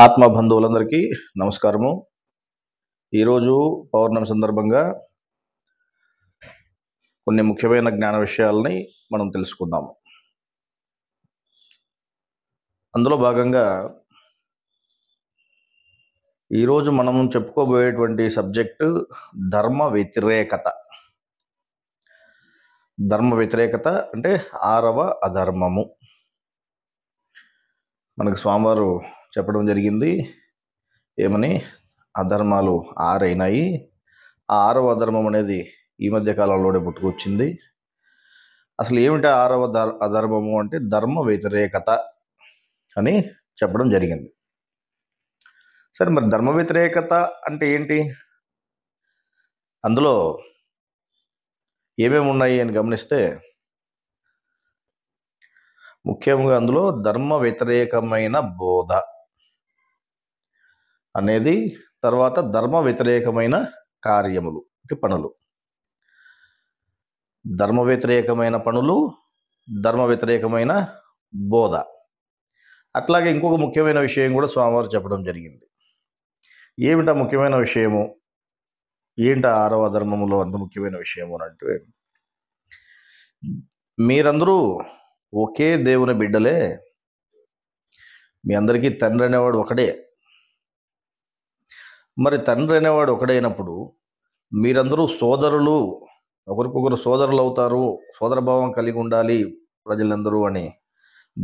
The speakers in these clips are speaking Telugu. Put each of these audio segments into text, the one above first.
ఆత్మ బంధువులందరికీ నమస్కారము. ఈరోజు పౌర్ణమి సందర్భంగా కొన్ని ముఖ్యమైన జ్ఞాన విషయాలని మనం తెలుసుకుందాము. అందులో భాగంగా ఈరోజు మనం చెప్పుకోబోయేటువంటి సబ్జెక్టు ధర్మ వ్యతిరేకత. ధర్మ వ్యతిరేకత అంటే 6వ అధర్మము. మనకు స్వామివారు చెప్పడం జరిగింది ఏమని, అధర్మాలు 6 అయినాయి. ఆ 6వ అధర్మం అనేది ఈ మధ్య కాలంలోనే పుట్టుకొచ్చింది. అసలు ఏమిటి 6వ అధర్మము అంటే ధర్మ వ్యతిరేకత అని చెప్పడం జరిగింది. సరే, మరి ధర్మ వ్యతిరేకత అంటే ఏంటి, అందులో ఏమేమి ఉన్నాయి అని గమనిస్తే ముఖ్యంగా అందులో ధర్మ వ్యతిరేకమైన బోధ అనేది, తర్వాత ధర్మ వ్యతిరేకమైన కార్యములు అంటే పనులు. ధర్మ వ్యతిరేకమైన పనులు, ధర్మ వ్యతిరేకమైన బోధ. అట్లాగే ఇంకొక ముఖ్యమైన విషయం కూడా స్వామివారు చెప్పడం జరిగింది. ఏమిటా ముఖ్యమైన విషయము, ఏంటి 6వ ధర్మములో అంత ముఖ్యమైన విషయము అని అంటే, మీరందరూ ఒకే దేవుని బిడ్డలే, మీ అందరికీ తండ్రి అనేవాడు ఒకడే. మరి తండ్రి అనేవాడు ఒకడైనప్పుడు మీరందరూ సోదరులు, ఒకరికొకరు సోదరులు అవుతారు, సోదరభావం కలిగి ఉండాలి ప్రజలందరూ అని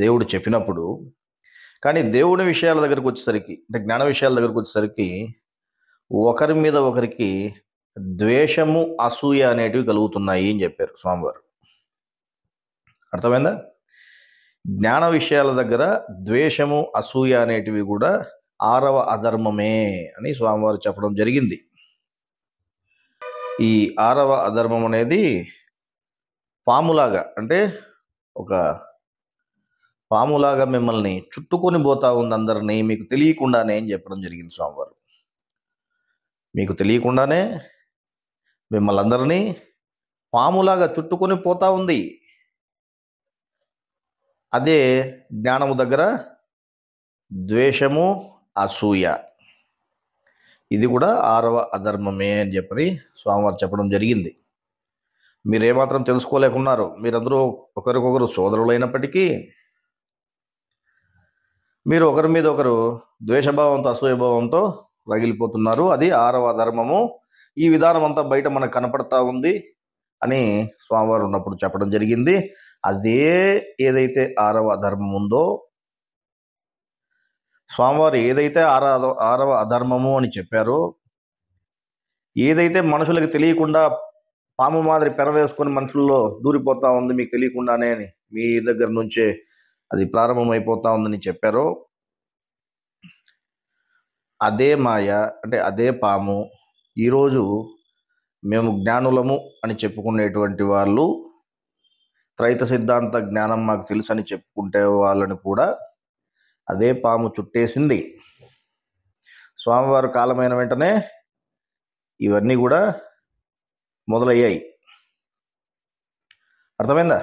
దేవుడు చెప్పినప్పుడు, కానీ దేవుని విషయాల దగ్గరికి వచ్చేసరికి, అంటే జ్ఞాన విషయాల దగ్గరికి వచ్చేసరికి ఒకరి మీద ఒకరికి ద్వేషము, అసూయ అనేటివి కలుగుతున్నాయి అని చెప్పారు స్వామివారు. అర్థమైందా? జ్ఞాన విషయాల దగ్గర ద్వేషము, అసూయ అనేటివి కూడా 6వ అధర్మమే అని స్వామివారు చెప్పడం జరిగింది. ఈ 6వ అధర్మం అనేది పాములాగా, అంటే ఒక పాములాగా మిమ్మల్ని చుట్టుకొని పోతా ఉంది అందరినీ, మీకు తెలియకుండానే అని చెప్పడం జరిగింది స్వామివారు. మీకు తెలియకుండానే మిమ్మల్ని అందరినీ పాములాగా చుట్టుకొని పోతా ఉంది. అదే జ్ఞానము దగ్గర ద్వేషము, అసూయ, ఇది కూడా 6వ అధర్మమే అని చెప్పని స్వామివారు చెప్పడం జరిగింది. మీరేమాత్రం తెలుసుకోలేకున్నారు. మీరందరూ ఒకరికొకరు సోదరులైనప్పటికీ మీరు ఒకరి మీద ఒకరు ద్వేషభావంతో, అసూయభావంతో రగిలిపోతున్నారు. అది 6వ అధర్మము. ఈ విధానం అంతా బయట మనకు కనపడతా ఉంది అని స్వామివారు ఉన్నప్పుడు చెప్పడం జరిగింది. అదే ఏదైతే 6వ అధర్మం ఉందో, స్వామివారు ఏదైతే 6వ అధర్మము అని చెప్పారో, ఏదైతే మనుషులకు తెలియకుండా పాము మాదిరి పెరవేసుకొని మనుషుల్లో దూరిపోతా ఉంది మీకు తెలియకుండానే అని, మీ దగ్గర నుంచే అది ప్రారంభమైపోతా ఉందని చెప్పారో, అదే మాయ, అంటే అదే పాము ఈరోజు మేము జ్ఞానులము అని చెప్పుకునేటువంటి వాళ్ళు, త్రైత సిద్ధాంత జ్ఞానం మాకు తెలుసు అని చెప్పుకుంటే వాళ్ళని కూడా అదే పాము చుట్టేసింది. స్వామివారు కాలమైన వెంటనే ఇవన్నీ కూడా మొదలయ్యాయి. అర్థమైందా?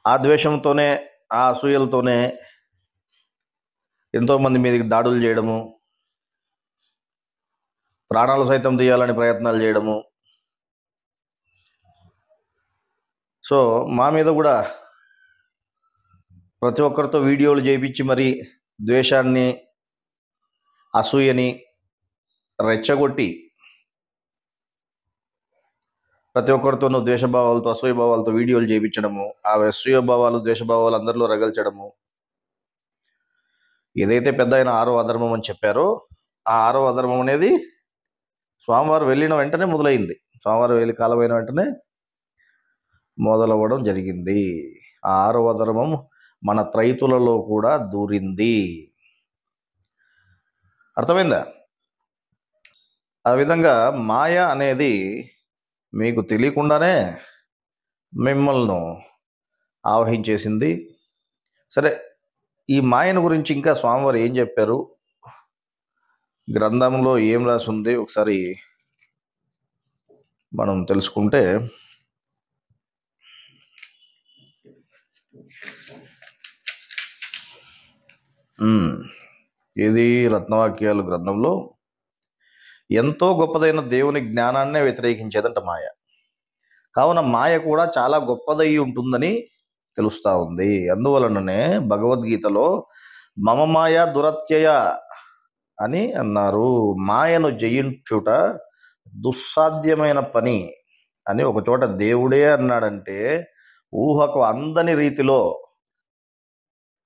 ఆ ద్వేషంతోనే, ఆ అసూయలతోనే ఎంతోమంది మీదకి దాడులు చేయడము, ప్రాణాలు సైతం తీయాలని ప్రయత్నాలు చేయడము. సో మా మీద కూడా ప్రతి ఒక్కరితో వీడియోలు చేయించి మరి ద్వేషాన్ని, అసూయని రెచ్చగొట్టి ప్రతి ఒక్కరితోనూ ద్వేషభావాలతో, అసూయభావాలతో వీడియోలు చేయించడము, ఆ అసూయభావాలు, ద్వేషభావాలు అందరిలో రగల్చడము, ఏదైతే పెద్ద ఆయన 6వ అధర్మం అని చెప్పారో, ఆ 6వ అధర్మం అనేది స్వామివారు వెళ్ళిన వెంటనే మొదలైంది. స్వామివారు వెళ్ళి కాలమైన వెంటనే మొదలవ్వడం జరిగింది. ఆ 6వ అధర్మం మన త్రైతులలో కూడా దూరింది. అర్థమైందా? ఆ విధంగా మాయ అనేది మీకు తెలియకుండానే మిమ్మల్ని ఆవహించేసింది. సరే, ఈ మాయను గురించి ఇంకా స్వామివారు ఏం చెప్పారు, గ్రంథంలో ఏం రాసి ఉంది ఒకసారి మనం తెలుసుకుంటే, ఇది రత్నవాక్యాలు గ్రంథంలో ఎంతో గొప్పదైన దేవుని జ్ఞానాన్నే వ్యతిరేకించేదంట మాయ. కావున మాయ కూడా చాలా గొప్పదై ఉంటుందని తెలుస్తూ ఉంది. అందువలననే భగవద్గీతలో మమ మాయ దురత్యయ అని అన్నారు. మాయను జయించుట దుస్సాధ్యమైన పని అని ఒక చోట దేవుడే అన్నాడంటే, ఊహకు అందని రీతిలో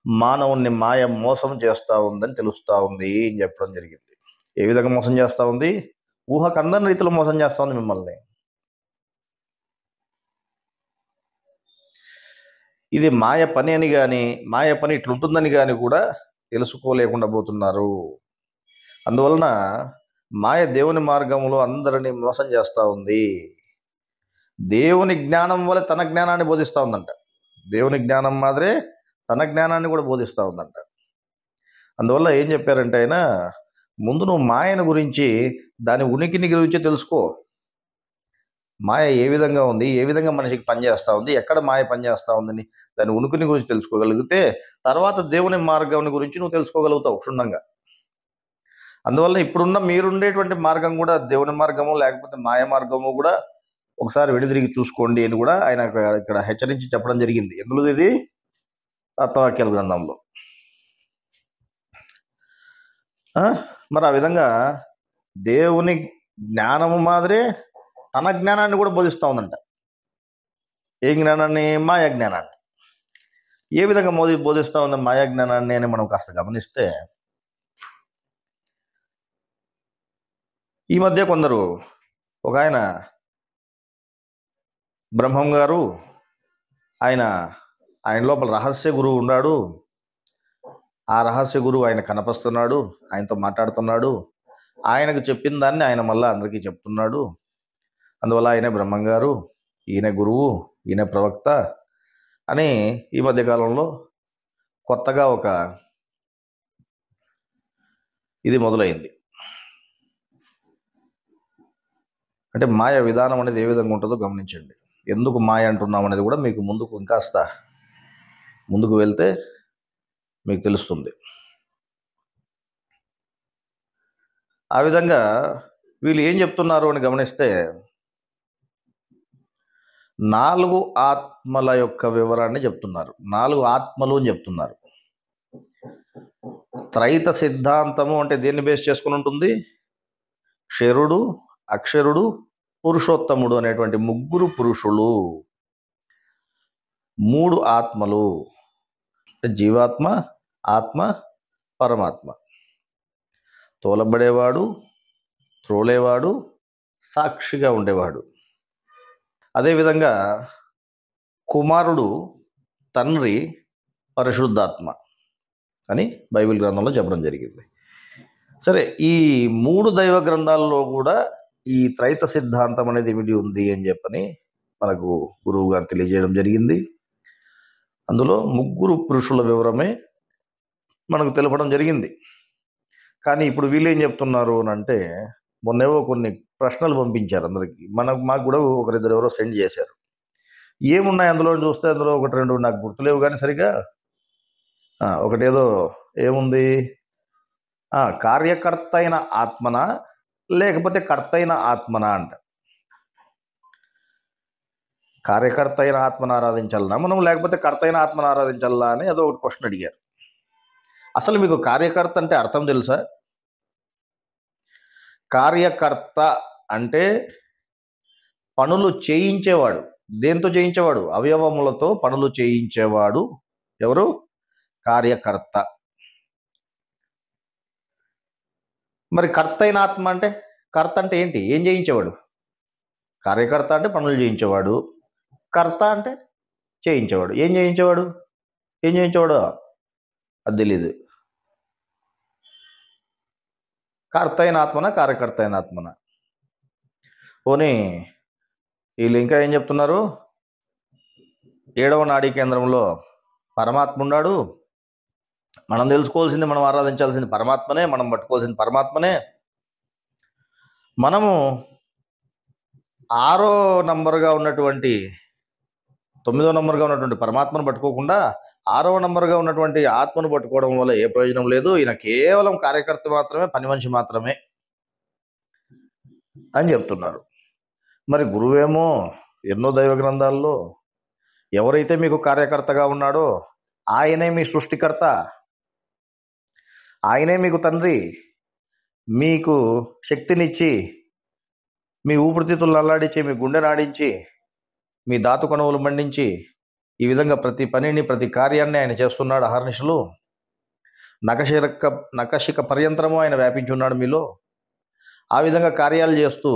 మానవుణ్ణి మాయ మోసం చేస్తూ ఉందని తెలుస్తూ ఉంది అని చెప్పడం జరిగింది. ఏ విధంగా మోసం చేస్తూ ఉంది? ఊహకు అందని రీతిలో మోసం చేస్తూ ఉంది మిమ్మల్ని. ఇది మాయ పని అని కానీ, మాయ పని ఇట్లుంటుందని కానీ కూడా తెలుసుకోలేకుండా పోతున్నారు. అందువలన మాయ దేవుని మార్గంలో అందరినీ మోసం చేస్తూ ఉంది. దేవుని జ్ఞానం వల్ల తన జ్ఞానాన్ని బోధిస్తూ ఉందంట. దేవుని జ్ఞానం మాదిరే తన జ్ఞానాన్ని కూడా బోధిస్తూ ఉందంట. అందువల్ల ఏం చెప్పారంటే ఆయన, ముందు నువ్వు మాయను గురించి, దాని ఉనికిని గురించి తెలుసుకో. మాయ ఏ విధంగా ఉంది, ఏ విధంగా మనిషికి పనిచేస్తూ ఉంది, ఎక్కడ మాయ పనిచేస్తూ ఉందని దాని ఉనికిని గురించి తెలుసుకోగలిగితే తర్వాత దేవుని మార్గం గురించి నువ్వు తెలుసుకోగలుగుతావు క్షుణ్ణంగా. అందువల్ల ఇప్పుడున్న మీరుండేటువంటి మార్గం కూడా దేవుని మార్గము లేకపోతే మాయ మార్గము కూడా ఒకసారి వెనుదిరిగి చూసుకోండి అని కూడా ఆయన ఇక్కడ హెచ్చరించి చెప్పడం జరిగింది. ఎందులో ఇది? రత్నవాక్యాల గ్రంథంలో. మరి ఆ విధంగా దేవుని జ్ఞానము మాదిరే తన జ్ఞానాన్ని కూడా బోధిస్తూ ఉందంట. ఏ జ్ఞానాన్ని? మాయా జ్ఞానాన్ని. ఏ విధంగా బోధిస్తూ ఉంది మాయా జ్ఞానాన్ని అని మనం కాస్త గమనిస్తే, ఈ మధ్య కొందరు, ఒక ఆయన బ్రహ్మం గారు, ఆయన లోపల రహస్య గురువు ఉన్నాడు. ఆ రహస్య గురువు ఆయన కనపస్తున్నాడు, ఆయనతో మాట్లాడుతున్నాడు, ఆయనకు చెప్పిన దాన్ని ఆయన మళ్ళీ అందరికీ చెప్తున్నాడు. అందువల్ల ఆయనే బ్రహ్మం గారు, ఈయన గురువు, ఈయన ప్రవక్త అని ఈ మధ్యకాలంలో కొత్తగా ఒక ఇది మొదలైంది. అంటే మాయ విధానం అనేది ఏ విధంగా ఉంటుందో గమనించండి. ఎందుకు మాయ అంటున్నాం అనేది కూడా మీకు ముందుకు ఇంకాస్త ముందుకు వెళ్తే మీకు తెలుస్తుంది. ఆ విధంగా వీళ్ళు ఏం చెప్తున్నారు అని గమనిస్తే, 4 ఆత్మల యొక్క వివరాన్ని చెప్తున్నారు. 4 ఆత్మలు అని చెప్తున్నారు. త్రైత సిద్ధాంతము అంటే దేన్ని బేస్ చేసుకుని ఉంటుంది? క్షరుడు, అక్షరుడు, పురుషోత్తముడు అనేటువంటి 3 పురుషులు, 3 ఆత్మలు. జీవాత్మ, ఆత్మ, పరమాత్మ. తోలబడేవాడు, త్రోలేవాడు, సాక్షిగా ఉండేవాడు. అదేవిధంగా కుమారుడు, తండ్రి, పరిశుద్ధాత్మ అని బైబిల్ గ్రంథంలో చెప్పడం జరిగింది. సరే, ఈ 3 దైవ గ్రంథాల్లో కూడా ఈ త్రైత సిద్ధాంతం అనేది ఏమిటి ఉంది అని చెప్పని మనకు గురువు గారు తెలియజేయడం జరిగింది. అందులో 3 పురుషుల వివరమే మనకు తెలపడం జరిగింది. కానీ ఇప్పుడు వీళ్ళు ఏం చెప్తున్నారు అని అంటే, మొన్నేవో కొన్ని ప్రశ్నలు పంపించారు అందరికి. మాకు కూడా ఒకరిద్దరు ఎవరో సెండ్ చేశారు. ఏమున్నాయి అందులో చూస్తే అందులో 1-2 నాకు గుర్తులేవు కానీ సరిగా. ఒకటేదో ఏముంది, కార్యకర్త అయిన ఆత్మన లేకపోతే కర్త అయిన ఆత్మన అంట. కార్యకర్త అయిన ఆత్మను ఆరాధించాలన్నా మనం, లేకపోతే కర్త అయిన ఆత్మను ఆరాధించాలా అని అదో ఒకటి క్వశ్చన్ అడిగారు. అసలు మీకు కార్యకర్త అంటే అర్థం తెలుసా? కార్యకర్త అంటే పనులు చేయించేవాడు. దేంతో చేయించేవాడు? అవయవములతో పనులు చేయించేవాడు ఎవరు? కార్యకర్త. మరి కర్త అయిన ఆత్మ అంటే, కర్త అంటే ఏంటి? ఏం చేయించేవాడు? కార్యకర్త అంటే పనులు చేయించేవాడు, కర్త అంటే చేయించేవాడు. ఏం చేయించేవాడు? ఏం చేయించేవాడు అది తెలీదు. కర్త అయిన ఆత్మన కార్యకర్త అయిన ఆత్మన? పోనీ వీళ్ళు ఇంకా ఏం చెప్తున్నారు? 7వ నాడీ కేంద్రంలో పరమాత్మ ఉన్నాడు, మనం తెలుసుకోవాల్సింది, మనం ఆరాధించాల్సింది పరమాత్మనే, మనం పట్టుకోవాల్సింది పరమాత్మనే. మనము 6వ నంబర్గా ఉన్నటువంటి 9వ నంబర్గా ఉన్నటువంటి పరమాత్మను పట్టుకోకుండా 6వ నంబర్గా ఉన్నటువంటి ఆత్మను పట్టుకోవడం వల్ల ఏ ప్రయోజనం లేదు. ఈయన కేవలం కార్యకర్త మాత్రమే, పని మనిషి మాత్రమే అని చెప్తున్నారు. మరి గురువేమో ఎన్నో దైవ గ్రంథాల్లో ఎవరైతే మీకు కార్యకర్తగా ఉన్నాడో ఆయనే మీ సృష్టికర్త, ఆయనే మీకు తండ్రి, మీకు శక్తినిచ్చి, మీ ఊపిరితిత్తులు అల్లాడించి, మీ గుండె నాడించి, మీ దాతు కణువులు మండించి, ఈ విధంగా ప్రతి పనిని, ప్రతి కార్యాన్ని ఆయన చేస్తున్నాడు. అహర్నిశలు నఖశిక పర్యంతరము ఆయన వ్యాపించున్నాడు మీలో. ఆ విధంగా కార్యాలు చేస్తూ,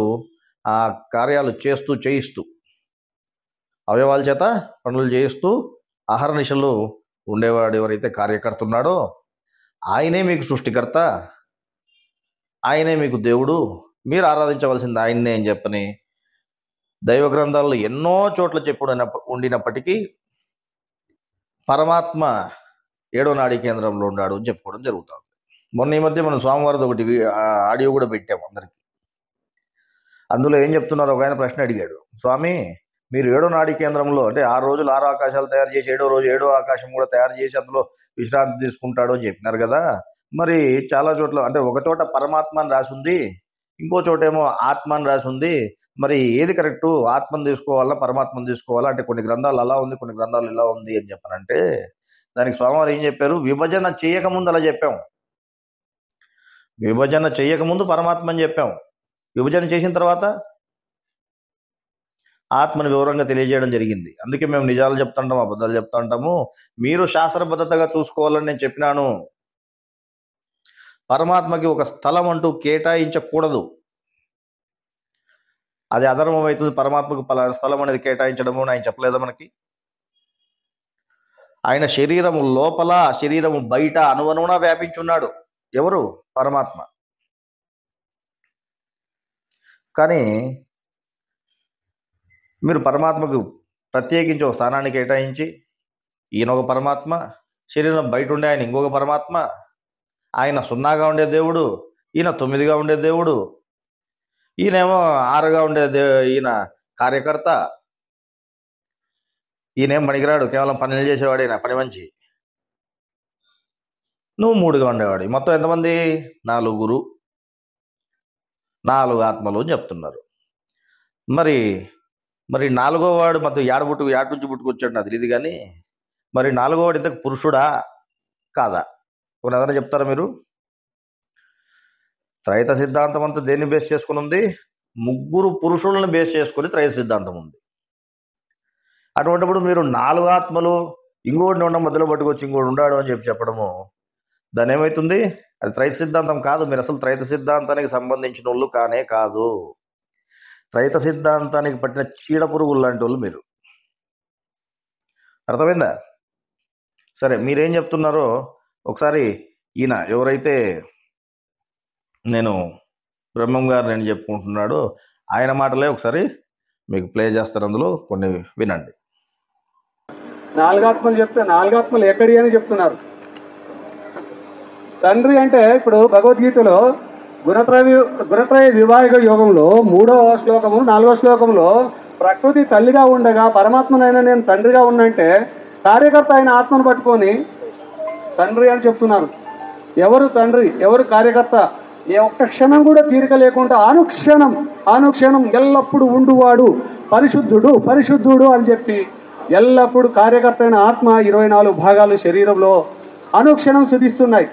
ఆ కార్యాలు చేయిస్తూ అవయవాల చేత పనులు చేయిస్తూ అహర్నిశలు ఉండేవాడు ఎవరైతే కార్యకర్త ఉన్నాడో ఆయనే మీకు సృష్టికర్త, ఆయనే మీకు దేవుడు, మీరు ఆరాధించవలసింది ఆయన్నే అని చెప్పని దైవ గ్రంథాల్లో ఎన్నో చోట్ల ఉండినప్పటికీ పరమాత్మ 7వ నాడీ కేంద్రంలో ఉన్నాడు అని చెప్పుకోవడం జరుగుతుంది. మొన్న ఈ మధ్య మనం స్వామివారిది ఒకటి ఆడియో కూడా పెట్టాము అందరికి. అందులో ఏం చెప్తున్నారు? ఒక ఆయన ప్రశ్న అడిగాడు, స్వామి మీరు 7వ నాడీ కేంద్రంలో అంటే 6 రోజులు 6 ఆకాశాలు తయారు చేసి 7వ రోజు 7వ ఆకాశం కూడా తయారు చేసి అందులో విశ్రాంతి తీసుకుంటాడు అని చెప్పినారు కదా. మరి చాలా చోట్ల అంటే ఒక చోట పరమాత్మ అని రాసి ఉంది, ఇంకో చోట ఏమో ఆత్మ అని రాసి ఉంది. మరి ఏది కరెక్టు? ఆత్మను తీసుకోవాలా, పరమాత్మను తీసుకోవాలా? అంటే కొన్ని గ్రంథాలు అలా ఉంది, కొన్ని గ్రంథాలు ఇలా ఉంది అని చెప్పానంటే దానికి స్వామివారు ఏం చెప్పారు? విభజన చేయకముందు అలా చెప్పాం. విభజన చేయకముందు పరమాత్మ అని చెప్పాం. విభజన చేసిన తర్వాత ఆత్మను వివరంగా తెలియజేయడం జరిగింది. అందుకే మేము నిజాలు చెప్తుంటాము, అబద్ధాలు చెప్తుంటాము. మీరు శాస్త్రబద్ధతగా చూసుకోవాలని నేను చెప్పినాను. పరమాత్మకి ఒక స్థలం అంటూ కేటాయించకూడదు, అది అధర్మం అవుతుంది. పరమాత్మకు స్థలం అనేది కేటాయించడము ఆయన చెప్పలేదా మనకి? ఆయన శరీరము లోపల, శరీరము బయట అనువనువున వ్యాపించున్నాడు. ఎవరు? పరమాత్మ. కానీ మీరు పరమాత్మకు ప్రత్యేకించి ఒక స్థానాన్ని కేటాయించి, ఈయన ఒక పరమాత్మ, శరీరం బయట ఉండే ఆయన ఇంకొక పరమాత్మ, ఆయన 0గా ఉండే దేవుడు, ఈయన 9గా ఉండే దేవుడు, ఈయనేమో 6గా ఉండే ఈయన కార్యకర్త, ఈయనేం పనికిరాడు, కేవలం పనులు చేసేవాడు, ఈయన పని మంచి, నువ్వు 3గా ఉండేవాడు. మొత్తం ఎంతమంది? 4 ఆత్మలు అని చెప్తున్నారు. మరి 4వ వాడు మొత్తం యాట నుంచి పుట్టుకొచ్చాడు నాకు తెలియదు. కానీ మరి 4వ వాడు ఇంతకు పురుషుడా కాదా? కొన్ని ఏదైనా చెప్తారా మీరు? త్రైత సిద్ధాంతం అంతా దేన్ని బేస్ చేసుకుని ఉంది? 3 పురుషులను బేస్ చేసుకుని త్రైత సిద్ధాంతం ఉంది. అటువంటిప్పుడు మీరు 4 ఆత్మలు ఇంకోటి ఉన్న మధ్యలో పట్టుకొచ్చి ఇంకోటి ఉన్నాడు అని చెప్పడము దాని ఏమవుతుంది? అది త్రైత సిద్ధాంతం కాదు. మీరు అసలు త్రైత సిద్ధాంతానికి సంబంధించిన వాళ్ళు కానే కాదు. త్రైత సిద్ధాంతానికి పట్టిన చీడ పురుగులు లాంటి వాళ్ళు మీరు. అర్థమైందా? సరే, మీరేం చెప్తున్నారో ఒకసారి ఈయన ఎవరైతే నేను బ్రహ్మం గారు నేను చెప్పుకుంటున్నాడో ఆయన మాటలే ఒకసారి మీకు ప్లే చేస్తారు, అందులో కొన్ని వినండి. 4 ఆత్మలు చెప్తే 4 ఆత్మలు ఎక్కడి అని చెప్తున్నారు. తండ్రి అంటే ఇప్పుడు భగవద్గీతలో గుణత్రయ వివాహిక యోగంలో 3వ శ్లోకము 4వ శ్లోకంలో ప్రకృతి తల్లిగా ఉండగా పరమాత్మనైనా నేను తండ్రిగా ఉన్నంటే కార్యకర్త అయిన ఆత్మను పట్టుకొని తండ్రి అని చెప్తున్నారు. ఎవరు తండ్రి, ఎవరు కార్యకర్త? ఏ ఒక్క క్షణం కూడా తీరిక లేకుండా అనుక్షణం ఎల్లప్పుడూ ఉండువాడు పరిశుద్ధుడు అని చెప్పి ఎల్లప్పుడూ కార్యకర్త అయిన ఆత్మ 24 భాగాలు శరీరంలో అనుక్షణం స్తుతిస్తున్నాయి.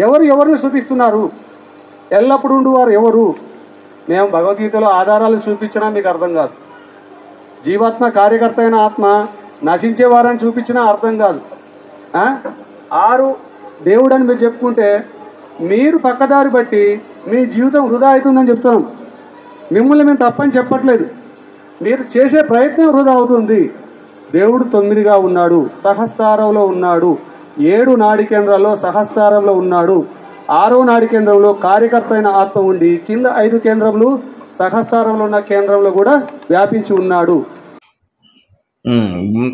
ఎవరిని స్తుతిస్తున్నారు? ఎల్లప్పుడూ ఉండువారు ఎవరు? మేము భగవద్గీతలో ఆధారాలు చూపించినా మీకు అర్థం కాదు. జీవాత్మ కార్యకర్త అయిన ఆత్మ నశించేవారని చూపించినా అర్థం కాదు. 6 దేవుడు అని మీరు చెప్పుకుంటే మీరు పక్కదారి బట్టి మీ జీవితం వృధా అవుతుందని చెప్తున్నాం. మిమ్మల్ని మేము తప్పని చెప్పట్లేదు, మీరు చేసే ప్రయత్నం వృధా అవుతుంది. దేవుడు 9గా ఉన్నాడు, సహస్రారంలో ఉన్నాడు, 7 నాడీ కేంద్రాల్లో సహస్రారంలో ఉన్నాడు. 6వ నాడి కేంద్రంలో కార్యకర్త అయిన ఆత్మ ఉండి కింద 5 కేంద్రములు సహస్రారంలో ఉన్న కేంద్రంలో కూడా వ్యాపించి ఉన్నాడు.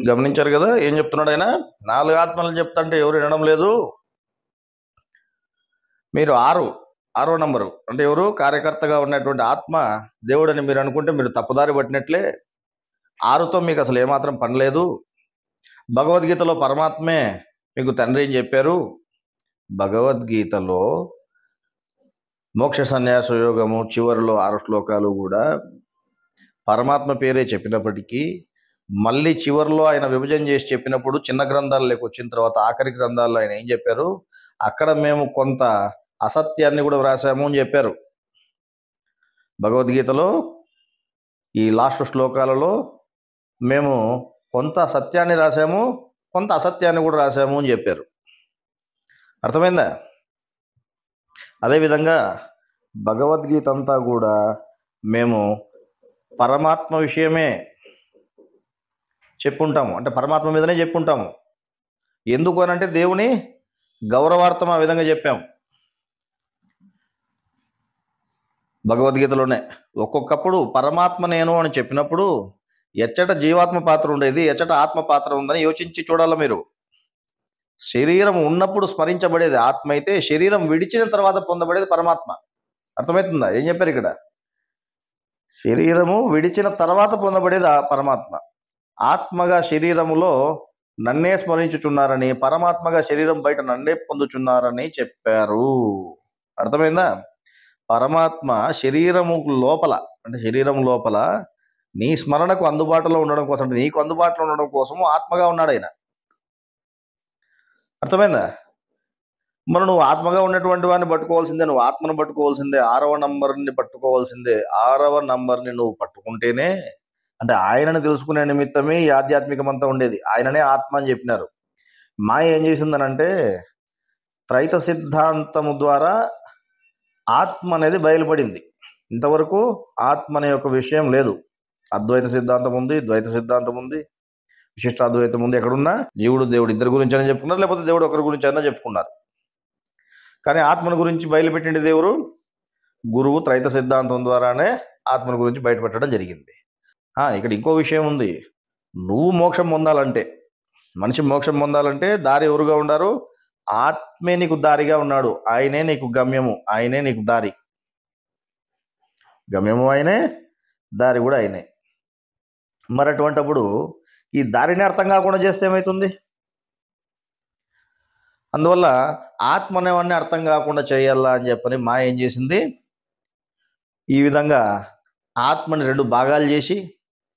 గమనించారు కదా ఏం చెప్తున్నాడు ఆయన? 4 ఆత్మలను చెప్తాంటే ఎవరు వినడం లేదు. మీరు 6వ నంబరు అంటే ఎవరు? కార్యకర్తగా ఉన్నటువంటి ఆత్మ దేవుడని మీరు అనుకుంటే మీరు తప్పుదారి పట్టినట్లే. 6తో మీకు అసలు ఏమాత్రం పని లేదు. భగవద్గీతలో పరమాత్మే మీకు తండ్రి అని చెప్పారు. భగవద్గీతలో మోక్ష సన్యాస యోగము చివరిలో 6 శ్లోకాలు కూడా పరమాత్మ పేరే చెప్పినప్పటికీ మళ్ళీ చివరిలో ఆయన విభజన చేసి చెప్పినప్పుడు చిన్న గ్రంథాల్లోకి వచ్చిన తర్వాత ఆఖరి గ్రంథాల్లో ఆయన ఏం చెప్పారు? అక్కడ మేము కొంత అసత్యాన్ని కూడా వ్రాసాము అని చెప్పారు. భగవద్గీతలో ఈ లాస్ట్ శ్లోకాలలో మేము కొంత సత్యాన్ని రాసాము, కొంత అసత్యాన్ని కూడా రాసాము అని చెప్పారు. అర్థమైందా? అదేవిధంగా భగవద్గీత అంతా కూడా మేము పరమాత్మ విషయమే చెప్పుంటాము, అంటే పరమాత్మ మీదనే చెప్పుంటాము. ఎందుకు అనంటే దేవుని గౌరవార్థం ఆ విధంగా చెప్పాము. భగవద్గీతలోనే ఒక్కొక్కప్పుడు పరమాత్మ నేను అని చెప్పినప్పుడు ఎచ్చట జీవాత్మ పాత్ర ఉండేది, ఎచ్చట ఆత్మ పాత్ర ఉందని యోచించి చూడాలి మీరు. శరీరం ఉన్నప్పుడు స్మరించబడేది ఆత్మ అయితే, శరీరం విడిచిన తర్వాత పొందబడేది పరమాత్మ. అర్థమవుతుందా ఏం చెప్పారు ఇక్కడ? శరీరము విడిచిన తర్వాత పొందబడేది ఆ పరమాత్మ. ఆత్మగా శరీరములో నన్నే స్మరించుచున్నారని, పరమాత్మగా శరీరం బయట నన్నే పొందుచున్నారని చెప్పారు. అర్థమైందా? పరమాత్మ శరీరము లోపల, అంటే శరీరం లోపల నీ స్మరణకు అందుబాటులో ఉండడం కోసం, నీకు అందుబాటులో ఉండడం కోసము ఆత్మగా ఉన్నాడు ఆయన. అర్థమైందా? మరి నువ్వు ఆత్మగా ఉన్నటువంటి వాడిని పట్టుకోవాల్సిందే, నువ్వు ఆత్మను పట్టుకోవాల్సిందే, 6వ నంబర్ని పట్టుకోవాల్సిందే. 6వ నంబర్ని నువ్వు పట్టుకుంటేనే, అంటే ఆయనను తెలుసుకునే నిమిత్తమే ఈ ఆధ్యాత్మికం అంతా ఉండేది. ఆయననే ఆత్మ అని చెప్పినారు. మాయ ఏం చేసిందనంటే త్రైత సిద్ధాంతము ద్వారా ఆత్మ అనేది బయలుపడింది. ఇంతవరకు ఆత్మ అనే ఒక విషయం లేదు. అద్వైత సిద్ధాంతం ఉంది, ద్వైత సిద్ధాంతం ఉంది, విశిష్టాద్వైతం ఉంది. ఎక్కడున్నా జీవుడు దేవుడు ఇద్దరి గురించి అయినా చెప్పుకున్నారు, లేకపోతే దేవుడు ఒకరి గురించి అయినా చెప్పుకున్నారు. కానీ ఆత్మను గురించి బయలుపెట్టింది దేవుడు, గురువు త్రైత సిద్ధాంతం ద్వారానే ఆత్మను గురించి బయటపెట్టడం జరిగింది. ఇక్కడ ఇంకో విషయం ఉంది. నువ్వు మోక్షం పొందాలంటే, మనిషి మోక్షం పొందాలంటే దారి ఎవరుగా ఉండారు? ఆత్మే నీకు దారిగా ఉన్నాడు. ఆయనే నీకు గమ్యము, ఆయనే నీకు దారి. గమ్యము ఆయనే, దారి కూడా ఆయనే. మరి అటువంటిప్పుడు ఈ దారిని అర్థం కాకుండా చేస్తే ఏమవుతుంది? అందువల్ల ఆత్మ అనేవన్నీ అర్థం కాకుండా చేయాలా అని చెప్పని మా ఏం చేసింది, ఈ విధంగా ఆత్మని 2 భాగాలు చేసి,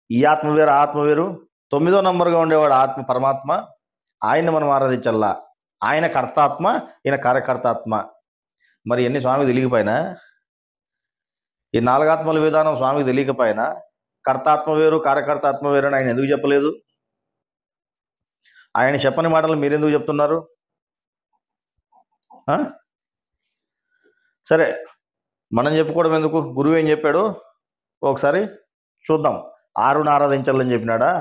ఈ ఆత్మ వేరు ఆ ఆత్మ వేరు. 9వ నంబర్గా ఉండేవాడు ఆత్మ పరమాత్మ, ఆయన్ని మనం ఆరాధించల్లా. ఆయన కర్తాత్మ, ఈయన కార్యకర్తాత్మ. మరి ఎన్ని స్వామికి తెలియకపోయినా, ఈ 4 ఆత్మల విధానం స్వామికి తెలియకపోయినా కర్తాత్మ వేరు కార్యకర్తాత్మ వేరు అని ఆయన ఎందుకు చెప్పలేదు? ఆయన చెప్పని మాటలు మీరెందుకు చెప్తున్నారు? సరే, మనం చెప్పుకోవడం ఎందుకు? గురువు ఏం చెప్పాడు ఒకసారి చూద్దాం. 6ను ఆరాధించాలని చెప్పినాడా,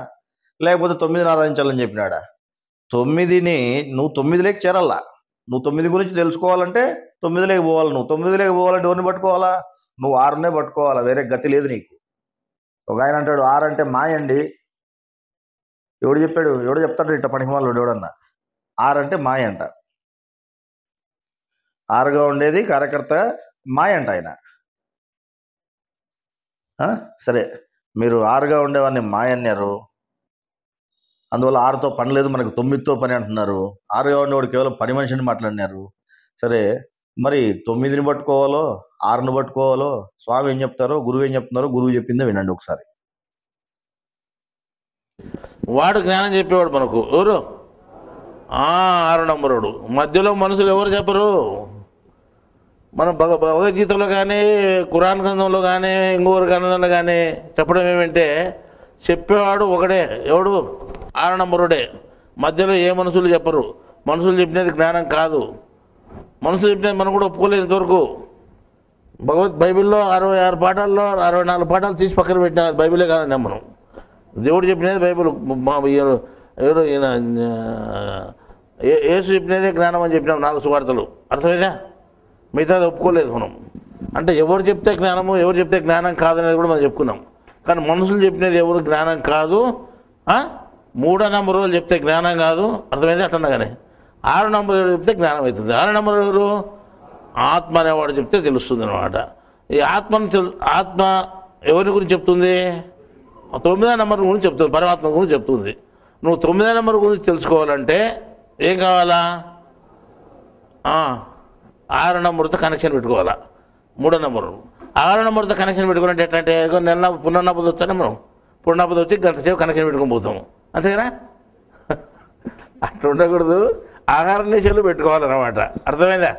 లేకపోతే 9ని ఆరాధించాలని చెప్పినాడా? 9ని నువ్వు 9లోకి చేరాలా. నువ్వు 9 గురించి తెలుసుకోవాలంటే 9లోకి పోవాలి. నువ్వు 9లోకి పోవాలంటే ఎవరిని పట్టుకోవాలా? నువ్వు 6నే పట్టుకోవాలా, వేరే గతి లేదు నీకు. ఒక ఆయన అంటాడు 6 అంటే మాయ అండి. ఎవడు చెప్పాడు? ఎవడు చెప్తాడు ఇట్ట పనికిమాలు ఎవడన్నా? 6 అంటే మాయ అంట. 6గా ఉండేది కార్యకర్త మాయ అంట ఆయన. సరే, మీరు 6గా ఉండేవాడిని మాయ అన్నారు, అందువల్ల 6తో పని లేదు మనకు 9తో పని అంటున్నారు. 6గా ఉండేవాడు కేవలం పని మనిషిని మాట్లాడినారు. సరే, మరి 9ని పట్టుకోవాలో 6ను పట్టుకోవాలో స్వామి ఏం చెప్తారో, గురువు ఏం చెప్తున్నారో, గురువు చెప్పిందే వినండి ఒకసారి. వాడు జ్ఞానం చెప్పేవాడు మనకు ఎవరు? 6వ నంబరుడు. మధ్యలో మనుషులు ఎవరు చెప్పరు. మనం భగవద్గీతలో కానీ ఖురాన్ గ్రంథంలో కానీ ఇంకొకరి గ్రంథంలో కానీ చెప్పడం ఏమంటే చెప్పేవాడు ఒకడే. ఎవడు? 6వ నంబరుడే. మధ్యలో ఏ మనుషులు చెప్పరు. మనుషులు చెప్పినది జ్ఞానం కాదు. మనుషులు చెప్పినది మనం కూడా ఒప్పుకోలేదు ఇంతవరకు. బైబిల్లో 66 పాఠాల్లో 64 పాఠాలు తీసి పక్కన పెట్టిన బైబిలే కాదండి మనం. దేవుడు చెప్పినది బైబిల్. ఎవరు ఈయన యేసు చెప్పినదే జ్ఞానం అని చెప్పినాం 4 సువార్తలు. అర్థమైనా? మిగతాది ఒప్పుకోలేదు మనం. అంటే ఎవరు చెప్తే జ్ఞానము, ఎవరు చెప్తే జ్ఞానం కాదనేది కూడా మనం చెప్పుకున్నాం. కానీ మనుషులు చెప్పినది ఎవరు జ్ఞానం కాదు, 3వ నంబర్ రోజులు చెప్తే జ్ఞానం కాదు. అర్థమైంది అట్లా కానీ 6వ నంబర్ చెప్తే జ్ఞానం అవుతుంది. 6వ నంబర్ ఎవరు? ఆత్మ అనేవాడు చెప్తే తెలుస్తుంది అనమాట. ఈ ఆత్మ ఎవరి గురించి చెప్తుంది? 9వ నంబర్ గురించి చెప్తుంది, పరమాత్మ గురించి చెప్తుంది. నువ్వు 9వ నంబర్ గురించి తెలుసుకోవాలంటే ఏం కావాలా? 6వ నంబర్తో కనెక్షన్ పెట్టుకోవాలా. 3వ నంబరు 6వ నంబర్తో కనెక్షన్ పెట్టుకోవాలంటే ఎట్లా అంటే నెల పునర్నపది వచ్చానే మనం పునర్నపది వచ్చి గంటసేపు కనెక్షన్ పెట్టుకొని పోతాము, అంతేనా? అట్లా ఉండకూడదు. ఆహార నిశలు పెట్టుకోవాలన్నమాట. అర్థమైందా?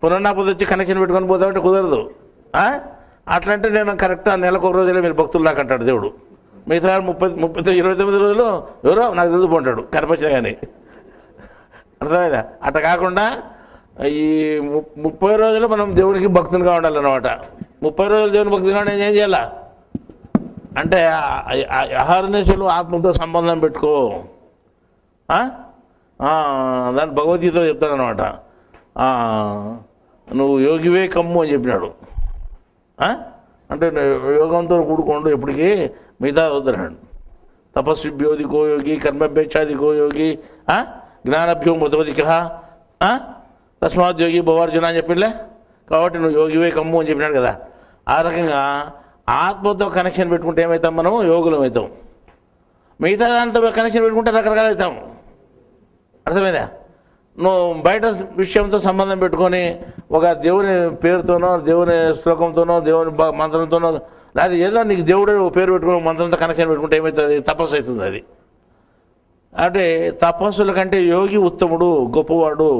పునర్నపది వచ్చి కనెక్షన్ పెట్టుకొని పోతామంటే కుదరదు. అట్లంటే నేను కరెక్ట్ నెలకు ఒక రోజులే మీరు భక్తుల్లాగా అంటాడు దేవుడు. మిగతా 29 రోజులు ఎవరో నాకు తెలుసుకుంటాడు కనిపించినా కానీ. అర్థమైందా? అట్లా కాకుండా ఈ 30 రోజులు మనం దేవునికి భక్తులుగా ఉండాలన్నమాట. 30 రోజులు దేవుని భక్తులుగా నేను ఏం చేయాలా అంటే అహర్నిశలు ఆత్మతో సంబంధం పెట్టుకో. దాన్ని భగవద్గీతలో చెప్తానమాట. నువ్వు యోగివే కమ్ము అని చెప్పినాడు. అంటే యోగంతో కూడుకోండు ఎప్పటికీ, మిగతా వద్దన్నాడు. తపస్విభ్యోధికో యోగి, కర్మభ్యేచ్ఛాధికో యోగి, జ్ఞానభ్యో మృతవధిక, తస్మాత్ యోగి భవార్జున అని చెప్పిండే. కాబట్టి నువ్వు యోగివే కమ్ము అని చెప్పినాడు కదా. ఆ రకంగా ఆత్మతో కనెక్షన్ పెట్టుకుంటే ఏమవుతాం? మనము యోగులం అవుతాం. మిగతా దాంతో కనెక్షన్ పెట్టుకుంటే రకరకాలు అవుతాం. అర్థమైందా? నువ్వు బయట విషయంతో సంబంధం పెట్టుకొని ఒక దేవుని పేరుతోనో, దేవుని శ్లోకంతోనో, దేవుని మంత్రంతోనో, లేదా ఏదో నీకు దేవుడు పేరు పెట్టుకుని మంత్రంతో కనెక్షన్ పెట్టుకుంటే ఏమవుతుంది? తపస్సు అవుతుంది అది. అంటే తపస్సుల కంటే యోగి ఉత్తముడు, గొప్పవాడు.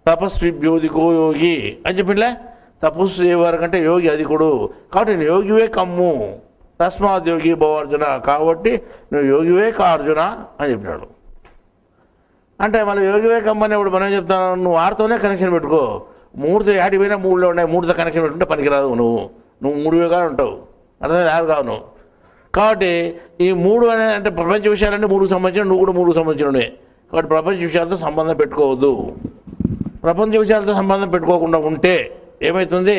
తపస్విభ్యోధికో యోగి అని చెప్పిండే. తపస్సు చేయవారు కంటే యోగి అధికుడు. కాబట్టి నేను యోగివే కమ్ము, తస్మాత్ యోగి భవార్జున. కాబట్టి నువ్వు యోగివే కా అర్జున అని చెప్పినాడు. అంటే మళ్ళీ యోగివే కమ్మని ఇప్పుడు మనం చెప్తాను, నువ్వు 6తోనే కనెక్షన్ పెట్టుకో. 3తో యాడికి పోయినా 3లో ఉన్నాయి. 3తో కనెక్షన్ పెట్టుకుంటే పనికిరాదు. నువ్వు 3వేగా ఉంటావు. అర్థమైంది? 6 కావు నువ్వు. కాబట్టి ఈ 3 అనే అంటే ప్రపంచ విషయాలన్నీ 3కు సంబంధించిన, నువ్వు కూడా 3కు సంబంధించినవే. కాబట్టి ప్రపంచ విషయాలతో సంబంధం పెట్టుకోవద్దు. ప్రపంచ విషయాలతో సంబంధం పెట్టుకోకుండా ఉంటే ఏమవుతుంది?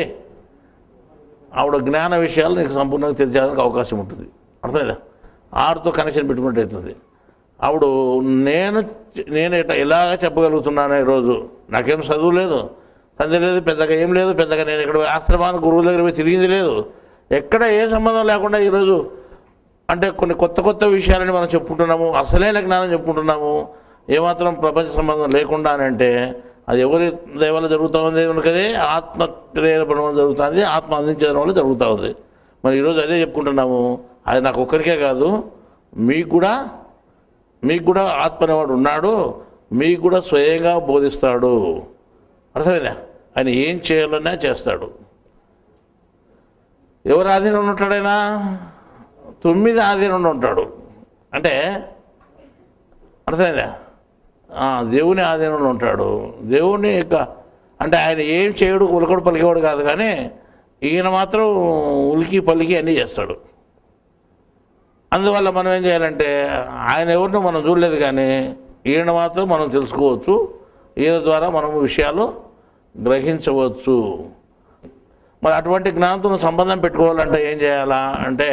ఆవిడ జ్ఞాన విషయాలు నీకు సంపూర్ణంగా తెలియడానికి అవకాశం ఉంటుంది. అర్థమైందా? 6తో కనెక్షన్ పెట్టుకుంటే అవుతుంది. అప్పుడు నేను ఎలాగ చెప్పగలుగుతున్నాను? ఈరోజు నాకేం చదువు లేదు, సంధ్య లేదు, పెద్దగా ఏం లేదు, పెద్దగా నేను ఇక్కడ ఆశ్రమానికి గురువుల దగ్గర పోయి తిరిగింది లేదు, ఎక్కడ ఏ సంబంధం లేకుండా ఈరోజు అంటే కొన్ని కొత్త విషయాలని మనం చెప్పుకుంటున్నాము. అసలైన జ్ఞానం చెప్పుకుంటున్నాము, ఏమాత్రం ప్రపంచ సంబంధం లేకుండా అని అంటే అది ఎవరి దయ జరుగుతూ ఉంది? కదే ఆత్మ ప్రేరణ వల్ల జరుగుతుంది, ఆత్మ అందించడం వల్ల జరుగుతూ ఉంది. మరి ఈరోజు అదే చెప్పుకుంటున్నాము. అది నాకు ఒక్కరికే కాదు, మీకు కూడా ఆత్మ అనేవాడు ఉన్నాడు, మీకు కూడా స్వయంగా బోధిస్తాడు. అర్థమైందా? ఆయన ఏం చేయాలన్నా చేస్తాడు. ఎవరు ఆధీనంలో ఉంటాడైనా? 9 ఆధీనంలో ఉంటాడు. అంటే అర్థమైందా? దేవుని ఆధీనంలో ఉంటాడు. దేవుని యొక్క అంటే ఆయన ఏం చేయడు, ఉలకడు పలికేవాడు కాదు. కానీ ఈయన మాత్రం ఉలికి పలికి అన్నీ చేస్తాడు. అందువల్ల మనం ఏం చేయాలంటే ఆయన ఎవరినో మనం చూడలేదు, కానీ ఈయన మాత్రం మనం తెలుసుకోవచ్చు. ఈయన ద్వారా మనం విషయాలు గ్రహించవచ్చు. మరి అటువంటి జ్ఞానంతో సంబంధం పెట్టుకోవాలంటే ఏం చేయాలా అంటే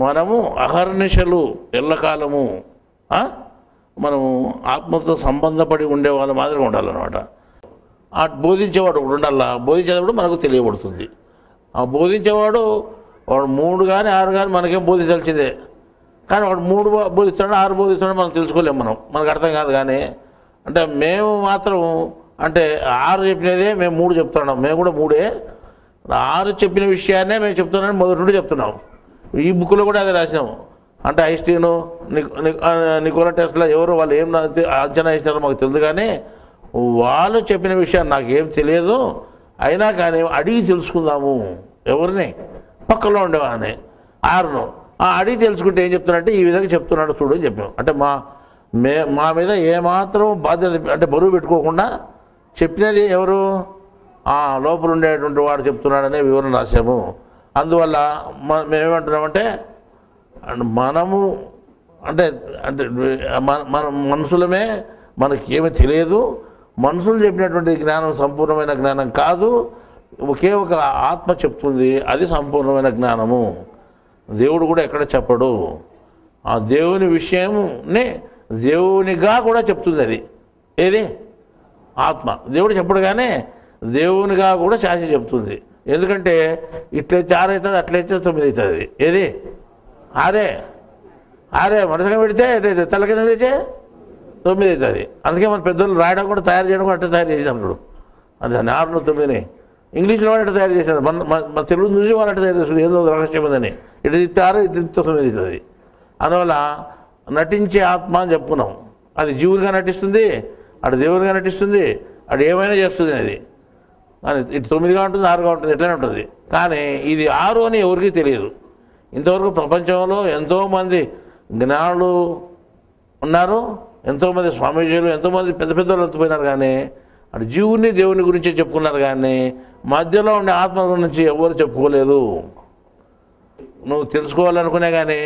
మనము అహర్నిశలు ఎల్లకాలము మనము ఆత్మతో సంబంధపడి ఉండేవాళ్ళ మాదిరిగా ఉండాలన్నమాట. ఆ బోధించేవాడు ఒకడు ఉండాలా. బోధించేటప్పుడు మనకు తెలియబడుతుంది. ఆ బోధించేవాడు వాడు 3 కానీ 6 కానీ మనకేం బోధించాల్సిందే. కానీ వాడు 3 బోధిస్తాడు, 6 బోధిస్తాడు మనం తెలుసుకోలేము, మనకు అర్థం కాదు. కానీ అంటే మేము మాత్రం అంటే 6 చెప్పినదే మేము 3 చెప్తున్నాం. మేము కూడా 3ఏ. 6 చెప్పిన విషయాన్నే మేము చెప్తున్నామని మొదటి నుండి చెప్తున్నాం. ఈ బుక్లో కూడా అదే రాసినాము. అంటే ఐన్స్టీను, నికోలా టెస్లా ఎవరు వాళ్ళు ఏం అంచనా వేసినారో మాకు తెలియదు, కానీ వాళ్ళు చెప్పిన విషయాన్ని నాకేం తెలియదు. అయినా కానీ అడిగి తెలుసుకుందాము. ఎవరిని? పక్కలో ఉండేవాడిని 6ను అడిగి తెలుసుకుంటే ఏం చెప్తున్నాడంటే ఈ విధంగా చెప్తున్నాడు చూడు అని చెప్పాము. అంటే మా మీద ఏమాత్రం బాధ్యత అంటే బరువు పెట్టుకోకుండా చెప్పినది ఎవరు? లోపల ఉండేటువంటి వాడు చెప్తున్నాడనే వివరణ రాసాము. అందువల్ల మేమేమంటున్నామంటే మనము అంటే అంటే మన మనుషులమే, మనకేమీ తెలియదు. మనుషులు చెప్పినటువంటి జ్ఞానం సంపూర్ణమైన జ్ఞానం కాదు. ఒకే ఒక ఆత్మ చెప్తుంది, అది సంపూర్ణమైన జ్ఞానము. దేవుడు కూడా ఎక్కడ చెప్పడు. ఆ దేవుని విషయంనే దేవునిగా కూడా చెప్తుంది. అది ఏది ఆత్మ. దేవుడు చెప్పడు కానీ దేవునిగా కూడా శాసి చెప్తుంది. ఎందుకంటే ఇట్లయితే 6 అవుతుంది, అట్లయితే 9 అవుతుంది. ఏది ఆరే మనసుగా పెడితే ఎట్లయితే తల కింద తెచ్చే 9 అవుతుంది. అందుకే మన పెద్దలు రాయడం కూడా తయారు చేయడం కూడా అట్లా తయారు చేసినప్పుడు అది 6, 9 ఇంగ్లీష్లో వాళ్ళు అట్లా తయారు చేసినారు. మన తెలుగు నుంచి వాళ్ళు అట్లా తయారు చేస్తుంది. ఏదో రహస్యం ఉందని ఇటు తిత్తే 6, ఇటు తిత్తే 9 అవుతుంది. అందువల్ల నటించే ఆత్మ అని చెప్పుకున్నాం. అది జీవునిగా నటిస్తుంది, అటు దేవునిగా నటిస్తుంది, అటు ఏమైనా చేస్తుంది. అది కానీ ఇటు 9గా ఉంటుంది, 6గా ఉంటుంది, ఎట్లనే ఉంటుంది. కానీ ఇది 6 అని ఎవరికీ తెలియదు. ఇంతవరకు ప్రపంచంలో ఎంతోమంది జ్ఞానులు ఉన్నారు, ఎంతోమంది స్వామీజీలు, ఎంతోమంది పెద్ద పెద్దలు ఎత్తుపోయినారు. కానీ అటు జీవుని దేవుని గురించి చెప్పుకున్నారు. కానీ మధ్యలో ఉండే ఆత్మ గురించి ఎవరు చెప్పుకోలేదు. నువ్వు తెలుసుకోవాలనుకునే కానీ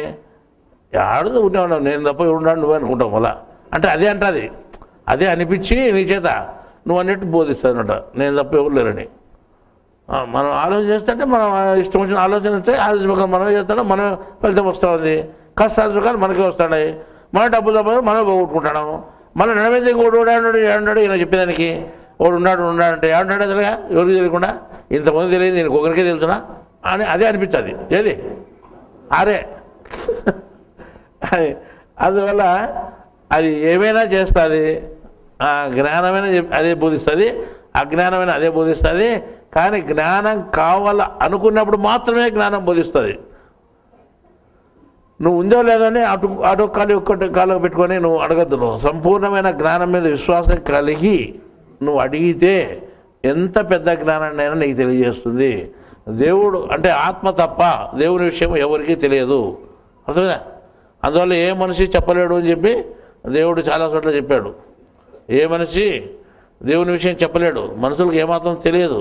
ఆడుతూ ఉంటే ఉన్నావు, నేను తప్ప ఉన్నాడు నువ్వు అనుకుంటావు. మళ్ళా అంటే అదే అంటుంది, అదే అనిపించి నీ చేత నువ్వు అన్నట్టు బోధిస్తుంది అనమాట. నేను తప్ప ఎవరు లేరని మనం ఆలోచన చేస్తుంటే మనం ఇష్టం వచ్చిన ఆలోచన వస్తే ఆలోచన మనమే చేస్తాడో మనం ఫలితం వస్తుంది. కష్టాల సుఖాలు మనకే వస్తున్నాయి. మన డబ్బు తప్ప మనమే పోగొట్టుకుంటాం. మన నడవేది ఇంకోటి ఏడున్నాడు ఈయన చెప్పేదానికి ఉన్నాడంటే ఏడున్నాడు అసలుగా ఎవరికి తెలియకుండా ఇంతమంది తెలియదు, నేను ఒకరికే తెలుసునా అని అదే అనిపిస్తుంది. ఏది అరే అందువల్ల అది ఏమైనా చేస్తుంది. ఆ జ్ఞానమైన అదే బోధిస్తుంది, అజ్ఞానమైన అదే బోధిస్తుంది. కానీ జ్ఞానం కావాల అనుకున్నప్పుడు మాత్రమే జ్ఞానం బోధిస్తుంది. నువ్వు ఉందో లేదని అటు కాలు ఒక్కటి కాలు పెట్టుకొని నువ్వు అడగద్దు. నువ్వు సంపూర్ణమైన జ్ఞానం మీద విశ్వాసం కలిగి నువ్వు అడిగితే ఎంత పెద్ద జ్ఞానాన్నైనా నీకు తెలియజేస్తుంది. దేవుడు అంటే ఆత్మ తప్ప దేవుని విషయం ఎవరికీ తెలియదు. అర్థమైందా? అందువల్ల ఏ మనిషి చెప్పలేడు అని చెప్పి దేవుడు చాలా చోట్ల చెప్పాడు. ఏ మనిషి దేవుని విషయం చెప్పలేడు. మనుషులకు ఏమాత్రం తెలియదు.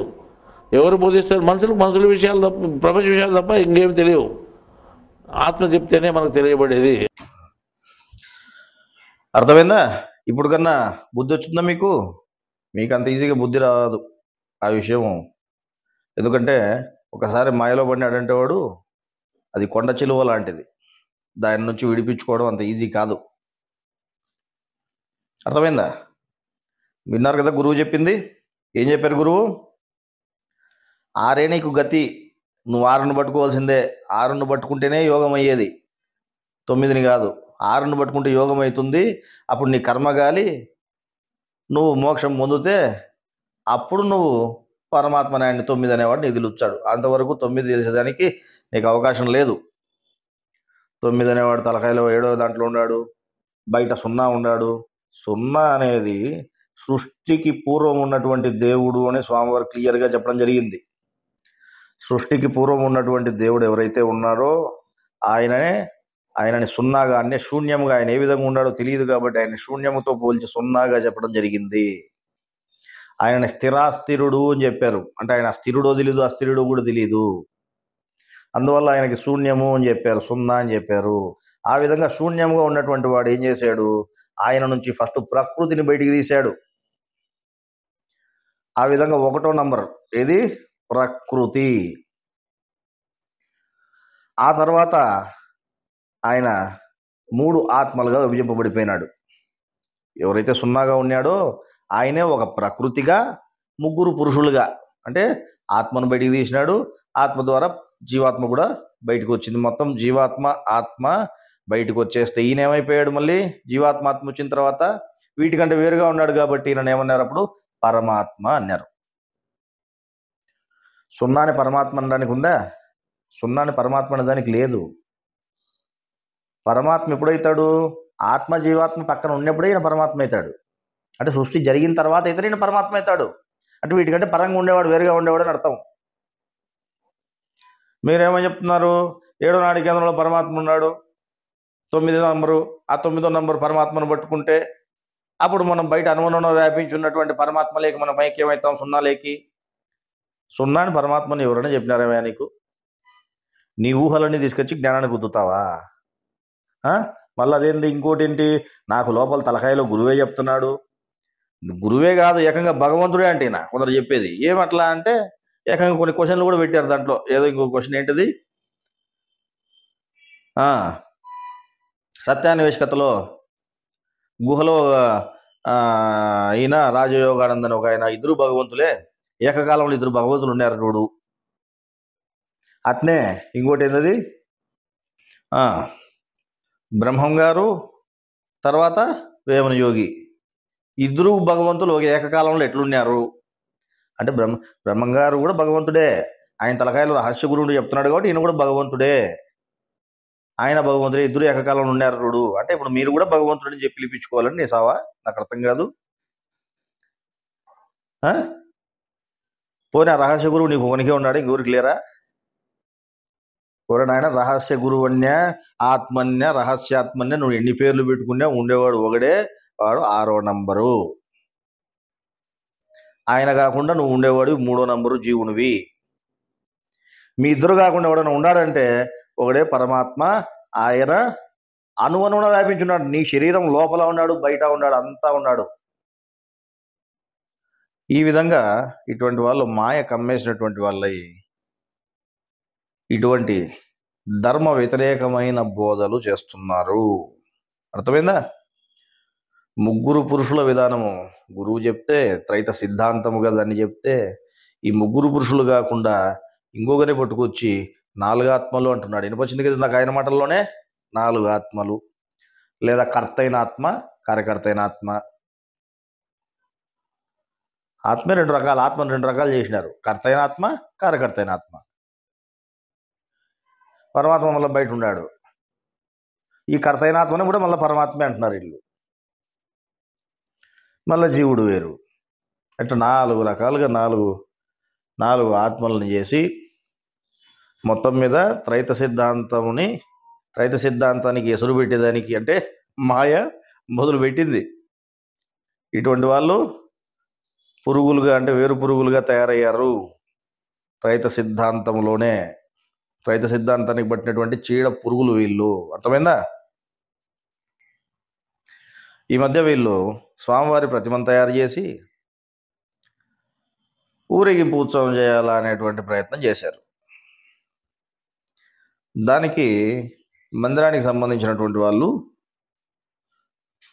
ఎవరు బోధిస్తారు? మనుషుల విషయాలు తప్ప, ప్రపంచ విషయాలు తప్ప ఇంకేం తెలియవు. ఆత్మ చెప్తేనే మనకు తెలియబడేది. అర్థమైందా? ఇప్పుడు కన్నా బుద్ధి వచ్చిందా మీకు? మీకు అంత ఈజీగా బుద్ధి రాదు ఆ విషయం. ఎందుకంటే ఒకసారి మాయలో పడినాడంటే వాడు అది కొండ చిలువ లాంటిది. దాని నుంచి విడిపించుకోవడం అంత ఈజీ కాదు. అర్థమైందా? విన్నారు కదా గురువు చెప్పింది. ఏం చెప్పారు గురువు? 6 నీకు గతి. నువ్వు 6ను పట్టుకోవాల్సిందే. 6ను పట్టుకుంటేనే యోగం అయ్యేది, 9ని కాదు. 6ను పట్టుకుంటే యోగం అవుతుంది. అప్పుడు నీ కర్మగాలి నువ్వు మోక్షం పొందితే అప్పుడు నువ్వు పరమాత్మ నాయన్ని 9 అనేవాడు నీకు తెలుస్తాడు. అంతవరకు 9 తెలిసేదానికి నీకు అవకాశం లేదు. 9 అనేవాడు తలకాయలో 7వ దాంట్లో ఉన్నాడు, బయట 0 ఉన్నాడు. 0 అనేది సృష్టికి పూర్వం ఉన్నటువంటి దేవుడు అని స్వామివారు క్లియర్గా చెప్పడం జరిగింది. సృష్టికి పూర్వం ఉన్నటువంటి దేవుడు ఎవరైతే ఉన్నారో ఆయనని 0గా, అంటే శూన్యముగా, ఆయన ఏ విధంగా ఉన్నాడో తెలియదు కాబట్టి ఆయన శూన్యముతో పోల్చి 0గా చెప్పడం జరిగింది. ఆయనని స్థిరాస్థిరుడు అని చెప్పారు. అంటే ఆయన స్థిరుడో తెలీదు, అస్థిరుడో కూడా తెలియదు. అందువల్ల ఆయనకి శూన్యము అని చెప్పారు, 0 అని చెప్పారు. ఆ విధంగా శూన్యముగా ఉన్నటువంటి వాడు ఏం చేశాడు? ఆయన నుంచి ఫస్ట్ ప్రకృతిని బయటికి తీశాడు. ఆ విధంగా 1వ నంబర్ ఏది? ప్రకృతి. ఆ తర్వాత ఆయన 3 ఆత్మలుగా విభజింపబడిపోయినాడు. ఎవరైతే 0గా ఉన్నాడో ఆయనే ఒక ప్రకృతిగా, 3 పురుషులుగా, అంటే ఆత్మను బయటికి తీసినాడు. ఆత్మ ద్వారా జీవాత్మ కూడా బయటకు వచ్చింది. మొత్తం జీవాత్మ ఆత్మ బయటకు వచ్చేస్తే ఈయన ఏమైపోయాడు? మళ్ళీ జీవాత్మ ఆత్మ వచ్చిన తర్వాత వీటికంటే వేరుగా ఉన్నాడు కాబట్టి ఈయన ఏమన్నారు? అప్పుడు పరమాత్మ అన్నారు. 0ని పరమాత్మ అనడానికి ఉందా? 0ని పరమాత్మ అనడానికి లేదు. పరమాత్మ ఎప్పుడైతాడు? ఆత్మ జీవాత్మ పక్కన ఉన్నప్పుడే ఈయన పరమాత్మ అవుతాడు. అంటే సృష్టి జరిగిన తర్వాత అయితే ఈయన పరమాత్మ అవుతాడు. అంటే వీటికంటే పరంగా ఉండేవాడు, వేరుగా ఉండేవాడు అని అర్థం. మీరేమని చెప్తున్నారు? 7వ నాడి కేంద్రంలో పరమాత్మ ఉన్నాడు, 9వ నంబరు. ఆ 9వ నంబరు పరమాత్మను పట్టుకుంటే అప్పుడు మనం బయట అనుమానంలో వ్యాపించి ఉన్నటువంటి పరమాత్మ లేక మనం ఐక్యమవుతాం 0 లేకి. 0ని పరమాత్మని ఎవరైనా చెప్పినారేమో నీకు? నీ ఊహలన్నీ తీసుకొచ్చి జ్ఞానాన్ని గుద్దుతావా? మళ్ళీ అదేంటి? ఇంకోటి ఏంటి? నాకు లోపల తలకాయలో గురువే చెప్తున్నాడు. గురువే కాదు, ఏకంగా భగవంతుడే అంటే కొందరు చెప్పేది. ఏమట్లా అంటే ఏకంగా కొన్ని క్వశ్చన్లు కూడా పెట్టారు దాంట్లో. ఏదో ఇంకో క్వశ్చన్ ఏంటిది, సత్యాన్వేషకతలో గుహలో ఈయన రాజయోగానందన్ ఒక ఆయన, ఇద్దరు భగవంతులే, ఏకకాలంలో ఇద్దరు భగవంతులు ఉన్నారు చూడు. అట్నే ఇంకోటి ఏంటది, బ్రహ్మం గారు తర్వాత వేమన యోగి, ఇద్దరు భగవంతులు ఒక ఏకకాలంలో ఎట్లున్నారు అంటే, బ్రహ్మం గారు కూడా భగవంతుడే, ఆయన తలకాయలు రహస్య గురువుడు చెప్తున్నాడు కాబట్టి ఈయన కూడా భగవంతుడే, ఆయన భగవంతుడే, ఇద్దరు ఏకకాలంలో ఉన్నారు చూడు. అంటే ఇప్పుడు మీరు కూడా భగవంతుడిని చెప్పి పిలిపించుకోవాలని నీ సావా? నాకు అర్థం కాదు. పోనీ ఆ రహస్య గురువు నీకు ఒకనికే ఉన్నాడు, ఇంకొకరికి లేరా? ఎవరైనా ఆయన రహస్య గురువన్య ఆత్మన్య రహస్యాత్మన్య నువ్వు ఎన్ని పేర్లు పెట్టుకున్నా ఉండేవాడు ఒకడే, వాడు 6వ నంబరు. ఆయన కాకుండా నువ్వు ఉండేవాడు 3వ నంబరు జీవునివి. మీ ఇద్దరు కాకుండా ఎవడైనా ఉన్నాడంటే ఒకడే పరమాత్మ. ఆయన అణువణువున వ్యాపించున్నాడు, నీ శరీరం లోపల ఉన్నాడు, బయట ఉన్నాడు, అంతా ఉన్నాడు. ఈ విధంగా ఇటువంటి వాళ్ళు మాయ కమ్మేసినటువంటి వాళ్ళై ఇటువంటి ధర్మ వ్యతిరేకమైన బోధలు చేస్తున్నారు. అర్థమైందా? ముగ్గురు పురుషుల విధానము గురువు చెప్తే, త్రైత సిద్ధాంతముగా దాన్ని చెప్తే, ఈ ముగ్గురు పురుషులు కాకుండా ఇంకొకరిని పట్టుకొచ్చి 4 ఆత్మలు అంటున్నాడు. వినిపించింది కదా నాకు ఆయన మాటల్లోనే, 4 ఆత్మలు, లేదా కర్తైన ఆత్మ, కార్యకర్తైన ఆత్మ. ఆత్మే 2 రకాలు, ఆత్మను 2 రకాలు చేసినారు, కర్తైన ఆత్మ, కార్యకర్తైన ఆత్మ. పరమాత్మ మళ్ళీ బయట ఉన్నాడు, ఈ కర్తైన ఆత్మని కూడా మళ్ళీ పరమాత్మే అంటున్నారు వీళ్ళు. మళ్ళీ జీవుడు వేరు. అట్లా 4 రకాలుగా 4 ఆత్మలను చేసి మొత్తం మీద త్రైత సిద్ధాంతానికి ఎసురు పెట్టేదానికి అంటే మాయ మొదలు పెట్టింది. ఇటువంటి వాళ్ళు పురుగులుగా అంటే వేరు పురుగులుగా తయారయ్యారు త్రైత సిద్ధాంతానికి పట్టినటువంటి చీడ పురుగులు వీళ్ళు. అర్థమైందా? ఈ మధ్య వీళ్ళు స్వామివారి ప్రతిమను తయారు చేసి ఊరేగింపు ఉత్సవం చేయాలా అనేటువంటి ప్రయత్నం చేశారు. దానికి మందిరానికి సంబంధించినటువంటి వాళ్ళు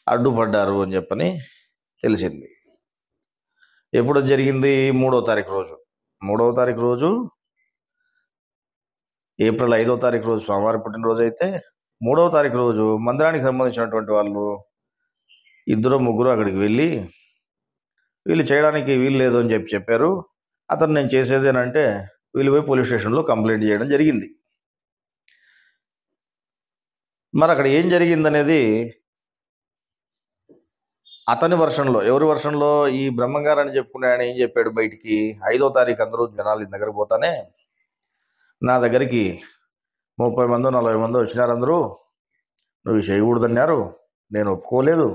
అడ్డుపడ్డారు అని చెప్పని తెలిసింది. ఎప్పుడు జరిగింది? 3వ తారీఖు రోజు. 3వ తారీఖు రోజు, ఏప్రిల్ 5వ తారీఖు రోజు స్వామివారి పుట్టినరోజు అయితే, 3వ తారీఖు రోజు మందిరానికి సంబంధించినటువంటి వాళ్ళు 2-3 అక్కడికి వెళ్ళి వీళ్ళు చేయడానికి వీలు లేదు అని చెప్పారు. అతను నేను చేసేదేనంటే వీళ్ళు పోయి పోలీస్ స్టేషన్లో కంప్లైంట్ చేయడం జరిగింది. మరి అక్కడ ఏం జరిగిందనేది అతని వర్షన్లో, ఎవరి వర్షన్లో, ఈ బ్రహ్మంగారు అని చెప్పుకునే ఆయన ఏం చెప్పాడు బయటికి, 5వ తారీఖు అందరూ జనాలు దగ్గరకు పోతానే నా దగ్గరికి 30 మందో 40 మందో వచ్చినారు, అందరూ నువ్వు చేయకూడదన్నారు, నేను ఒప్పుకోలేదు,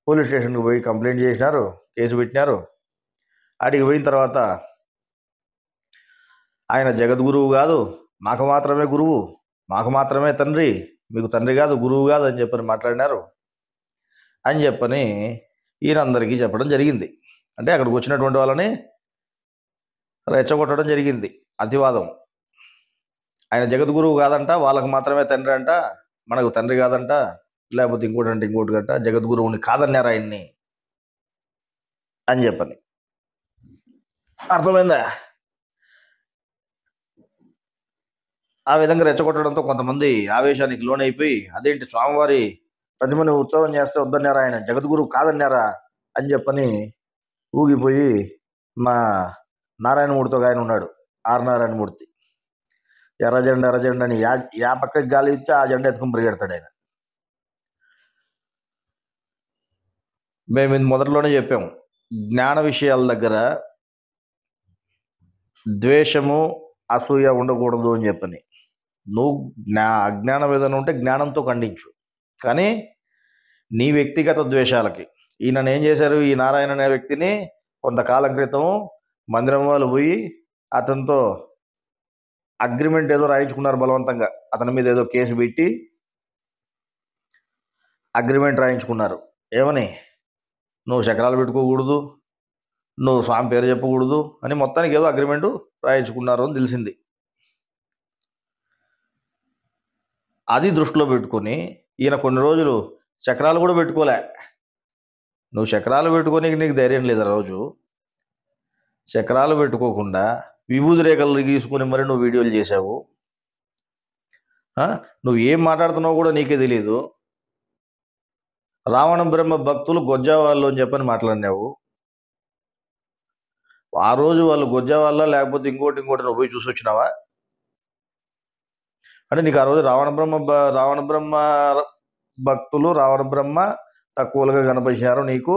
పోలీస్ స్టేషన్కి పోయి కంప్లైంట్ చేసినారు, కేసు పెట్టినారు. ఆడికి పోయిన తర్వాత ఆయన జగద్గురువు కాదు, మాకు మాత్రమే గురువు, మాకు మాత్రమే తండ్రి, మీకు తండ్రి కాదు గురువు కాదు అని చెప్పని మాట్లాడినారు అని చెప్పని ఈయనందరికీ చెప్పడం జరిగింది. అంటే అక్కడికి వచ్చినటువంటి వాళ్ళని రెచ్చగొట్టడం జరిగింది, అతివాదం. ఆయన జగద్గురువు కాదంట, వాళ్ళకు మాత్రమే తండ్రి అంట, మనకు తండ్రి కాదంట, లేకపోతే ఇంకోటి గంట, జగద్గురువుని కాదన్నారు ఆయన్ని అని చెప్పని. అర్థమైందా? ఆ విధంగా రెచ్చగొట్టడంతో కొంతమంది ఆవేశానికి లోనైపోయి, అదేంటి స్వామివారి ప్రతిమను ఉత్సవం చేస్తే వద్దన్నారా, ఆయన జగద్గురువు కాదన్నారా అని చెప్పని ఊగిపోయి, మా నారాయణమూర్తితో ఆయన ఉన్నాడు, నారాయణమూర్తి, ఎర్రజెండా అని యా పక్కకి గాలి ఇచ్చి ఆ జెండా ఎత్తుకుని పరిగెడతాడు ఆయన. మేము ఇది మొదట్లోనే చెప్పాము, జ్ఞాన విషయాల దగ్గర ద్వేషము అసూయ ఉండకూడదు అని చెప్పని. నువ్వు అజ్ఞానం ఏదైనా ఉంటే జ్ఞానంతో ఖండించు, కానీ నీ వ్యక్తిగత ద్వేషాలకి. ఈయన ఏం చేశారు, ఈ నారాయణ అనే వ్యక్తిని కొంతకాలం క్రితం మందిరం వాళ్ళు పోయి అతనితో అగ్రిమెంట్ ఏదో రాయించుకున్నారు బలవంతంగా, అతని మీద ఏదో కేసు పెట్టి అగ్రిమెంట్ రాయించుకున్నారు. ఏమని, నువ్వు చక్రాలు పెట్టుకోకూడదు, నువ్వు స్వామి పేరు చెప్పకూడదు అని మొత్తానికి ఏదో అగ్రిమెంటు రాయించుకున్నారు అని తెలిసింది. అది దృష్టిలో పెట్టుకొని ఈయన కొన్ని రోజులు చక్రాలు కూడా పెట్టుకోలే. నువ్వు చక్రాలు పెట్టుకొని నీకు ధైర్యం లేదు. ఆ రోజు చక్రాలు పెట్టుకోకుండా విభూతి రేఖలు గీసుకొని మరి నువ్వు వీడియోలు చేసావు. నువ్వు ఏం మాట్లాడుతున్నావు కూడా నీకే తెలియదు. రావణ బ్రహ్మ భక్తులు గొజ్జావాళ్ళు అని చెప్పని మాట్లాడినావు. ఆ రోజు వాళ్ళు గొజ్జావాళ్ళ లేకపోతే ఇంకోటి నువ్వు పోయి చూసి వచ్చినావా? అంటే నీకు ఆ రోజు రావణ బ్రహ్మ భక్తులు రావణ బ్రహ్మ తక్కువలుగా కనిపించినారు నీకు.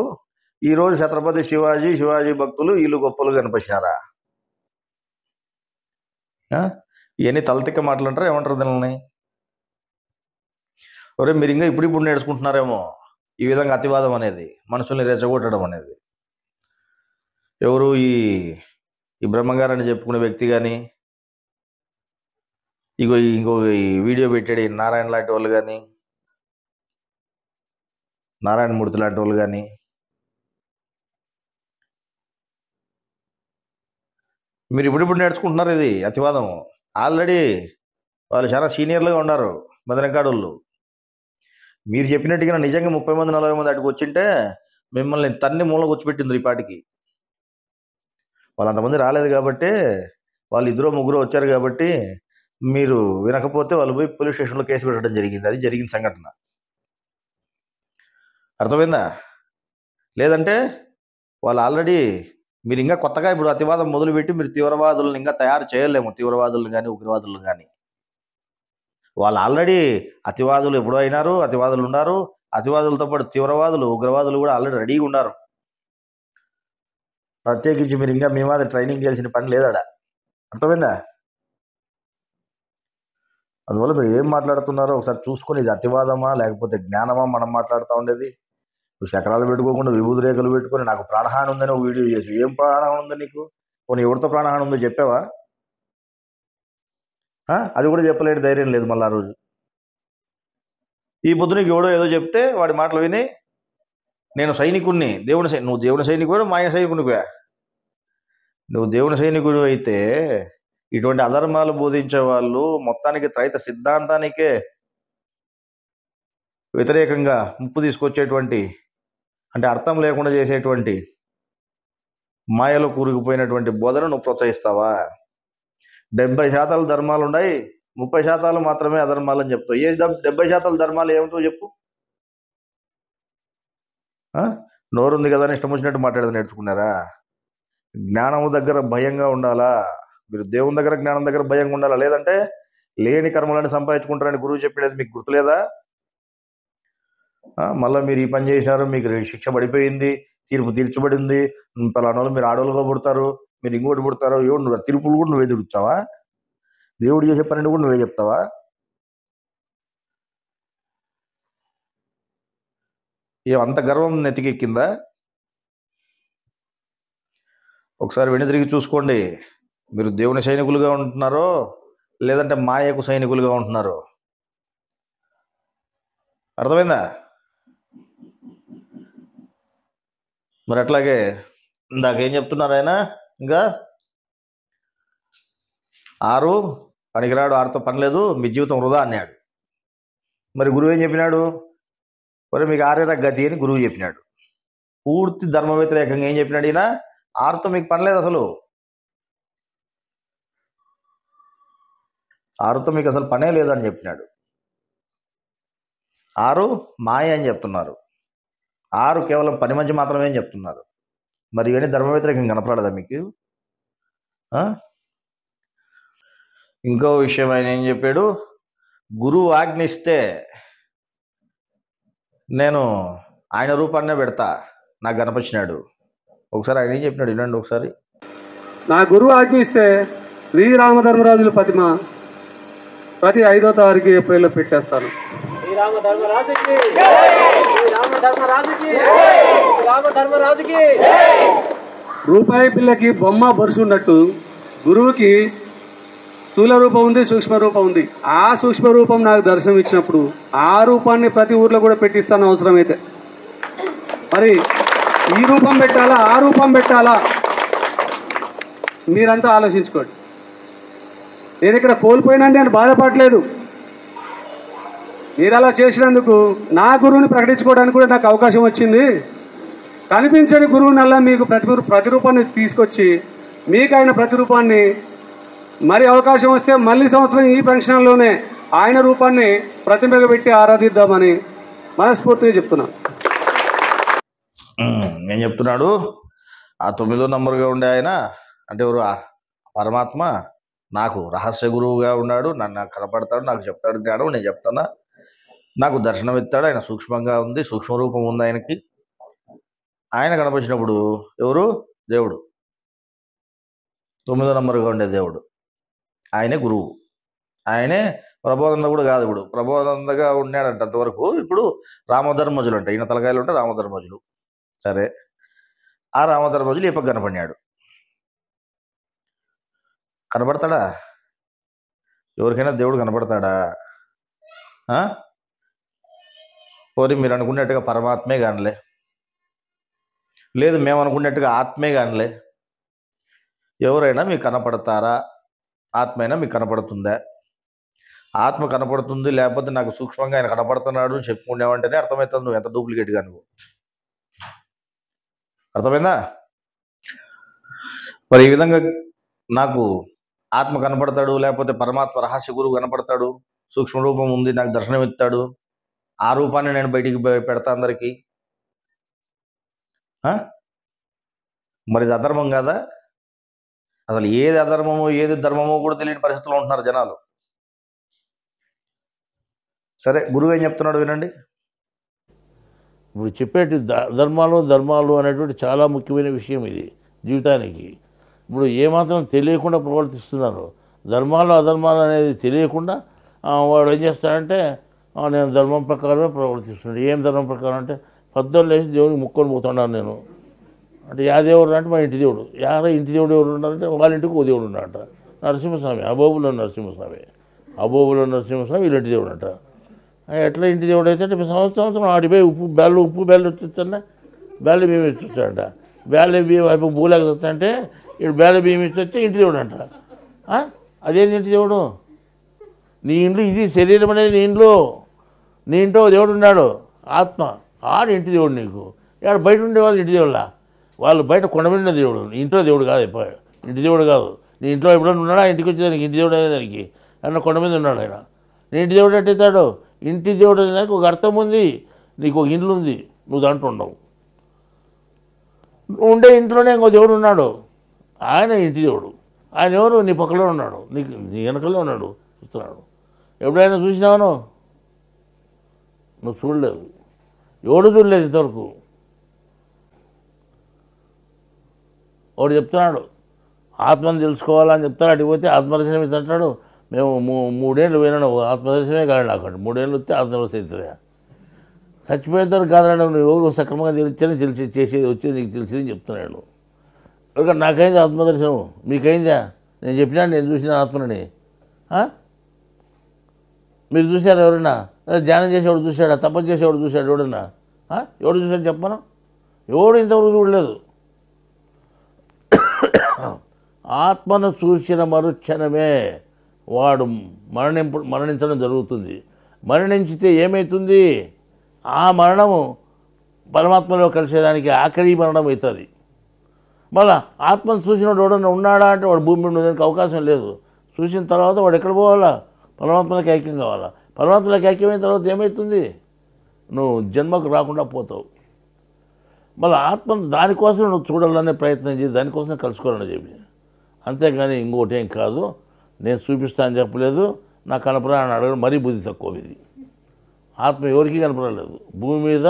ఈరోజు ఛత్రపతి శివాజీ భక్తులు వీళ్ళు గొప్పలుగా కనిపించినారా? ఇవన్నీ తలతిక్క మాటలంటారా ఏమంటారు దీనిని? ఒరే మీరు ఇంకా ఇప్పుడు నేర్చుకుంటున్నారేమో ఈ విధంగా అతివాదం అనేది, మనుషుల్ని రెచ్చగొట్టడం అనేది. ఎవరు ఈ బ్రహ్మగారు అని చెప్పుకునే వ్యక్తి కానీ, ఇంకో ఈ వీడియో పెట్టాడు నారాయణ లాంటి వాళ్ళు కానీ, నారాయణమూర్తి లాంటి వాళ్ళు కానీ, మీరు ఇప్పుడు నేర్చుకుంటున్నారు ఇది అతివాదం. ఆల్రెడీ వాళ్ళు చాలా సీనియర్లుగా ఉన్నారు మదనకాడు వాళ్ళు. మీరు చెప్పినట్టుగా నిజంగా 30 మంది 40 మంది అటుకు వచ్చింటే మిమ్మల్ని తన్ని మూలకు వచ్చిపెట్టింది ఈ పాటికి. వాళ్ళు అంతమంది రాలేదు కాబట్టి, వాళ్ళు 2-3 వచ్చారు కాబట్టి మీరు వినకపోతే వాళ్ళు పోయి పోలీస్ స్టేషన్లో కేసు పెట్టడం జరిగింది. అది జరిగిన సంఘటన. అర్థమైందా? లేదంటే వాళ్ళు ఆల్రెడీ మీరు ఇంకా కొత్తగా ఇప్పుడు అతివాదం మొదలుపెట్టి మీరు తీవ్రవాదులను ఇంకా తయారు చేయలేము. తీవ్రవాదులను కానీ ఉగ్రవాదులను కానీ వాళ్ళు ఆల్రెడీ అతివాదులు ఎప్పుడో అయినారు, అతివాదులు ఉన్నారు. అతివాదులతో పాటు తీవ్రవాదులు ఉగ్రవాదులు కూడా ఆల్రెడీ రెడీగా ఉన్నారు. ప్రత్యేకించి మీరు ఇంకా మీ మాది ట్రైనింగ్ చేయాల్సిన పని లేదాడ. అర్థమైందా? అందువల్ల మీరు ఏం మాట్లాడుతున్నారో ఒకసారి చూసుకొని ఇది అతివాదమా లేకపోతే జ్ఞానమా మనం మాట్లాడుతూ ఉండేది. నువ్వు చక్రాలు పెట్టుకోకుండా విభూతి రేఖలు పెట్టుకొని నాకు ప్రాణహాని ఉందని ఒక వీడియో చేసి, ఏం ప్రాణహాని ఉందో నీకు? కొన్ని ఎవరితో ప్రాణహాని ఉందో చెప్పావా? అది కూడా చెప్పలేని ధైర్యం లేదు మళ్ళీ ఆ రోజు. ఈ పొద్దు నీకు ఎవడో ఏదో చెప్తే వాడి మాటలు విని నేను సైనికుడిని, నువ్వు దేవుని సైనికుడు, మా ఆయన సైనికునివే. నువ్వు దేవుని సైనికుడు అయితే ఇటువంటి అధర్మాలు బోధించే వాళ్ళు మొత్తానికి త్రైత సిద్ధాంతానికే వ్యతిరేకంగా ముప్పు తీసుకొచ్చేటువంటి, అంటే అర్థం లేకుండా చేసేటువంటి మాయలో కూరుకుపోయినటువంటి బోధన నువ్వు ప్రోత్సహిస్తావా? 70% ధర్మాలు ఉన్నాయి, 30% మాత్రమే అధర్మాలు అని చెప్తావు. 70% ధర్మాలు ఏమిటో చెప్పు. నోరుంది కదా అని ఇష్టం వచ్చినట్టు మాట్లాడేది నేర్చుకున్నారా? జ్ఞానం దగ్గర భయంగా ఉండాలా? మీరు దేవుని దగ్గర జ్ఞానం దగ్గర భయంగా ఉండాలా? లేదంటే లేని కర్మలను సంపాదించుకుంటారని గురువు చెప్పేది మీకు గుర్తులేదా? మళ్ళీ మీరు ఈ పని చేసినారు, మీకు శిక్ష పడిపోయింది, తీర్పు తీర్చబడింది, పలానా మీరు ఆడవాళ్ళుగా పుడతారు, మీరు ఇంకోటి పుడతారు. నువ్వు తీర్పులు కూడా నువ్వే తిరుగుతావా? దేవుడు చేసే పని కూడా నువ్వే చెప్తావా? ఏమంత గర్వం నెత్తికెక్కిందా? ఒకసారి వెనుదిరిగి చూసుకోండి. మీరు దేవుని సైనికులుగా ఉంటున్నారో లేదంటే మాయకు సైనికులుగా ఉంటున్నారో. అర్థమైందా? మరి అట్లాగే ఇందాకేం చెప్తున్నారు ఆయన, ఇంకా 6 పనికిరాడు, 6తో పని లేదు, మీ జీవితం వృధా అన్నాడు. మరి గురువు ఏం చెప్పినాడు? మరి మీకు 6 గతి అని గురువు చెప్పినాడు. పూర్తి ధర్మ వ్యతిరేకంగా ఏం చెప్పినాడు ఈయన? 6తో మీకు పని లేదు, అసలు 6తో మీకు అసలు పనే లేదని చెప్పినాడు. 6 మాయ అని చెప్తున్నారు, 6 కేవలం పని మంచి మాత్రమే అని చెప్తున్నారు. మరి ఇవన్నీ ధర్మ వ్యతిరేకంగా కనపడదా మీకు? ఇంకో విషయం ఆయన ఏం చెప్పాడు? గురువు ఆజ్ఞిస్తే నేను ఆయన రూపాన్నే పెడతా నాకు కనిపించినాడు. ఒకసారి ఆయన ఏం చెప్పినాడు వినండి ఒకసారి. నా గురువు ఆజ్ఞిస్తే శ్రీరామధర్మరాజుల ప్రతిమ ప్రతి 5వ తారీఖు ఏప్రిల్లో పెట్టేస్తాను. రూపాయి పిల్లకి బొమ్మ బరుసున్నట్టు గురువుకి స్థూల రూపం ఉంది, సూక్ష్మ రూపం ఉంది. ఆ సూక్ష్మ రూపం నాకు దర్శనం ఇచ్చినప్పుడు ఆ రూపాన్ని ప్రతి ఊర్లో కూడా పెట్టిస్తాను అవసరమైతే. మరి ఈ రూపం పెట్టాలా, ఆ రూపం పెట్టాలా, మీరంతా ఆలోచించుకోండి. నేను ఇక్కడ కోల్పోయినా నేను బాధపడలేదు. మీరు అలా చేసినందుకు నా గురువుని ప్రకటించుకోవడానికి కూడా నాకు అవకాశం వచ్చింది. కనిపించని గురువునల్లా మీకు ప్రతిరూపాన్ని తీసుకొచ్చి మీకు ఆయన ప్రతిరూపాన్ని మరి అవకాశం వస్తే మళ్ళీ సంవత్సరం ఈ ఫంక్షన్లోనే ఆయన రూపాన్ని ప్రతిమగా పెట్టి ఆరాధిద్దామని మనస్ఫూర్తిగా చెప్తున్నాను. నేను చెప్తున్నాడు ఆ 9వ నంబర్గా ఉండే ఆయన అంటే ఎవరు పరమాత్మ నాకు రహస్య గురువుగా ఉన్నాడు. నాకు కనపడతాడు, నాకు చెప్తాడు జ్ఞానం. నేను చెప్తానా, నాకు దర్శనం ఇస్తాడు. ఆయన సూక్ష్మంగా ఉంది, సూక్ష్మ రూపం ఉంది ఆయనకి. ఆయన కనిపించినప్పుడు ఎవరు? దేవుడు. 9వ నంబర్గా ఉండే దేవుడు ఆయనే గురువు. ఆయనే ప్రబోధన కూడా కాదు. ఇప్పుడు ప్రబోధనగా ఉన్నాడంట అంతవరకు. ఇప్పుడు రామధర్మజులు అంట, ఈయన తలకాయలు ఉంటే రామధర్మజులు. సరే, ఆ రామధర్మజులు ఈ పక్క కనపడినాడు. కనపడతాడా? ఎవరికైనా దేవుడు కనపడతాడా? పోనీ మీరు అనుకున్నట్టుగా పరమాత్మే కానిలే, లేదు మేము అనుకున్నట్టుగా ఆత్మే కానిలే, ఎవరైనా మీకు కనపడతారా? ఆత్మ అయినా మీకు కనపడుతుందా? ఆత్మ కనపడుతుంది, లేకపోతే నాకు సూక్ష్మంగా ఆయన కనపడుతున్నాడు అని చెప్పుకునేవంటేనే అర్థమవుతుంది నువ్వు ఎంత డూప్లికేట్గా నువ్వు. అర్థమైందా? మరి ఈ విధంగా నాకు ఆత్మ కనపడతాడు, లేకపోతే పరమాత్మ రహస్య గురువు కనపడతాడు, సూక్ష్మ రూపం ఉంది, నాకు దర్శనం ఇస్తాడు, ఆ రూపాన్ని నేను బయటికి పెడతా అందరికీ. మరి ఇది అధర్మం కాదా? అసలు ఏది అధర్మమో ఏది ధర్మమో కూడా తెలియని పరిస్థితుల్లో ఉంటున్నారు జనాలు. సరే, గురువు ఏం చెప్తున్నాడు వినండి. ఇప్పుడు చెప్పేటి ధర్మాలు అనేటువంటి చాలా ముఖ్యమైన విషయం ఇది జీవితానికి. ఇప్పుడు ఏమాత్రం తెలియకుండా ప్రవర్తిస్తున్నారు. ధర్మాలు అధర్మాలు అనేది తెలియకుండా వాడు ఏం చేస్తాడంటే నేను ధర్మం ప్రకారమే ప్రవర్తిస్తున్నాడు. ఏం ధర్మం ప్రకారం అంటే పొద్దున్న లేచి దేవునికి ముక్కొని పోతున్నాను నేను అంటే, యా దేవుడు అంటే మా ఇంటి దేవుడు. ఇంటి దేవుడు ఎవరు ఉన్నారంటే వాళ్ళ ఇంటికి ఓ దేవుడు ఉన్నాడట, నరసింహస్వామి. అబోబులో నరసింహస్వామి వీళ్ళ ఇంటి దేవుడు అంట. ఎట్లా ఇంటి దేవుడు అయితే సంవత్సరం ఆడిపోయి ఉప్పు బెల్లు వచ్చేస్తున్నా బేళ్ళ బియ్యం ఇచ్చొచ్చాడంట. బేళ్ళ బియ్యం అయిపోయి భూలేక వస్తాయంటే ఇప్పుడు బేళ్ళ బియ్యం ఇచ్చొచ్చే ఇంటి దేవుడు అంట. అదేంటి ఇంటి దేవుడు? నీ ఇంట్లో ఇది శరీరం అనేది నీ ఇంట్లో దేవుడు ఉన్నాడు, ఆత్మ. ఆడు ఇంటి దేవుడు నీకు. ఇక్కడ బయట ఉండేవాళ్ళు ఇంటి దేవుళ్ళ, వాళ్ళు బయట కొండబడిన దేవుడు, ఇంట్లో దేవుడు కాదు. ఇంటి దేవుడు కాదు. నీ ఇంట్లో ఎప్పుడైనా ఉన్నాడా? ఇంటికి వచ్చేదానికి ఇంటి దేవుడు అనేదానికి అన్న కొండ మీద ఉన్నాడు ఆయన. నీ ఇంటి దేవుడు ఎట్టేస్తాడు? ఇంటి దేవుడు అనేదానికి ఒక అర్థం ఉంది. నీకు ఒక ఇండ్లు ఉంది, నువ్వు దాంట్లో ఉండవు. ఉండే ఇంట్లోనే ఇంకో దేవుడు ఉన్నాడు, ఆయన ఇంటి దేవుడు. ఆయన ఎవరు? నీ పక్కలో ఉన్నాడు, నీ వెనకలో ఉన్నాడు, చూస్తున్నాడు. ఎప్పుడైనా చూసినావను? నువ్వు చూడలేదు, ఎవడు చూడలేదు ఇంతవరకు. వాడు చెప్తున్నాడు ఆత్మను తెలుసుకోవాలని చెప్తాడు. అడిగి పోతే ఆత్మదర్శనం ఇస్తుంటాడు. మేము 3 ఏళ్ళు పోయినాను, ఆత్మదర్శనమే కాదు నాకు. 3 ఏళ్ళు వస్తే ఆత్మదర్శనం అవుతుందా? చచ్చిపోయేంత కాదు. నువ్వు ఎవరు సక్రమంగా తెలిసి చేసేది వచ్చేది నీకు తెలిసిందని చెప్తున్నాడు. ఎందుకంటే నాకైంది ఆత్మదర్శనం, మీకైందా? నేను చెప్పినాను, నేను చూసిన ఆత్మని. మీరు చూశారు ఎవరన్నా? ధ్యానం చేసేవాడు చూశాడా? తపస్సు చేసేవాడు చూశాడు ఎవడన్నా? ఎవడు చూశాడు చెప్పను? ఎవడు ఇంతవరకు చూడలేదు. ఆత్మను చూసిన మరుక్షణమే వాడు మరణించడం జరుగుతుంది. మరణించితే ఏమవుతుంది? ఆ మరణము పరమాత్మలో కలిసేదానికి ఆఖరి మరణం అవుతుంది. మళ్ళా ఆత్మను చూసినవాడు ఎవడన్నా ఉన్నాడా అంటే వాడు భూమి మీద ఉండడానికి అవకాశం లేదు. చూసిన తర్వాత వాడు ఎక్కడ పోవాలా? పరమాత్మలోకి ఐక్యం కావాలా. పరమాత్మలోకి ఐక్యమైన తర్వాత ఏమవుతుంది? నువ్వు జన్మకు రాకుండా పోతావు. మళ్ళీ ఆత్మను దానికోసం నువ్వు చూడాలనే ప్రయత్నం చేసి దానికోసం కలుసుకోవాలని చెప్పి, అంతేగాని ఇంకోటి ఏం కాదు. నేను చూపిస్తాను చెప్పలేదు, నాకు కనపడాలని అడగడం మరీ బుద్ధి తక్కువ. ఇది ఆత్మ ఎవరికి కనపడలేదు భూమి మీద.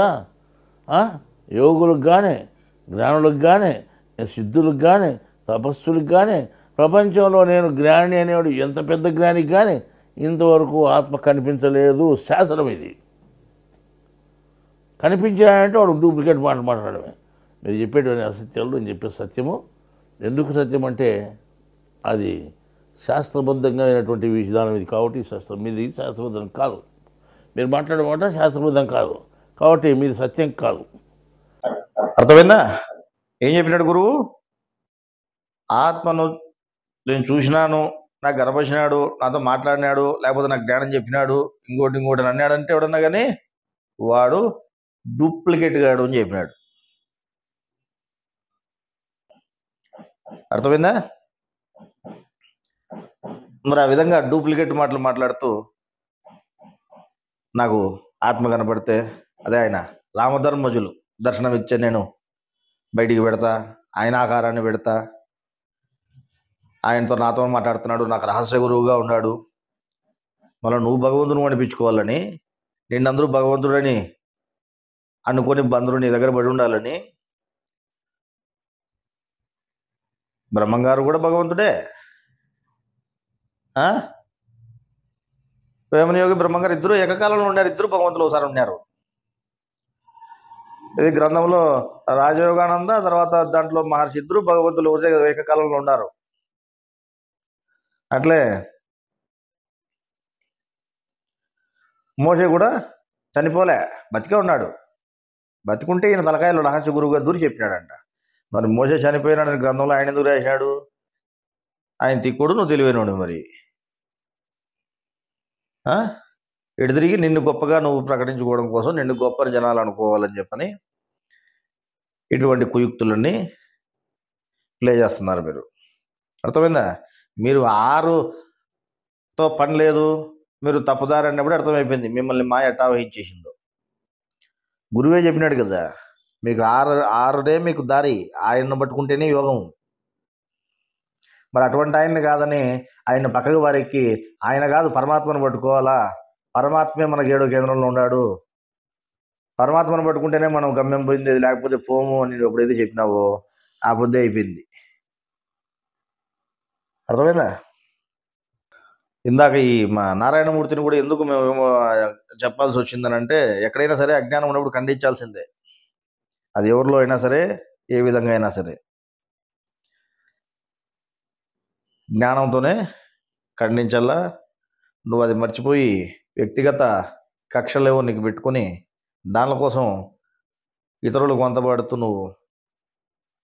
యోగులకు కానీ, జ్ఞానులకు కానీ, సిద్ధులకు కానీ, తపస్సులకు కానీ, ప్రపంచంలో నేను జ్ఞాని అనేవాడు ఎంత పెద్ద జ్ఞానికి కానీ ఇంతవరకు ఆత్మ కనిపించలేదు. శాసనం ఇది. కనిపించాడంటే వాడు డూప్లికేట్ మాట్లాడమే. మీరు చెప్పేటువంటి అసత్యాలు నేను చెప్పే సత్యము. ఎందుకు సత్యం అంటే అది శాస్త్రబద్ధంగా అయినటువంటి విధానం ఇది కాబట్టి శాస్త్రం మీది శాస్త్రబద్ధం కాదు. మీరు మాట్లాడే మాట శాస్త్రబద్ధం కాదు కాబట్టి మీది సత్యం కాదు. అర్థమైందా? ఏం చెప్పినాడు గురువు? ఆత్మను నేను చూసినాను, నాకు గర్భసినాడు, నాతో మాట్లాడినాడు, లేకపోతే నాకు జ్ఞానం చెప్పినాడు, ఇంకోటి అని అన్నాడంటే ఎవడన్నా కానీ వాడు డూప్లికేట్ గాడు అని చెప్పినాడు. అర్థమైందా? మరి ఆ విధంగా డూప్లికేట్ మాటలు మాట్లాడుతూ నాకు ఆత్మ కనపడితే అదే ఆయన రామధర్మజులు దర్శనం ఇచ్చే నేను బయటికి పెడతా, ఆయన ఆకారాన్ని పెడతా, ఆయనతో నాతో మాట్లాడుతున్నాడు, నాకు రహస్య గురువుగా ఉన్నాడు, మళ్ళీ నువ్వు భగవంతుడు అనిపించుకోవాలని, నిన్నందరూ భగవంతుడని అనుకొని బంధువులు నీ దగ్గర పడి ఉండాలని. బ్రహ్మంగారు కూడా భగవంతుడే. వేమనయోగి బ్రహ్మంగారు ఇద్దరు ఏకకాలంలో ఉన్నారు, ఇద్దరు భగవంతులు ఒకసారి ఉన్నారు. ఇది గ్రంథంలో రాజయోగానంద తర్వాత దాంట్లో మహర్షి ఇద్దరు భగవంతులు ఏకకాలంలో ఉన్నారు. అట్లే మోషే కూడా చనిపోలే, బతికే ఉన్నాడు. బతికుంటే ఈయన తలకాయలో రహస్య గురువుగా దూరి చెప్పినాడంట. మరి మోషే చనిపోయినాడని గ్రంథంలో ఆయన ఎందుకు రాశాడు? ఆయన తిక్కుడు, నువ్వు తెలివైనడు. మరి ఎటు తిరిగి నిన్ను గొప్పగా నువ్వు ప్రకటించుకోవడం కోసం నిన్ను గొప్ప జనాలు అనుకోవాలని చెప్పని ఇటువంటి కుయుక్తులన్నీ ప్లే చేస్తున్నారు మీరు. అర్థమైందా? మీరు 6తో పని లేదు, మీరు తప్పుదారి అన్నప్పుడు అర్థమైపోయింది మిమ్మల్ని మాయ ఎట్టా వహించేసిందో. గురువే చెప్పినాడు కదా, మీకు 6డే మీకు దారి, ఆయన్ని పట్టుకుంటేనే యోగం. మరి అటువంటి ఆయన్ని కాదని ఆయన పక్కకు వారికి ఆయన కాదు పరమాత్మను పట్టుకోవాలా, పరమాత్మే మనకి 7వ కేంద్రంలో ఉన్నాడు, పరమాత్మను పట్టుకుంటేనే మనం గమ్యం పోయింది, లేకపోతే పోము అని ఎప్పుడైతే చెప్పినావో ఆ పొద్దే అయిపోయింది. అర్థమైందా? ఇందాక ఈ మా నారాయణమూర్తిని కూడా ఎందుకు మేము చెప్పాల్సి వచ్చిందని అంటే, ఎక్కడైనా సరే అజ్ఞానం ఉన్నప్పుడు ఖండించాల్సిందే, అది ఎవరిలో అయినా సరే, ఏ విధంగా అయినా సరే జ్ఞానంతోనే ఖండించాలా. నువ్వు అది మర్చిపోయి వ్యక్తిగత కక్షలేవో నీకు పెట్టుకొని దానికోసం ఇతరులకు వంతపాడుతూ నువ్వు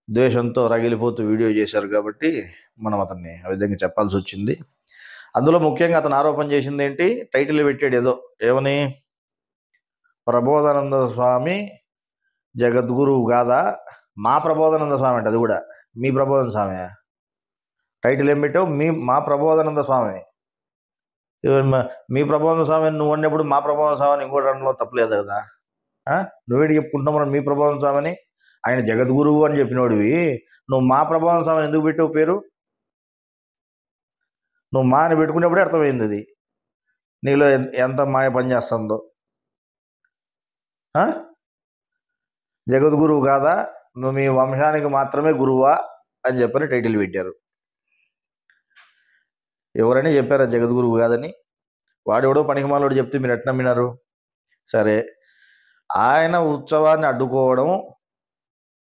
ద్వేషంతో రగిలిపోతూ వీడియో చేశారు కాబట్టి మనం అతన్ని ఆ విధంగా చెప్పాల్సి వచ్చింది. అందులో ముఖ్యంగా అతను ఆరోపణ చేసింది ఏంటి? టైటిల్ పెట్టాడు ఏదో, ఏమని? ప్రబోధానంద స్వామి జగద్గురువు కాదా? మా ప్రబోధానంద స్వామి అంటే, అది కూడా మీ ప్రబోధానంద స్వామి. టైటిల్ ఏం పెట్టావు? మా ప్రబోధానంద స్వామి. మీ ప్రబోధానంద స్వామి నువ్వు అన్నప్పుడు మా ప్రబోధానంద స్వామిని ఇంకోటి అనడంలో తప్పలేదు కదా. నువ్వేంటి చెప్పుకుంటున్నావు మనం మీ ప్రబోధానంద స్వామిని? ఆయన జగద్గురువు అని చెప్పినోడివి, నువ్వు మా ప్రబోధానంద స్వామిని ఎందుకు పెట్టావు పేరు? నువ్వు మా అని పెట్టుకునేప్పుడే అర్థమైంది అది నీలో ఎంత మాయ పని చేస్తుందో. జగద్గురువు కాదా, నువ్వు మీ వంశానికి మాత్రమే గురువా అని చెప్పని టైటిల్ పెట్టారు. ఎవరైనా చెప్పారా జగద్గురువు కాదని? వాడెవడో పనికిమాలోడు చెప్తే మీరు ఎట్లా నమ్మినారు? సరే, ఆయన ఉత్సవాన్ని అడ్డుకోవడం,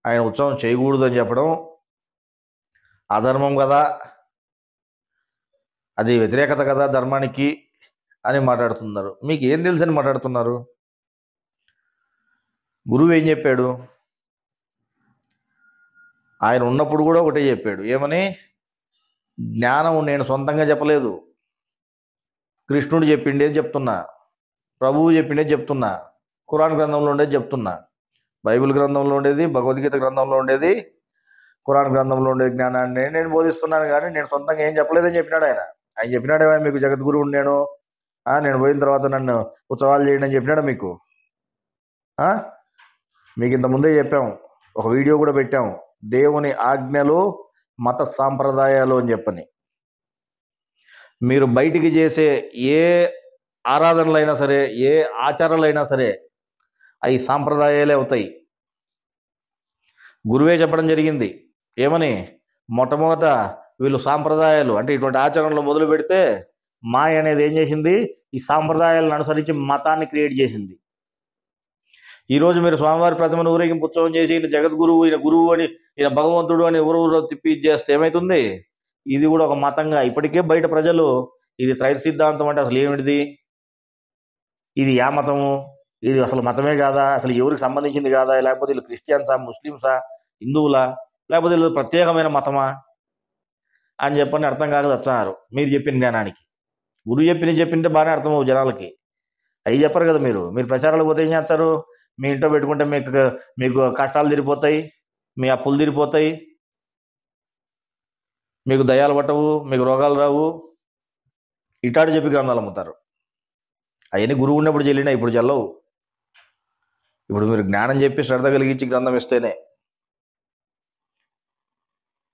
ఆయన ఉత్సవం చేయకూడదు అని చెప్పడం అధర్మం కదా, అది వ్యతిరేకత కదా ధర్మానికి అని మాట్లాడుతున్నారు. మీకు ఏం తెలుసు అని మాట్లాడుతున్నారు? గురువు ఏం చెప్పాడు? ఆయన ఉన్నప్పుడు కూడా ఒకటే చెప్పాడు, ఏమని? జ్ఞానం నేను సొంతంగా చెప్పలేదు, కృష్ణుడు చెప్పిండేది చెప్తున్నా, ప్రభువు చెప్పిండేది చెప్తున్నా, ఖురాన్ గ్రంథంలో ఉండేది చెప్తున్నా, బైబిల్ గ్రంథంలో ఉండేది, భగవద్గీత గ్రంథంలో ఉండేది, ఖురాన్ గ్రంథంలో ఉండే జ్ఞానాన్ని నేను బోధిస్తున్నాను, కానీ నేను సొంతంగా ఏం చెప్పలేదని చెప్పినాడు ఆయన. ఆయన చెప్పినాడే మీకు జగద్గురువు నేను పోయిన తర్వాత నన్ను ఉత్సవాలు చేయండి అని చెప్పినాడు మీకు. మీకు ఇంతకుముందే చెప్పాము, ఒక వీడియో కూడా పెట్టాము, దేవుని ఆజ్ఞలు మత సాంప్రదాయాలు అని చెప్పని. మీరు బయటికి చేసే ఏ ఆరాధనలైనా సరే, ఏ ఆచారాలైనా సరే, అవి సాంప్రదాయాలే అవుతాయి. గురువే చెప్పడం జరిగింది, ఏమని? మొట్టమొదట వీళ్ళు సాంప్రదాయాలు అంటే ఇటువంటి ఆచరణలు మొదలు పెడితే మాయ అనేది ఏం చేసింది? ఈ సాంప్రదాయాలను అనుసరించి మతాన్ని క్రియేట్ చేసింది. ఈరోజు మీరు స్వామివారి ప్రతిమను ఊరేగింపు ఉత్సవం చేసి ఈయన జగద్గురువు, ఈయన గురువు అని, ఈయన భగవంతుడు అని ఊరు తిప్పి చేస్తే ఏమవుతుంది? ఇది కూడా ఒక మతంగా ఇప్పటికే బయట ప్రజలు ఇది త్రైత సిద్ధాంతం అంటే అసలు ఏమిటిది, ఇది యా మతము, ఇది అసలు మతమే కాదా, అసలు ఎవరికి సంబంధించింది కాదా, లేకపోతే వీళ్ళు క్రిస్టియన్సా, ముస్లిమ్సా, హిందువులా, లేకపోతే వీళ్ళు ప్రత్యేకమైన మతమా అని చెప్పని అర్థం కాక వచ్చారు మీరు చెప్పిన జ్ఞానానికి. గురువు చెప్పింటే బాగానే అర్థం అవ్వు జనాలకి, అవి చెప్పరు కదా. మీరు ప్రచారాలకు పోతే ఏం చేస్తారు? మీ ఇంట్లో పెట్టుకుంటే మీకు కష్టాలు తీరిపోతాయి, మీ అప్పులు తీరిపోతాయి, మీకు దయ్యాలు పట్టవు, మీకు రోగాలు రావు, ఇటాడు చెప్పి గ్రంథాలు అమ్ముతారు. అవన్నీ గురువు ఉన్నప్పుడు చెల్లినా ఇప్పుడు చెల్లవు. ఇప్పుడు మీరు జ్ఞానం చెప్పి శ్రద్ధ కలిగించి గ్రంథం ఇస్తేనే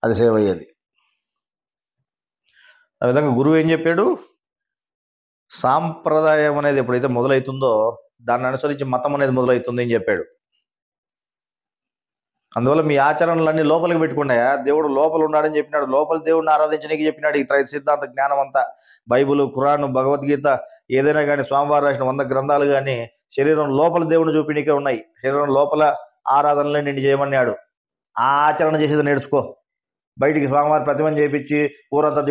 అది సేవ్ అయ్యేది. ఆ విధంగా గురువు ఏం చెప్పాడు? సాంప్రదాయం అనేది ఎప్పుడైతే మొదలవుతుందో దాన్ని అనుసరించి మతం అనేది మొదలవుతుంది అని చెప్పాడు. అందువల్ల మీ ఆచరణలన్నీ లోపలికి పెట్టుకున్నాయా, దేవుడు లోపల ఉన్నాడని చెప్పినాడు, లోపల దేవుడిని ఆరాధించడానికి చెప్పినాడు. ఈ త్రైత సిద్ధాంత జ్ఞానం అంతా, బైబుల్, ఖురాన్, భగవద్గీత, ఏదైనా కానీ స్వామివారు రాసిన 100 గ్రంథాలు కానీ శరీరం లోపల దేవుడిని చూపిణీకే ఉన్నాయి. శరీరం లోపల ఆరాధనలే నిన్ను చేయమన్నాడు. ఆ ఆచరణ చేసేది నేర్చుకో. బయటికి స్వామివారి ప్రతిమని చేయించి ఊరంతా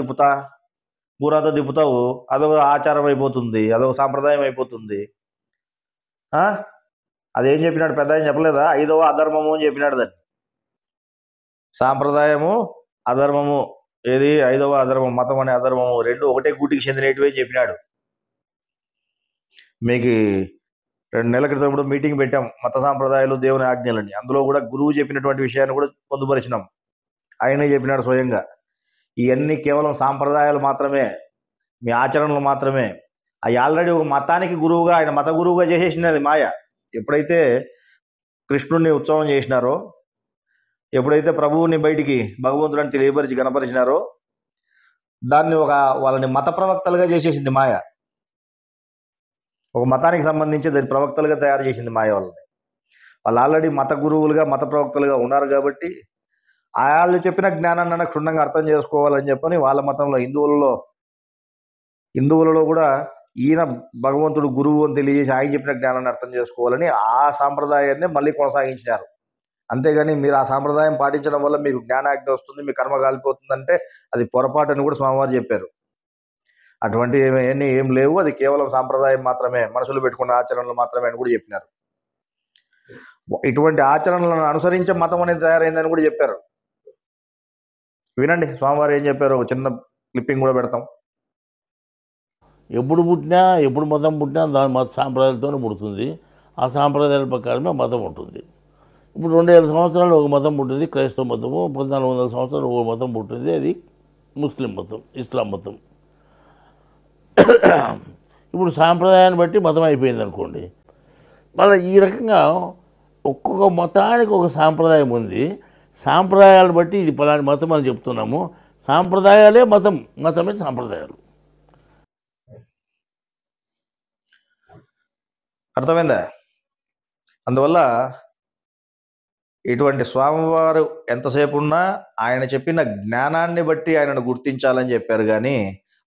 తిప్పుతావు, అదొక ఆచారం అయిపోతుంది, అదొక సాంప్రదాయం అయిపోతుంది. అదేం చెప్పినాడు పెద్ద ఆయన చెప్పలేదా? 5వ అధర్మము అని చెప్పినాడు. దాన్ని సాంప్రదాయము, అధర్మము, ఏది 5వ అధర్మం, మతం అనే అధర్మము, రెండు ఒకటే గూటికి చెందినటివే అని చెప్పినాడు. మీకు 2 నెలల క్రితం కూడా మీటింగ్ పెట్టాం, మత సాంప్రదాయాలు దేవుని ఆజ్ఞలని. అందులో కూడా గురువు చెప్పినటువంటి విషయాన్ని కూడా పొందుపరిచినాం. ఆయనే చెప్పినాడు స్వయంగా, ఇవన్నీ కేవలం సాంప్రదాయాలు మాత్రమే, మీ ఆచరణలు మాత్రమే. అవి ఆల్రెడీ ఒక మతానికి గురువుగా, ఆయన మత గురువుగా చేసేసినది మాయ. ఎప్పుడైతే కృష్ణుడిని ఉత్సవం చేసినారో, ఎప్పుడైతే ప్రభువుని బయటికి భగవంతుడిని తెలియపరిచి కనపరిచినారో, దాన్ని వాళ్ళని మత ప్రవక్తలుగా చేసేసింది మాయ. ఒక మతానికి సంబంధించి దాని ప్రవక్తలుగా తయారు చేసింది మాయ వాళ్ళని. వాళ్ళు ఆల్రెడీ మత గురువులుగా, మత ప్రవక్తలుగా ఉన్నారు కాబట్టి వాళ్ళు చెప్పిన జ్ఞానాన్ని క్షుణ్ణంగా అర్థం చేసుకోవాలని చెప్పని వాళ్ళ మతంలో, హిందువులలో కూడా ఈయన భగవంతుడు గురువు అని తెలియజేసి ఆయన చెప్పిన జ్ఞానాన్ని అర్థం చేసుకోవాలని ఆ సాంప్రదాయాన్ని మళ్ళీ కొనసాగించినారు. అంతేగాని మీరు ఆ సాంప్రదాయం పాటించడం వల్ల మీకు జ్ఞానాజ్ఞ వస్తుంది, మీ కర్మ కాలిపోతుందంటే అది పొరపాటు అని కూడా స్వామివారు చెప్పారు. అటువంటి ఏం లేవు, అది కేవలం సాంప్రదాయం మాత్రమే, మనసులో పెట్టుకున్న ఆచరణలు మాత్రమే అని కూడా చెప్పినారు. ఇటువంటి ఆచరణలను అనుసరించే మతం అనేది తయారైందని కూడా చెప్పారు. వినండి స్వామివారు ఏం చెప్పారు, ఒక చిన్న క్లిప్పింగ్ కూడా పెడతాం. ఎప్పుడు పుట్టినా, ఎప్పుడు మతం పుట్టినా దాని మత సాంప్రదాయాలతోనే పుడుతుంది. ఆ సాంప్రదాయాల ప్రకారమే మతం ఉంటుంది. ఇప్పుడు 2000 సంవత్సరాలు ఒక మతం పుట్టింది, క్రైస్తవ మతము. 1400 సంవత్సరాలు ఒక మతం పుట్టింది, అది ముస్లిం మతం, ఇస్లాం మతం. ఇప్పుడు సాంప్రదాయాన్ని బట్టి మతం అయిపోయింది అనుకోండి. మళ్ళీ ఈ రకంగా ఒక్కొక్క మతానికి ఒక సాంప్రదాయం ఉంది. సాంప్రదాయాలు బట్టి ఇది పలాని మతం అని చెప్తున్నాము. సాంప్రదాయాలే మతం, మతమే సాంప్రదాయాలు. అర్థమైందా? అందువల్ల ఇటువంటి స్వామివారు ఎంతసేపు ఉన్నా ఆయన చెప్పిన జ్ఞానాన్ని బట్టి ఆయనను గుర్తించాలని చెప్పారు. కానీ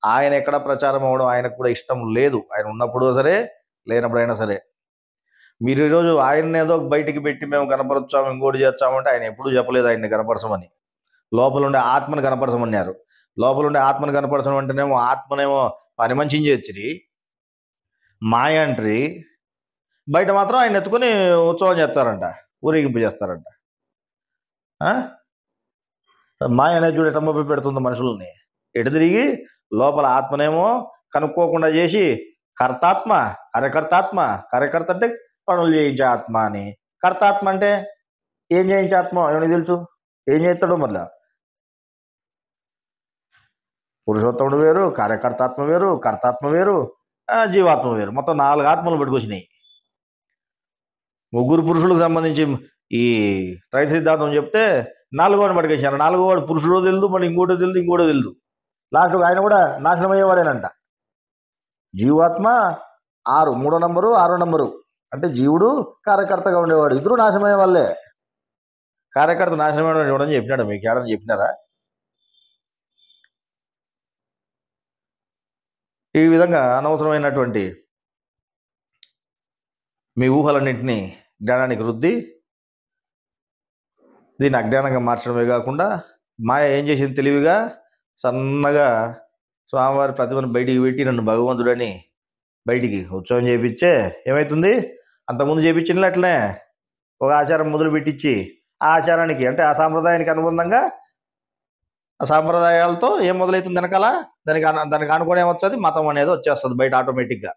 ఆయన ఎక్కడ ప్రచారం అవ్వడం ఆయనకు కూడా ఇష్టం లేదు. ఆయన ఉన్నప్పుడు సరే, లేనప్పుడైనా సరే. మీరు ఈరోజు ఆయన్ని ఏదో బయటికి పెట్టి మేము కనపరచాము, ఇంకోటి చేస్తామంటే ఆయన ఎప్పుడూ చెప్పలేదు ఆయన్ని కనపరచమని. లోపల ఉండే ఆత్మను కనపరచమన్నారు. లోపల ఉండే ఆత్మను కనపరచడం అంటేనేమో ఆత్మనేమో పని మంచిని చేర్చిరి, మాయ అంటారు. బయట మాత్రం ఆయన ఎత్తుకొని ఉత్సవం చేస్తారంట, ఊరేగింపు చేస్తారంట. మాయ అనేది చూడ ఎటమ్మ పెడుతుంది మనుషుల్ని. ఎటు తిరిగి లోపల ఆత్మనేమో కనుక్కోకుండా చేసి కర్తాత్మ, కార్యకర్త అంటే పనులు చేయించే ఆత్మ అని. కర్తాత్మ అంటే ఏం చేయించే ఆత్మ ఏమని తెలుసు, ఏం చేస్తాడు? మళ్ళా పురుషోత్తముడు వేరు, కార్యకర్తాత్మ వేరు, కర్తాత్మ వేరు, జీవాత్మ వేరు. మొత్తం 4 ఆత్మలు పెట్టుకొచ్చినాయి. 3 పురుషులకు సంబంధించి ఈ త్రైత సిద్ధాంతం చెప్తే 4వని పట్టుకొచ్చారు. 4వవాడు పురుషుడో తెలుదు, మళ్ళీ ఇంకోటో తెలుదు. లాస్ట్కి ఆయన కూడా నాశనం అయ్యేవాడేనంట. జీవాత్మ 6, 3వ నంబరు, 6వ నంబరు. అంటే జీవుడు కార్యకర్తగా ఉండేవాడు, ఇద్దరు నాశనమయ్యే వాళ్ళే. కార్యకర్త నాశనమైన ఇవ్వడని చెప్పినాడు, మీకు ఎవరని చెప్పినారా? ఈ విధంగా అనవసరమైనటువంటి మీ ఊహలన్నింటినీ జ్ఞానానికి రుద్ది దీన్ని అజ్ఞానంగా మార్చడమే కాకుండా మాయ ఏం చేసింది తెలివిగా సన్నగా స్వామివారి ప్రతిభను బయటికి పెట్టి నన్ను భగవంతుడని బయటికి ఉత్సవం చేయించే ఏమవుతుంది, అంతకుముందు చేపించిన అట్లనే ఒక ఆచారం మొదలు పెట్టించి ఆ ఆచారానికి అంటే ఆ సాంప్రదాయానికి అనుబంధంగా ఆ సాంప్రదాయాలతో ఏం మొదలవుతుంది వెనకాల దానికి అనుకునే వచ్చేది మతం అనేది వచ్చేస్తుంది బయట ఆటోమేటిక్గా.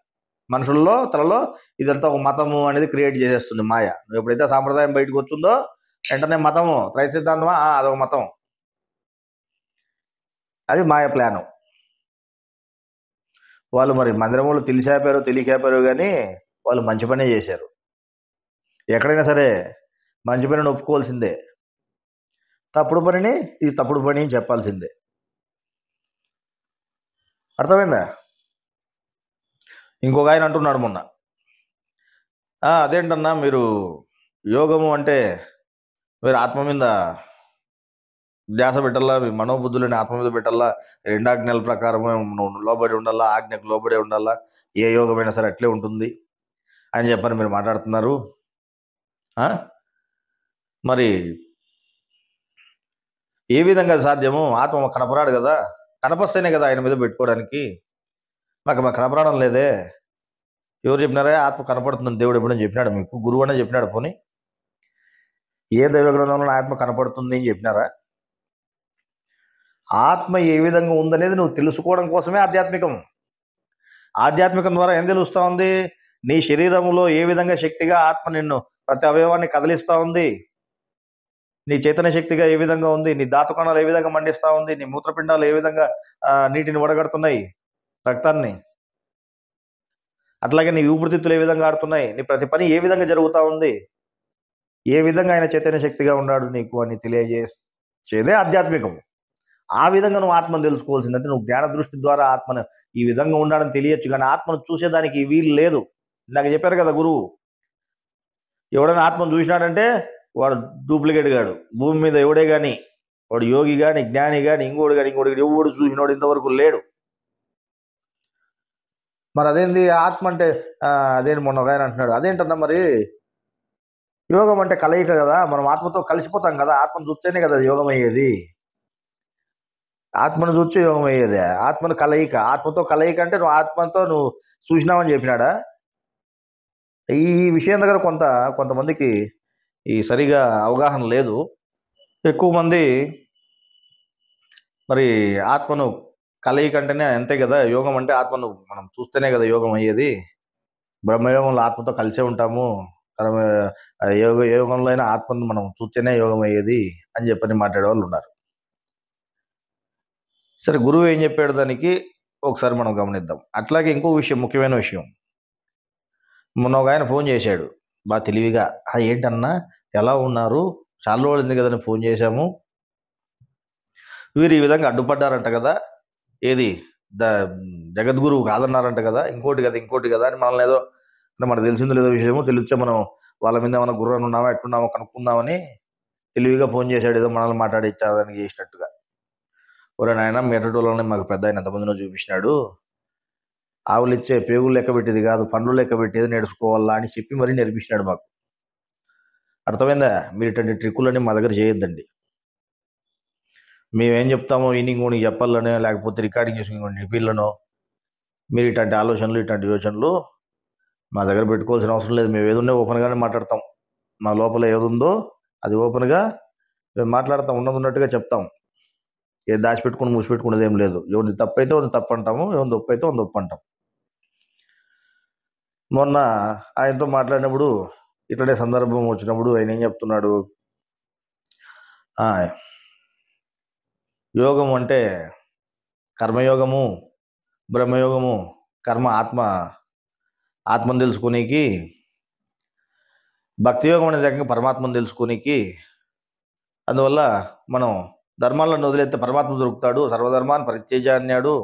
మనుషుల్లో తలలో ఇదంతా ఒక మతము అనేది క్రియేట్ చేసేస్తుంది మాయ. నువ్వు ఎప్పుడైతే సాంప్రదాయం బయటకు వచ్చిందో వెంటనే మతము త్రైత సిద్ధాంతమా అదొక మతం. అది మాయ ప్లాను. వాళ్ళు మరి మందిరంలో తెలిసాపారో తెలియకాపారో కానీ వాళ్ళు మంచి పనే చేశారు. ఎక్కడైనా సరే మంచి పనిని ఒప్పుకోవాల్సిందే, తప్పుడు పనిని ఇది తప్పుడు పని అని చెప్పాల్సిందే. అర్థమైందా? ఇంకొక ఆయన అంటున్నాడు మొన్న, అదేంటన్నా మీరు యోగము అంటే మీరు ఆత్మ మీద ధ్యాస పెట్టాలా, మీ మనోబుద్ధులని ఆత్మ మీద పెట్టాలా, 2 ఆజ్ఞల ప్రకారమే నువ్వు లోబడి ఉండాలా, ఆజ్ఞకు లోబడే ఉండాలా, ఏ యోగమైనా సరే అట్లే ఉంటుంది అని చెప్పని మీరు మాట్లాడుతున్నారు. మరి ఏ విధంగా సాధ్యము? ఆత్మ కనపరాడు కదా, కనపస్తేనే కదా ఆయన మీద పెట్టుకోవడానికి. మాకు కనపరాడం లేదే. ఎవరు చెప్పినారా ఆత్మ కనపడుతుందని? దేవుడు ఎప్పుడైనా చెప్పినాడు మీకు? గురువు అనే చెప్పినాడు? పోనీ ఏ దైవ గ్రంథంలో ఆత్మ కనపడుతుంది అని చెప్పినారా? ఆత్మ ఏ విధంగా ఉందనేది నువ్వు తెలుసుకోవడం కోసమే ఆధ్యాత్మికం. ఆధ్యాత్మికం ద్వారా ఏం తెలుస్తూ ఉంది? నీ శరీరంలో ఏ విధంగా శక్తిగా ఆత్మ నిన్ను ప్రతి అవయవాన్ని కదిలిస్తూ ఉంది, నీ చైతన్య శక్తిగా ఏ విధంగా ఉంది, నీ ధాతుకణాలు ఏ విధంగా మండిస్తూ ఉంది, నీ మూత్రపిండాలు ఏ విధంగా నీటిని వడగడుతున్నాయి, రక్తాన్ని, అట్లాగే నీ ఊపిరితిత్తులు ఏ విధంగా ఆడుతున్నాయి, నీ ప్రతి పని ఏ విధంగా జరుగుతూ ఉంది, ఏ విధంగా ఆయన చైతన్య శక్తిగా ఉన్నాడు నీకు అని తెలియజేసేదే ఆధ్యాత్మికం. ఆ విధంగా నువ్వు ఆత్మను తెలుసుకోవాల్సిందంటే నువ్వు జ్ఞాన దృష్టి ద్వారా ఆత్మను ఈ విధంగా ఉండాలని తెలియచ్చు, కానీ ఆత్మను చూసేదానికి వీలు లేదు. ఇందాక చెప్పారు కదా గురువు, ఎవడైనా ఆత్మను చూసినాడంటే వాడు డూప్లికేట్ గాడు. భూమి మీద ఎవడే కానీ, వాడు యోగి కానీ, జ్ఞాని కానీ, ఇంకోటి కానీ ఎవడు చూసినోడు ఇంతవరకు లేడు. మరి అదేంది ఆత్మ అంటే? అదేంటి మొన్న ఒక ఆయన అంటున్నాడు, అదేంటన్నా మరి యోగం అంటే కలయిక కదా, మనం ఆత్మతో కలిసిపోతాం కదా, ఆత్మను చూస్తేనే కదా యోగం అయ్యేది. ఆత్మను చూస్తే యోగం అయ్యేది. ఆత్మను కలయిక, ఆత్మతో కలయిక అంటే నువ్వు ఆత్మతో నువ్వు చూసినావని చెప్పినాడా? ఈ విషయం దగ్గర కొంతమందికి ఈ సరిగా అవగాహన లేదు. ఎక్కువ మంది మరి ఆత్మను కలయిక అంటేనే అంతే కదా యోగం అంటే, ఆత్మను మనం చూస్తేనే కదా యోగం అయ్యేది, బ్రహ్మయోగంలో ఆత్మతో కలిసే ఉంటాము, యోగంలో అయినా ఆత్మను మనం చూస్తేనే యోగం అయ్యేది అని చెప్పని మాట్లాడే వాళ్ళు ఉన్నారు. సరే, గురువు ఏం చెప్పాడు దానికి ఒకసారి మనం గమనిద్దాం. అట్లాగే ఇంకో విషయం, ముఖ్యమైన విషయం, మొన్న ఒక ఆయన ఫోన్ చేశాడు బాగా తెలివిగా, ఏంటన్నా ఎలా ఉన్నారు, చాలా రోజులైంది కదని ఫోన్ చేశాము, వీరు ఈ విధంగా అడ్డుపడ్డారంట కదా, ఏది జగద్గురువు కాదన్నారంట కదా, ఇంకోటి కదా అని మనల్ని ఏదో అంటే మనకు తెలిసిందో లేదో విషయమో తెలిస్తే మనం వాళ్ళ మీద ఏమైనా గుర్రాన్ని ఉన్నామా ఎట్టున్నామో కనుక్కుందామని తెలివిగా ఫోన్ చేశాడు, ఏదో మనల్ని మాట్లాడిచ్చాదని చేసినట్టుగా. ఒరే నాయన, మెట్రటోళ్ళని మాకు పెద్ద ఆయన ఎంతమందినో చూపించినాడు, ఆవులు ఇచ్చే పేగులు లెక్క పెట్టేది కాదు, పండ్లు లెక్క పెట్టేది నేర్చుకోవాలా అని చెప్పి మరీ నేర్పించినాడు మాకు. అర్థమైందా? మీరు ఇటువంటి ట్రిక్కులని మా దగ్గర చేయొద్దండి. మేమేం చెప్తామో ఇంకోటి చెప్పాలనో లేకపోతే రికార్డింగ్ చేసి ఇంకోటి రిపీట్లనో మీరు ఇట్లాంటి ఆలోచనలు ఇట్లాంటి యోచనలు మా దగ్గర పెట్టుకోవాల్సిన అవసరం లేదు. మేము ఏదున్నా ఓపెన్గానే మాట్లాడతాం. మా లోపల ఏదుందో అది ఓపెన్గా మేము మాట్లాడతాం, ఉన్నట్టుగా చెప్తాం. ఏ దాచిపెట్టుకుని మూసిపెట్టుకునేది ఏం లేదు. ఎవరిది తప్పు అయితే ఎవరిది తప్పు అంటాము, ఎవరిది ఒప్పు అయితే ఒప్పు అంటాం. మొన్న ఆయనతో మాట్లాడినప్పుడు ఇట్లనే సందర్భం వచ్చినప్పుడు ఆయన ఏం చెప్తున్నాడు, యోగం అంటే కర్మయోగము, బ్రహ్మయోగము, కర్మ ఆత్మను తెలుసుకునేకి, భక్తి యోగం అనే రకంగా పరమాత్మను తెలుసుకునేకి, అందువల్ల మనం ధర్మాలను వదిలేస్తే పరమాత్మ దొరుకుతాడు, సర్వధర్మాన్ని పరిత్యజ అన్నాడు,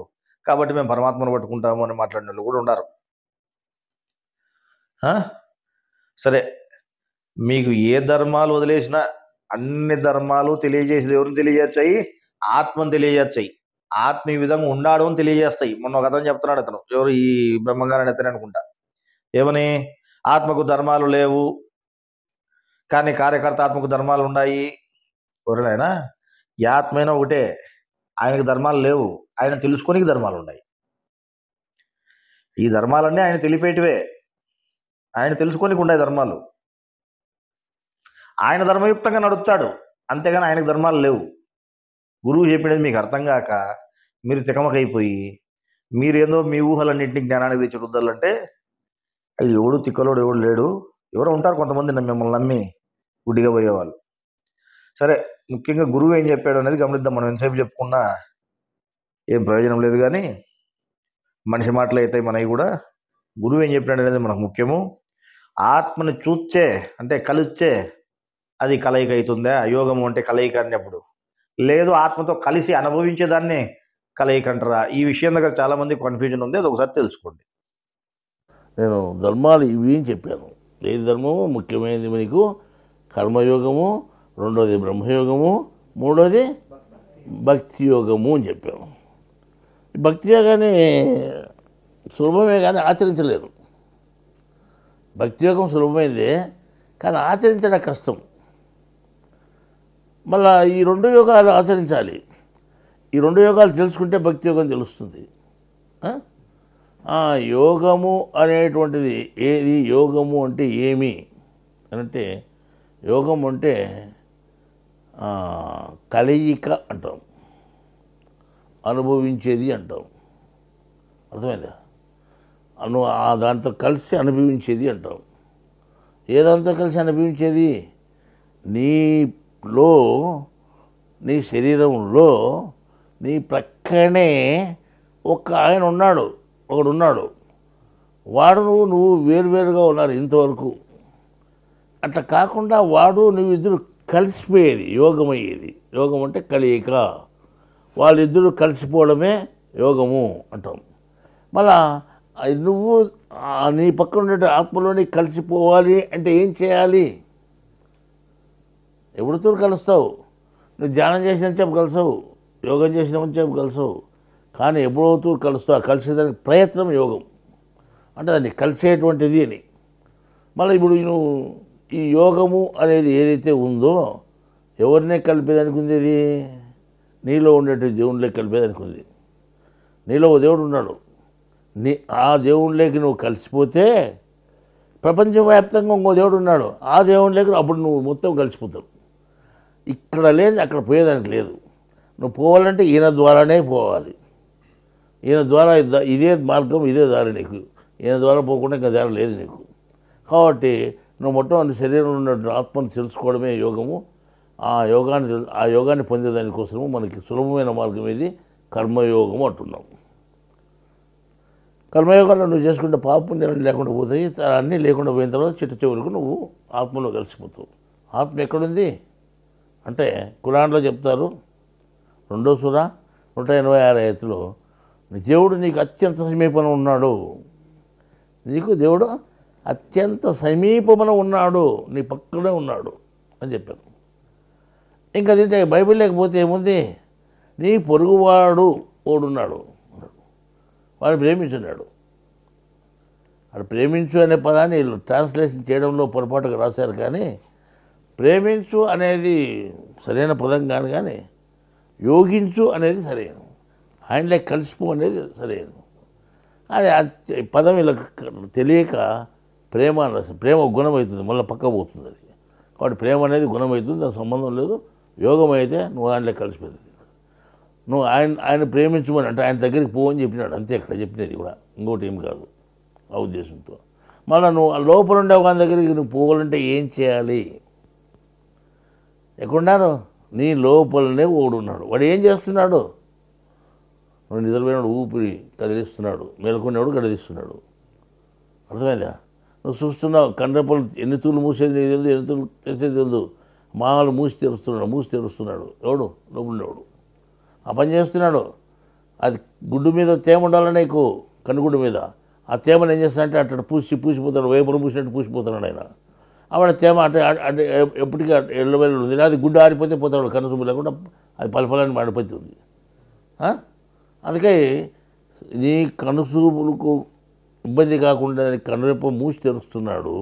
కాబట్టి మేము పరమాత్మను పట్టుకుంటాము అని మాట్లాడిన వాళ్ళు కూడా ఉన్నారు. సరే, మీకు ఏ ధర్మాలు వదిలేసినా అన్ని ధర్మాలు తెలియజేసేది ఎవరిని తెలియజేస్తాయి? ఆత్మను తెలియజేస్తాయి. ఆత్మ ఈ విధంగా ఉండాడు అని తెలియజేస్తాయి. మొన్న ఒక అతను చెప్తున్నాడు, అతను ఎవరు, ఈ బ్రహ్మంగారని అతనే అనుకుంటా, ఏమని ఆత్మకు ధర్మాలు లేవు కానీ కార్యకర్త ఆత్మకు ధర్మాలు ఉన్నాయి. ఎవరైనా ఈ ఆత్మైనా ఒకటే, ఆయనకు ధర్మాలు లేవు, ఆయన తెలుసుకోనికి ధర్మాలు ఉన్నాయి. ఈ ధర్మాలన్నీ ఆయన తెలిపేటివే. ఆయన తెలుసుకోనికి ఉండే ధర్మాలు. ఆయన ధర్మయుక్తంగా నడుపుతాడు, అంతేగాని ఆయనకు ధర్మాలు లేవు. గురువు చెప్పినది మీకు అర్థం కాక మీరు తికమకైపోయి మీరేందో మీ ఊహలన్నింటినీ జ్ఞానానికి తెచ్చి రుద్దాలంటే అది ఎవడు తిక్కలోడు ఎవడు లేడు. ఎవరో ఉంటారు కొంతమంది మిమ్మల్ని నమ్మి గుడ్డిగా పోయేవాళ్ళు. సరే, ముఖ్యంగా గురువు ఏం చెప్పాడు అనేది గమనిద్దాం. మనం ఎంతసేపు చెప్పుకున్నా ఏం ప్రయోజనం లేదు, కానీ మనిషి మాటలు అయితే మనవి కూడా. గురువు ఏం చెప్పాడు అనేది మనకు ముఖ్యము. ఆత్మని చూస్తే అంటే కలిస్తే అది కలయిక అవుతుందా? యోగము అంటే కలయిక అన్నప్పుడు లేదు, ఆత్మతో కలిసి అనుభవించేదాన్ని కలయిక అంటారా? ఈ విషయం దగ్గర చాలామంది కన్ఫ్యూజన్ ఉంది, అది ఒకసారి తెలుసుకోండి. నేను ధర్మాలు ఇవి అని చెప్పాను. ఏది ధర్మము ముఖ్యమైనది మీకు కర్మయోగము, రెండోది బ్రహ్మయోగము, మూడోది భక్తి యోగము అని చెప్పాను. భక్తి యోగాన్ని సులభమే కానీ ఆచరించలేరు. భక్తి యోగం సులభమైందే కానీ ఆచరించడం కష్టం. మళ్ళా ఈ రెండు యోగాలు ఆచరించాలి. ఈ రెండు యోగాలు తెలుసుకుంటే భక్తి యోగం తెలుస్తుంది. యోగము అనేటువంటిది ఏది? యోగము అంటే ఏమి అంటే యోగం అంటే కలయిక అంటాం, అనుభవించేది అంటాం. అర్థమైందా? దాంతో కలిసి అనుభవించేది అంటాం. ఏదాంతో కలిసి అనుభవించేది? నీలో, నీ శరీరంలో నీ ప్రక్కనే ఒక ఆయన ఉన్నాడు, ఒకడున్నాడు. వాడు నువ్వు వేరువేరుగా ఉన్నారు ఇంతవరకు. అట్లా కాకుండా వాడు నువ్వు ఇద్దరు కలిసిపోయేది యోగం అయ్యేది. యోగం అంటే కలయిక. వాళ్ళిద్దరూ కలిసిపోవడమే యోగము అంటాం. మళ్ళా నువ్వు నీ పక్కన ఉండే ఆత్మలోని కలిసిపోవాలి అంటే ఏం చేయాలి? ఎవరితో కలుస్తావు? నువ్వు ధ్యానం చేసినంతసేపు కలుస్తావు, యోగం చేసినంతసేపు కలుస్తావు, కానీ ఎప్పుడవుతూ కలుస్తావు? కలిసేదానికి ప్రయత్నం యోగం అంటే దాన్ని కలిసేటువంటిది అని. మళ్ళీ ఇప్పుడు నువ్వు ఈ యోగము అనేది ఏదైతే ఉందో ఎవరినే కలిపేదానికి ఉంది? అది నీలో ఉండేటువంటి దేవునిలో కలిపేదానికి ఉంది. నీలో ఓ దేవుడు ఉన్నాడు, ఆ దేవునిలోకి నువ్వు కలిసిపోతే ప్రపంచవ్యాప్తంగా ఇంకో దేవుడు ఉన్నాడు, ఆ దేవునిలోకి అప్పుడు నువ్వు మొత్తం కలిసిపోతావు. ఇక్కడ లేదు, అక్కడ పోయేదానికి లేదు. నువ్వు పోవాలంటే ఈయన ద్వారానే పోవాలి. ఈయన ద్వారా ఇదే మార్గం, ఇదే దారి నీకు. ఈయన ద్వారా పోకుండా ఇంకా దారి లేదు నీకు. కాబట్టి నువ్వు మొట్టమొదటి శరీరంలో ఉన్న ఆత్మను తెలుసుకోవడమే యోగము. ఆ యోగాన్ని పొందేదానికోసము మనకి సులభమైన మార్గం ఇది కర్మయోగము అంటున్నాం. కర్మయోగాల్లో నువ్వు చేసుకుంటే పాపపుణ్యాలు లేకుండా పోతాయి. అన్నీ లేకుండా పోయిన తర్వాత చిట్ట చివరికి నువ్వు ఆత్మలో కలిసిపోతావు. ఆత్మ ఎక్కడుంది అంటే ఖురాన్లో చెప్తారు, 2వ సూర 186 ఆయతులో దేవుడు నీకు అత్యంత సమీపంలో ఉన్నాడు. నీకు దేవుడు అత్యంత సమీపంలో ఉన్నాడు, నీ పక్కనే ఉన్నాడు అని చెప్పాను. ఇంకా దీంట్లో బైబిల్ లేకపోతే ఏముంది? నీ పొరుగువాడు ఓడున్నాడు, వాడు ప్రేమించున్నాడు. వాడు ప్రేమించు అనే పదాన్ని ట్రాన్స్లేషన్ చేయడంలో పొరపాటుగా రాశారు, కానీ ప్రేమించు అనేది సరైన పదం కాదు, కానీ యోగించు అనేది సరైన, ఆయనలో కలిసిపో అనేది సరైన. అది పదం ఇలా తెలియక ప్రేమ గుణం అవుతుంది, మళ్ళీ పక్క పోతుంది అది. కాబట్టి ప్రేమ అనేది గుణం అవుతుంది, దానికి సంబంధం లేదు. యోగం అయితే నువ్వు ఆయనలో కలిసిపోతుంది. నువ్వు ఆయన ప్రేమించమని అంటే ఆయన దగ్గరికి పో అని చెప్పినాడు, అంతే. ఇక్కడ చెప్పినది కూడా ఇంకోటి ఏం కాదు ఆ ఉద్దేశంతో. మళ్ళీ నువ్వు లోపల ఉండే ఒక దగ్గరికి నువ్వు పోవాలంటే ఏం చేయాలి? ఎక్కడున్నారు? నీ లోపలనే ఓడున్నాడు. వాడు ఏం చేస్తున్నాడు? నువ్వు నిద్రపోయినాడు ఊపిరి కదిలిస్తున్నాడు, మేలుకున్నాడు కదిలిస్తున్నాడు. అర్థమైందా? నువ్వు చూస్తున్నావు కండ్రెప్పలు ఎన్ని తూళ్ళు మూసేది నీకు తెలియదు, ఎన్ని తూళ్ళు తెరిచేది తెలియదు. మామూలు మూసి తెరుస్తున్నాడు. ఎవడు? లోపలుండేవాడు ఆ పని చేస్తున్నాడు. అది గుడ్డు మీద తేమ ఉండాలి నీకు, కన్నుగుడ్డు మీద. ఆ తేమను ఏం చేస్తాడంటే అట్లా పూసిపోతాడు, వేపలు పూసినట్టు పూసిపోతున్నాడు ఆయన. ఆవిడ తేమ అంటే ఎప్పటికీ ఎల్లవేళ్ళు ఉంది. అది గుడ్డు ఆరిపోతే పోతాడు, కన్ను చూపు లేకుండా అది పలపలని మాడిపోతుంది. అందుకే నీ కనుసూపులకు ఇబ్బంది కాకుండా కనురెప్ప మూసి తెరుస్తున్నాడు.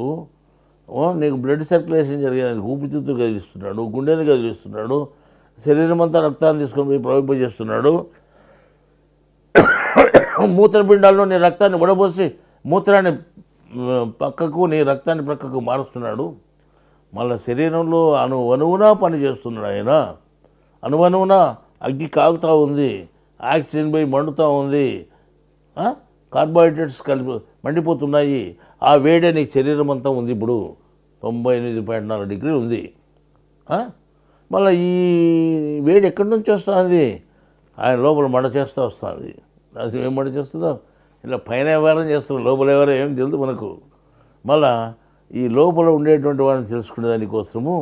నీకు బ్లడ్ సర్క్యులేషన్ జరిగేదానికి ఊపిరితిత్తులు కదిలిస్తున్నాడు, గుండెని కదిలిస్తున్నాడు, శరీరం అంతా రక్తాన్ని తీసుకొని పోయి ప్రవహింపజేస్తున్నాడు. మూత్రపిండాల్లో నీ రక్తాన్ని వడబోసి మూత్రాన్ని పక్కకు నీ రక్తాన్ని ప్రక్కకు మారుస్తున్నాడు. మళ్ళీ శరీరంలో అణువణువునా పనిచేస్తున్నాడు ఆయన. అణువణువున అగ్గి కాలుతూ ఉంది, ఆక్సిజన్ పోయి మండుతూ ఉంది, కార్బోహైడ్రేట్స్ కలిపి మండిపోతున్నాయి. ఆ వేడే నీ శరీరం అంతా ఉంది. ఇప్పుడు 98.4 డిగ్రీలు ఉంది. మళ్ళీ ఈ వేడి ఎక్కడి నుంచి వస్తుంది? ఆయన లోపల మండ చేస్తూ వస్తుంది. అది ఏం మండ చేస్తుందో ఇలా పైన వ్యవహారం చేస్తున్నాం, లోపల వ్యవహారం ఏం తెలుసు మనకు. మళ్ళా ఈ లోపల ఉండేటువంటి వాడిని తెలుసుకునే దానికోసము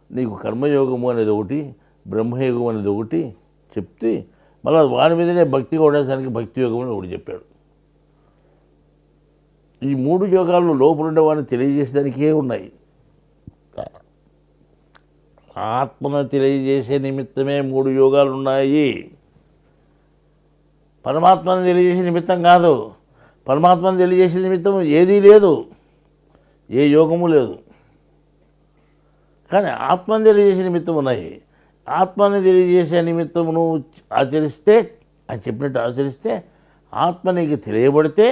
నీకు కర్మయోగము అనేది ఒకటి, బ్రహ్మయోగం అనేది ఒకటి చెప్తే, మళ్ళీ వాని మీదనే భక్తిగా ఉండడానికి భక్తి యోగం అని ఒకటి చెప్పాడు. ఈ 3 యోగాలు లోపల ఉండేవాడిని తెలియజేసేదానికే ఉన్నాయి. ఆత్మను తెలియజేసే నిమిత్తమే 3 యోగాలు ఉన్నాయి. పరమాత్మను తెలియజేసే నిమిత్తం కాదు. పరమాత్మను తెలియజేసే నిమిత్తం ఏదీ లేదు, ఏ యోగము లేదు. కానీ ఆత్మను తెలియజేసే నిమిత్తం ఉన్నాయి. ఆత్మని తెలియజేసే నిమిత్తమును ఆచరిస్తే, అని చెప్పినట్టు ఆచరిస్తే, ఆత్మ నీకు తెలియబడితే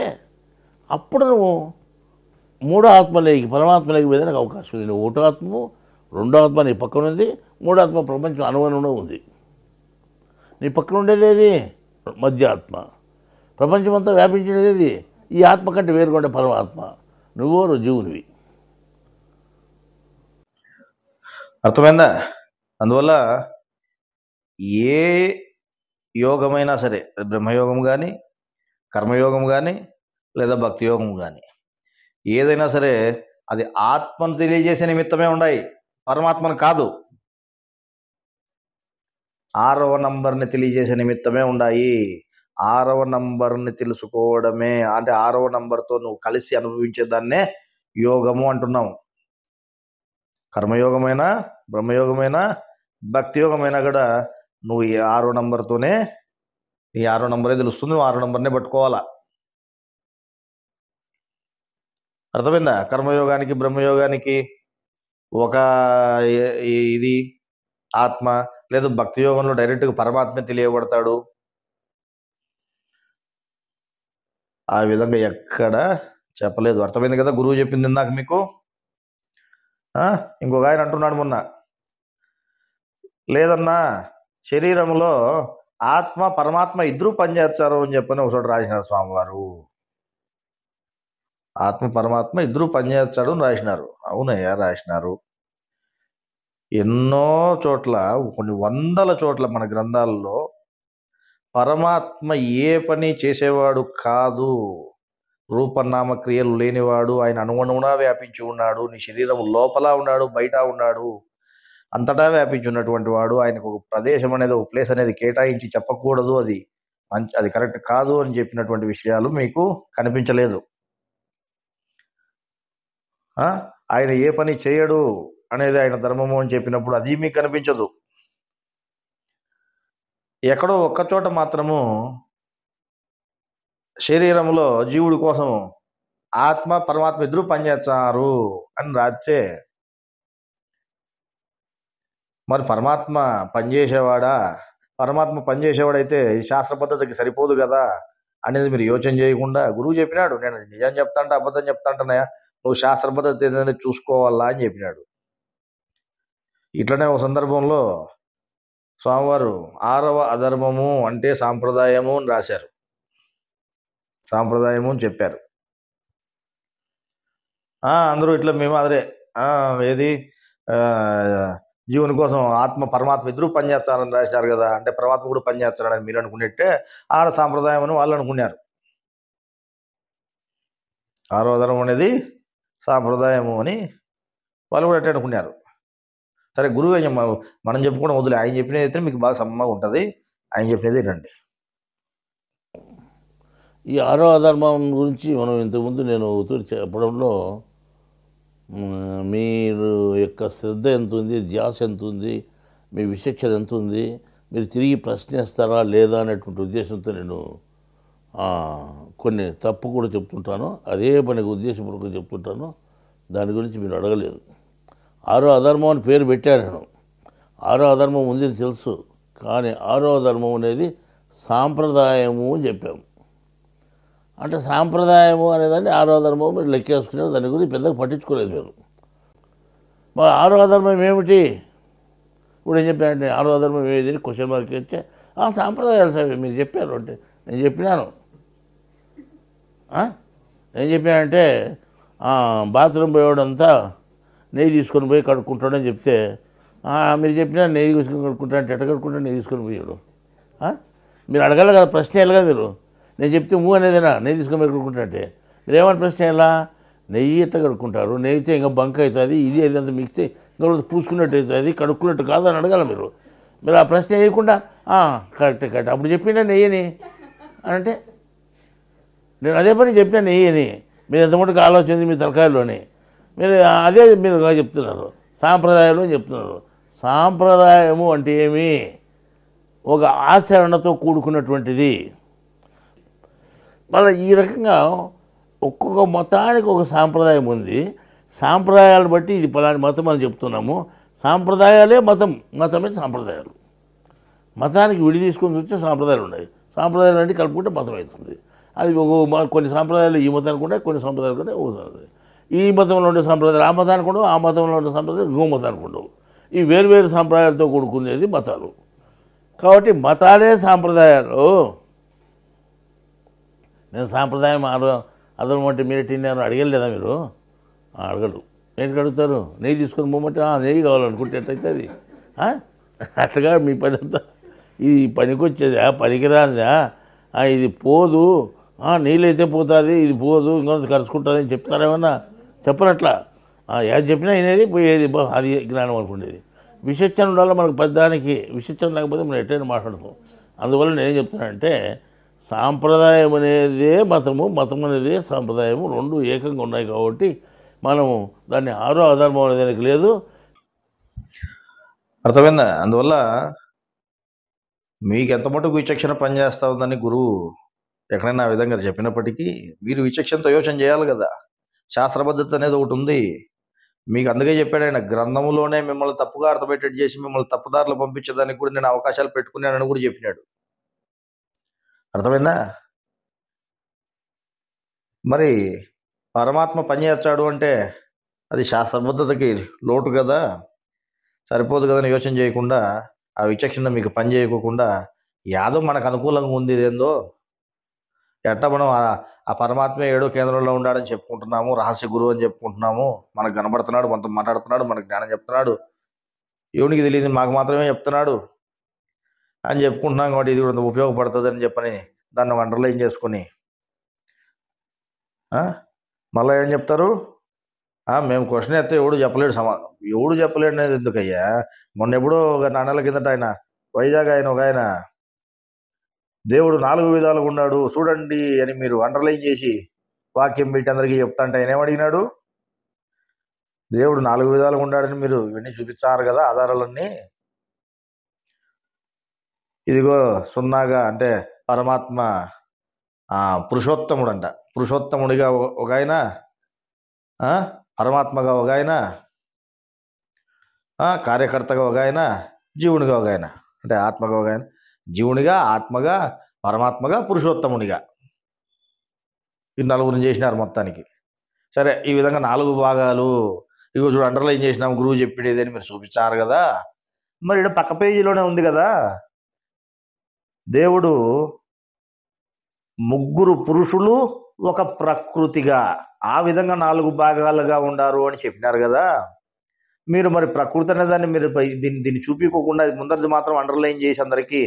అప్పుడు నువ్వు 3వ ఆత్మలోకి, పరమాత్మలోకి వెళ్ళడానికి అవకాశం ఉంది. నువ్వు 1వ ఆత్మము, 2వ ఆత్మ నీ పక్కన ఉంది, 3వ ఆత్మ ప్రపంచం అనువనులో ఉంది. నీ పక్కన ఉండేది ఏది? మధ్య ఆత్మ. ప్రపంచమంతా వ్యాపించినది ఈ ఆత్మ కంటే వేరుగా ఉండే పరమాత్మ. నువ్వో జీవునివి. అర్థమైందా? అందువల్ల ఏ యోగమైనా సరే, బ్రహ్మయోగం కానీ, కర్మయోగం కానీ, లేదా భక్తి యోగం కానీ, ఏదైనా సరే అది ఆత్మను తెలియజేసే నిమిత్తమే ఉన్నాయి, పరమాత్మను కాదు. 6వ నంబర్ని తెలియజేసే నిమిత్తమే ఉన్నాయి. 6వ నంబర్ని తెలుసుకోవడమే, అంటే 6వ నంబర్తో నువ్వు కలిసి అనుభవించేదాన్నే యోగము అంటున్నావు. కర్మయోగమైనా, బ్రహ్మయోగమైనా, భక్తి యోగమైనా కూడా నువ్వు ఈ 6వ నంబర్తోనే, ఈ 6వ నంబరే తెలుస్తుంది. నువ్వు 6వ నంబర్నే పట్టుకోవాలా. అర్థమైందా? కర్మయోగానికి, బ్రహ్మయోగానికి ఒక ఇది ఆత్మ, లేదు భక్తి యోగంలో డైరెక్ట్గా పరమాత్మ తెలియబడతాడు. ఆ విధంగా ఎక్కడ చెప్పలేదు. అర్థమైంది కదా? గురువు చెప్పింది ఇందాక మీకు. ఇంకొక ఆయన అంటున్నాడు మొన్న, లేదన్నా శరీరంలో ఆత్మ పరమాత్మ ఇద్దరూ పనిచేస్తారు అని చెప్పని ఒకచోట రాసినారు స్వామివారు. ఆత్మ పరమాత్మ ఇద్దరూ పనిచేస్తాడు అని రాసినారు. అవునయ్యా, రాసినారు. ఎన్నో చోట్ల, కొన్ని వందల చోట్ల మన గ్రంథాలలో పరమాత్మ ఏ పని చేసేవాడు కాదు, రూపనామ క్రియలు లేనివాడు, ఆయన అనుగుణమునా వ్యాపించి ఉన్నాడు, నీ శరీరం లోపల ఉన్నాడు, బయట ఉన్నాడు, అంతటా వ్యాపించి ఉన్నటువంటి వాడు. ఆయనకు ఒక ప్రదేశం అనేది, ఒక ప్లేస్ అనేది కేటాయించి చెప్పకూడదు, అది కరెక్ట్ కాదు అని చెప్పినటువంటి విషయాలు మీకు కనిపించలేదు. ఆయన ఏ పని చేయడు అనేది ఆయన ధర్మము అని చెప్పినప్పుడు అది మీకు కనిపించదు. ఎక్కడో ఒక్కచోట మాత్రము శరీరంలో జీవుడి కోసం ఆత్మ పరమాత్మ ఇద్దరు పనిచేస్తారు అని రాస్తే, మరి పరమాత్మ పనిచేసేవాడా? పరమాత్మ పనిచేసేవాడైతే ఈ శాస్త్ర పద్ధతికి సరిపోదు కదా అనేది మీరు యోచన చేయకుండా, గురువు చెప్పినాడు, నేను నిజం చెప్తాంటే అబద్ధం చెప్తాంటున్నాయా, నువ్వు శాస్త్ర పద్ధతి ఏదైనా చూసుకోవాలా అని చెప్పినాడు. ఇట్లనే ఒక సందర్భంలో స్వామివారు 6వ అధర్మము అంటే సాంప్రదాయము అని రాశారు. సాంప్రదాయము అని చెప్పారు. అందరూ ఇట్లా మేము అదే ఏది జీవుని కోసం ఆత్మ పరమాత్మ ఇద్దరు పనిచేస్తారని రాసినారు కదా, అంటే పరమాత్మ కూడా పనిచేస్తారని మీరు అనుకున్నట్టే ఆడ సాంప్రదాయం అని వాళ్ళు అనుకున్నారు. 6వ అధర్మం అనేది సాంప్రదాయము అని వాళ్ళు కూడా అట్టే అనుకున్నారు. సరే, గురువు మనం చెప్పుకోవడం వదిలే, ఆయన చెప్పినది అయితే మీకు బాగా సమ్మగా ఉంటుంది, ఆయన చెప్పినది రండి. ఈ 6వ అధర్మం గురించి మనం ఇంతకుముందు నేను చెప్పడంలో మీరు యొక్క శ్రద్ధ ఎంత ఉంది, ధ్యాస ఎంత ఉంది, మీ విచక్షణ ఎంత ఉంది, మీరు తిరిగి ప్రశ్నిస్తారా లేదా అనేటువంటి ఉద్దేశంతో నేను కొన్ని తప్పు కూడా చెప్తుంటాను. అదే పనికి ఉద్దేశపూర్వకంగా చెప్తుంటాను. దాని గురించి మీరు అడగలేదు. 6వ అధర్మం అని పేరు పెట్టాను నేను. 6వ అధర్మం ఉంది తెలుసు, కానీ 6వ ధర్మం అనేది సాంప్రదాయము అని చెప్పాము. అంటే సాంప్రదాయము అనేదాన్ని ఆరో ధర్మము మీరు లెక్కేసుకున్నారు, దాని గురించి పెద్దగా పట్టించుకోలేదు మీరు. మరి ఆరో ధర్మం ఏమిటి? ఇప్పుడు ఏం చెప్పానంటే ఆరో ధర్మం ఏది క్వశ్చన్ మార్క్ ఇస్తే సాంప్రదాయాలు సార్ మీరు చెప్పారు అంటే నేను చెప్పినాను. ఏం చెప్పానంటే బాత్రూమ్ పోయేవాడంతా నెయ్యి తీసుకొని పోయి కడుక్కుంటాడని చెప్తే మీరు చెప్పినా నెయ్యి తీసుకొని కడుక్కుంటాడంటే ఎట్ట కడుక్కుంటాడు నెయ్యి తీసుకొని పోయాడు? మీరు అడగాలి కదా, ప్రశ్న వేయాలి కదా మీరు. నేను చెప్తే అనేదేనా నెయ్యి తీసుకొని పోయి కడుక్కుంటాడంటే మీరు ఏమన్నా ప్రశ్న ఎలా? నెయ్యి ఎట్ట కడుక్కుంటారు, నెయ్యితే ఇంకా బంక్ అవుతుంది, ఇది అంతా మిక్స్ ఇంకా పూసుకున్నట్టు అవుతుంది, కడుక్కున్నట్టు కాదు అని అడగాలి మీరు. మీరు ఆ ప్రశ్న వేయకుండా కరెక్ట్ అప్పుడు చెప్పిండే నెయ్యని అని అంటే నేను అదే పని చెప్పినా నెయ్యని. మీరు ఎంత మటుకు ఆలోచించింది మీ తలకాయల్లోని మీరు అదే మీరు చెప్తున్నారు. సాంప్రదాయాలు అని చెప్తున్నారు. సాంప్రదాయము అంటే ఏమి? ఒక ఆచరణతో కూడుకున్నటువంటిది. మళ్ళీ ఈ రకంగా ఒక్కొక్క మతానికి ఒక సాంప్రదాయం ఉంది. సాంప్రదాయాలు బట్టి ఇది పలాని మతం అని చెప్తున్నాము. సాంప్రదాయాలే మతం, మతమే సాంప్రదాయాలు. మతానికి విడి తీసుకొని చూస్తే సాంప్రదాయాలు ఉన్నాయి. సాంప్రదాయాలు అంటే కలుపుకుంటే మతం అవుతుంది. అది కొన్ని సాంప్రదాయాలు ఈ మతానికి ఉంటాయి, కొన్ని సాంప్రదాయాలు కూడా ఈ మతంలో ఉండే సాంప్రదాయాలు ఆ మతానికి ఉండవు, ఆ మతంలో ఉండే సాంప్రదాయాలు ఇంకో మతానికి ఉండవు. ఈ వేరువేరు సాంప్రదాయాలతో కూడుకునేది మతాలు. కాబట్టి మతాలే సాంప్రదాయాలు. నేను సాంప్రదాయం అదనం అంటే మీరు తిన్నారు అడగలేదా మీరు? అడగరు. ఏంటి అడుగుతారు? నెయ్యి తీసుకొని పోమంటే నెయ్యి కావాలనుకుంటే ఎట్లయితే అది అట్లా మీ పని అంతా ఇది పనికొచ్చేదా పనికిరాందా? ఇది పోదు, నీళ్ళైతే పోతుంది, ఇది పోదు, ఇంకొంత కలుసుకుంటుంది అని చెప్తారేమన్నా? చెప్పనట్లా. ఏది చెప్పినా వినేది పోయేది, అది జ్ఞానం అనుకునేది. విశిష్టం ఉండాలి మనకు పెద్దానికి. విశిష్టం లేకపోతే మనం ఎట్టైనా మాట్లాడతాం. అందువల్ల నేనేం చెప్తున్నానంటే సాంప్రదాయం అనేదే మతము, మతం అనేదే సాంప్రదాయము, రెండు ఏకంగా ఉన్నాయి. కాబట్టి మనము దాన్ని ఆరో అధర్మం అనేది లేదు. అర్థమైందా? అందువల్ల మీకు ఎంత మటుకు విచక్షణ పనిచేస్తూ ఉందని గురువు ఎక్కడైనా ఆ విధంగా చెప్పినప్పటికీ మీరు విచక్షణతో యోచన చేయాలి కదా. శాస్త్రబద్ధత అనేది ఒకటి ఉంది మీకు. అందుకే చెప్పాడు ఆయన, గ్రంథములోనే మిమ్మల్ని తప్పుగా అర్థపెట్టేట్టు చేసి మిమ్మల్ని తప్పుదారులు పంపించేదానికి కూడా నేను అవకాశాలు పెట్టుకున్నానని కూడా చెప్పినాడు. అర్థమైందా? మరి పరమాత్మ పనిచేస్తాడు అంటే అది శాస్త్రబద్ధతకి లోటు కదా, సరిపోదు కదా అని యోచన చేయకుండా, ఆ విచక్షణ మీకు పని చేయకోకుండా యాదో మనకు అనుకూలంగా ఉంది ఇదేందో ఎట్లా మనం ఆ పరమాత్మ ఏడో కేంద్రంలో ఉన్నాడని చెప్పుకుంటున్నాము, రహస్య గురువు అని చెప్పుకుంటున్నాము, మనకు కనబడుతున్నాడు, మనతో మాట్లాడుతున్నాడు, మనకు జ్ఞానం చెప్తున్నాడు, ఎవనికి తెలియదు మాకు మాత్రమే చెప్తున్నాడు అని చెప్పుకుంటున్నాం. కాబట్టి ఇది కూడా ఉపయోగపడుతుంది అని చెప్పని దాన్ని అండర్లైన్ చేసుకొని మళ్ళీ ఏం చెప్తారు? మేము క్వశ్చన్ ఎత్తే ఎవడు చెప్పలేడు సమాధానం. ఎవడు చెప్పలేడు అనేది ఎందుకయ్యా? మొన్న ఎప్పుడో ఒక 4 నెలల కిందట ఆయన వైజాగ్ ఒక ఆయన దేవుడు 4 విధాలుగా ఉన్నాడు చూడండి అని మీరు అండర్లైన్ చేసి వాక్యం పెట్టి అందరికీ చెప్తా అంటే ఆయన ఏమడిగినాడు? దేవుడు 4 విధాలుగా ఉన్నాడని మీరు ఇవన్నీ చూపించారు కదా ఆధారాలన్నీ. ఇదిగో సున్నాగా అంటే పరమాత్మ పురుషోత్తముడు అంట. పురుషోత్తముడిగా ఒక ఆయన, పరమాత్మగా ఒక ఆయన, కార్యకర్తగా ఒక ఆయన, జీవునిగా ఒక ఆయన. అంటే ఆత్మగా ఒక ఆయన, జీవునిగా, ఆత్మగా, పరమాత్మగా, పురుషోత్తమునిగా ఈ 4 చేసినారు మొత్తానికి. సరే, ఈ విధంగా 4 భాగాలు ఇగో చూడు అండర్లైన్ చేసినాం గురువు చెప్పేది అని మీరు చూపించారు కదా. మరి ఇక్కడ పక్క పేజీలోనే ఉంది కదా, దేవుడు 3 పురుషులు ఒక ప్రకృతిగా ఆ విధంగా 4 భాగాలుగా ఉండారు అని చెప్పినారు కదా. మీరు మరి ప్రకృతి అనే దాన్ని మీరు దీన్ని చూపించకుండా ముందరిది మాత్రం అండర్లైన్ చేసి అందరికీ